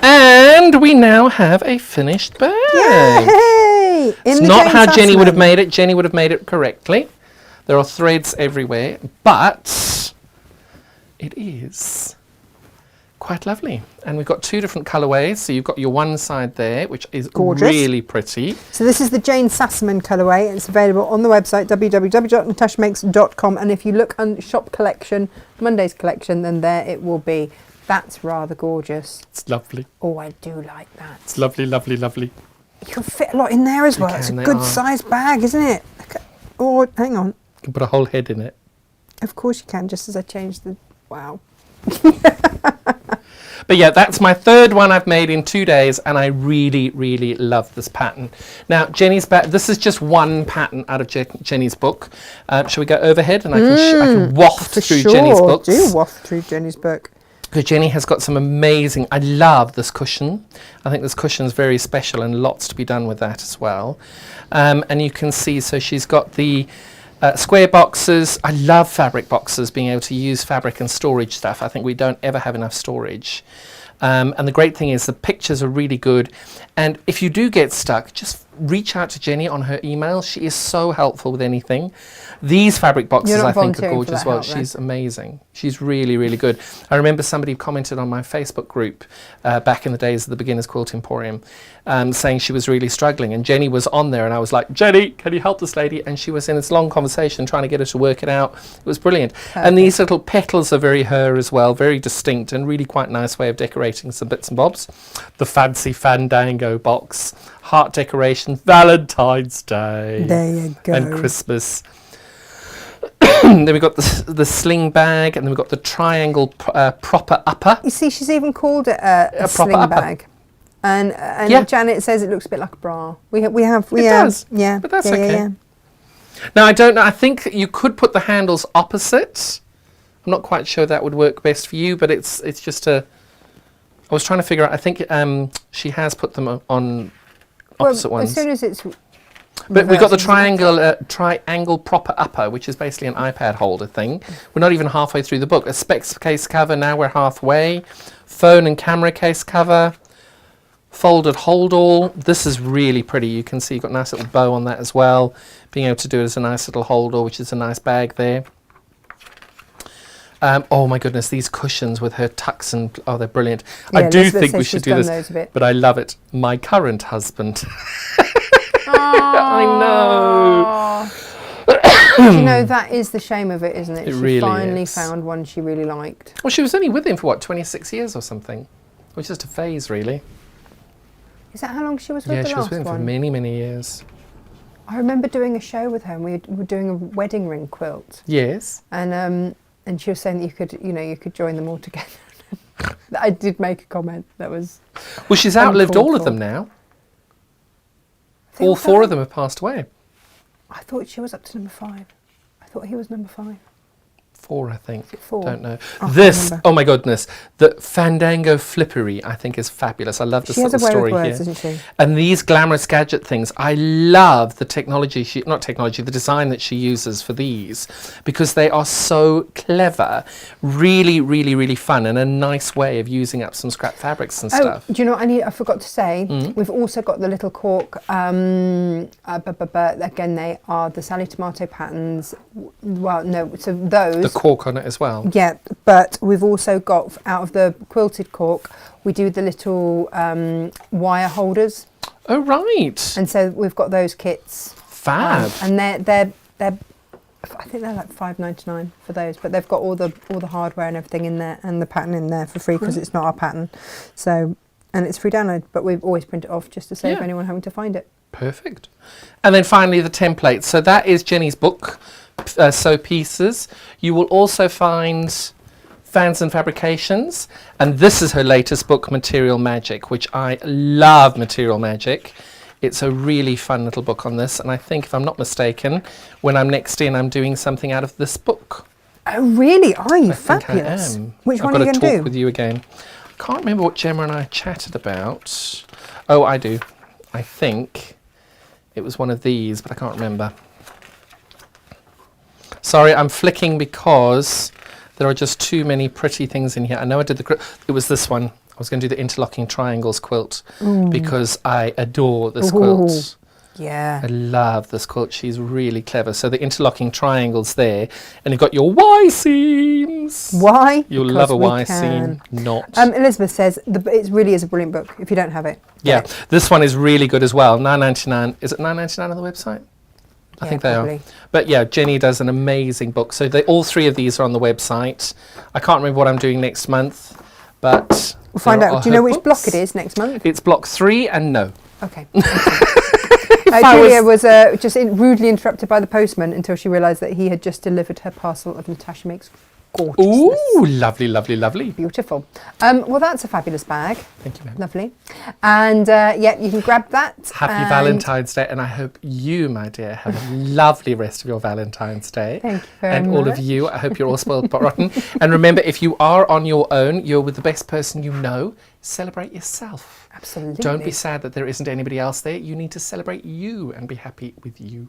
And we now have a finished bag. Yay! It's not how Jenny would have made it. Jenny would have made it correctly. There are threads everywhere, but it is quite lovely. And we've got 2 different colourways. So you've got your one side there, which is gorgeous, really pretty. So this is the Jane Sassaman colourway. It's available on the website, www.natashamakes.com. And if you look on shop collection, Monday's collection, then there it will be. That's rather gorgeous. It's lovely. Oh, I do like that. It's lovely, lovely, lovely. You can fit a lot in there as well. It's a good sized bag, isn't it? Oh, hang on. You can put a whole head in it. Of course you can, just as I changed the... Wow. But yeah, that's my third one I've made in 2 days, and I really, really love this pattern. Now, Jenny's back. This is just one pattern out of Jenny's book. Shall we go overhead, and I can waft through Jenny's books? Do waft through Jenny's book. Because Jenny has got some amazing... I love this cushion. I think this cushion is very special, and lots to be done with that as well. And you can see, so she's got the... square boxes. I love fabric boxes, being able to use fabric and storage stuff. I think we don't ever have enough storage. And the great thing is the pictures are really good. And if you do get stuck, just reach out to Jenny on her email. She is so helpful with anything. These fabric boxes I think are gorgeous as well. She's amazing. She's really, really good. I remember somebody commented on my Facebook group back in the days of the Beginners Quilt Emporium saying she was really struggling, and Jenny was on there, and I was like, Jenny, can you help this lady? And she was in this long conversation trying to get her to work it out. It was brilliant. And these little petals are very her as well, very distinct, and really quite nice way of decorating some bits and bobs. The fancy Fandango box, heart decoration, Valentine's Day. There you go. And Christmas. Then we've got the sling bag, and then we've got the triangle proper upper. You see, she's even called it a sling bag. And yeah. Janet says it looks a bit like a bra. We have. It does. Yeah. But that's okay. Now, I don't know. I think you could put the handles opposite. I'm not quite sure that would work best for you, but it's just a... I was trying to figure out. I think she has put them on opposite ones. As soon as it's... But we've got the triangle proper upper, which is basically an iPad holder thing. We're not even halfway through the book. A specs case cover, now we're halfway. Phone and camera case cover. Folded hold all. This is really pretty. You can see you've got a nice little bow on that as well. Being able to do it as a nice little hold all, which is a nice bag there. Oh my goodness, these cushions with her tucks and... Oh, they're brilliant. Yeah, I do think we should do this, but I love it. My current husband. I know. You know, that is the shame of it, isn't it? It really finally is. found one she really liked. Well, she was only with him for, what, 26 years or something? It was just a phase, really. Is that how long she was with the last one? Yeah, she was with him for many, many years. I remember doing a show with her, and we were doing a wedding ring quilt. Yes. And she was saying that you could join them all together. I did make a comment that was... Well, she's outlived all of them now. All four of them have passed away. I thought she was up to number 5. I thought he was number 5. 4, I think. 4? Don't know. This, oh my goodness, the Fandango Flippery, I think is fabulous. I love this little story here. Isn't she? And these glamorous gadget things, I love the technology, the design that she uses for these, because they are so clever, really, really, really fun, and a nice way of using up some scrap fabrics and stuff. Do you know what I forgot to say? We've also got the little cork, again, they are the Sally Tomato patterns. Well, no, so those... The cork on it as well. Yeah, but we've also got, out of the quilted cork, we do the little wire holders. Oh, right. And so we've got those kits. Fab. And they're I think they're like $5.99 for those, but they've got all the hardware and everything in there, and the pattern in there for free, because it's not our pattern. So, and it's free download, but we've always print it off just to save anyone having to find it. Perfect. And then finally the templates. So that is Jenny's book. Sew pieces. You will also find Fans and Fabrications, and this is her latest book, Material Magic, which I love. Material Magic. It's a really fun little book on this, and I think, if I'm not mistaken, when I'm next in, I'm doing something out of this book. Oh, really? Are you? I Fabulous. think I am. Which one are you going to do? I've got to talk with you again. I can't remember what Gemma and I chatted about. Oh, I do. I think it was one of these, but I can't remember. Sorry, I'm flicking because there are just too many pretty things in here. I know I did it was this one. I was going to do the interlocking triangles quilt because I adore this quilt. Yeah. I love this quilt. She's really clever. So the interlocking triangles there, and you've got your Y seams. Why? You'll love a Y seam. Not. Elizabeth says it really is a brilliant book if you don't have it. Yeah, this one is really good as well. $9.99. Is it $9.99 on the website? I think they are. But yeah, Jenny does an amazing book. So all 3 of these are on the website. I can't remember what I'm doing next month, but... We'll find out. Do you know which block it is next month? It's block 3 and no. Okay. Julia was just rudely interrupted by the postman until she realised that he had just delivered her parcel of Natasha Makes Gorgeousness. Ooh, lovely, lovely, lovely. Beautiful. Well, that's a fabulous bag. Thank you, ma'am. Lovely. And yeah, you can grab that. Happy Valentine's Day, and I hope you, my dear, have a lovely rest of your Valentine's Day. Thank you very and much. all of you, I hope you're all spoiled but rotten. And remember, if you are on your own, you're with the best person you know. Celebrate yourself. Absolutely. Don't be sad that there isn't anybody else there. You need to celebrate you and be happy with you.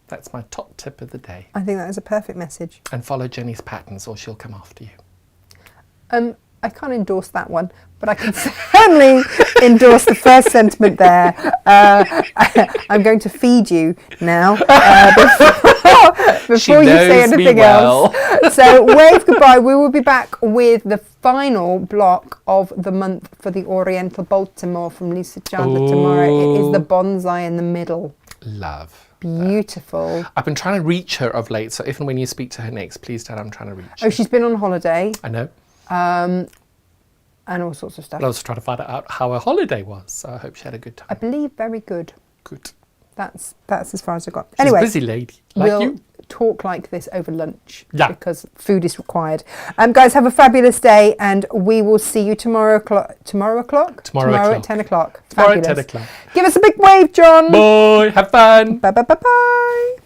That's my top tip of the day. I think that is a perfect message. And follow Jenny's patterns or she'll come after you. I can't endorse that one, but I can certainly endorse the first sentiment there. I'm going to feed you now before you say anything else. So wave goodbye. We will be back with the final block of the month for the Oriental Baltimore from Lisa Chandler tomorrow. It is the bonsai in the middle. Love. Beautiful. I've been trying to reach her of late, so if and when you speak to her next, please tell her I'm trying to reach her. Oh, she's been on holiday. I know. And all sorts of stuff. But I was trying to find out how her holiday was, so I hope she had a good time. I believe very good. Good. That's as far as I got. She's Anyway, a busy lady, like we'll you. talk like this over lunch because food is required. Guys, have a fabulous day, and we will see you tomorrow at 10 o'clock. Tomorrow at 10 o'clock. Tomorrow at 10 o'clock. Give us a big wave, John. Bye. Have fun. Bye.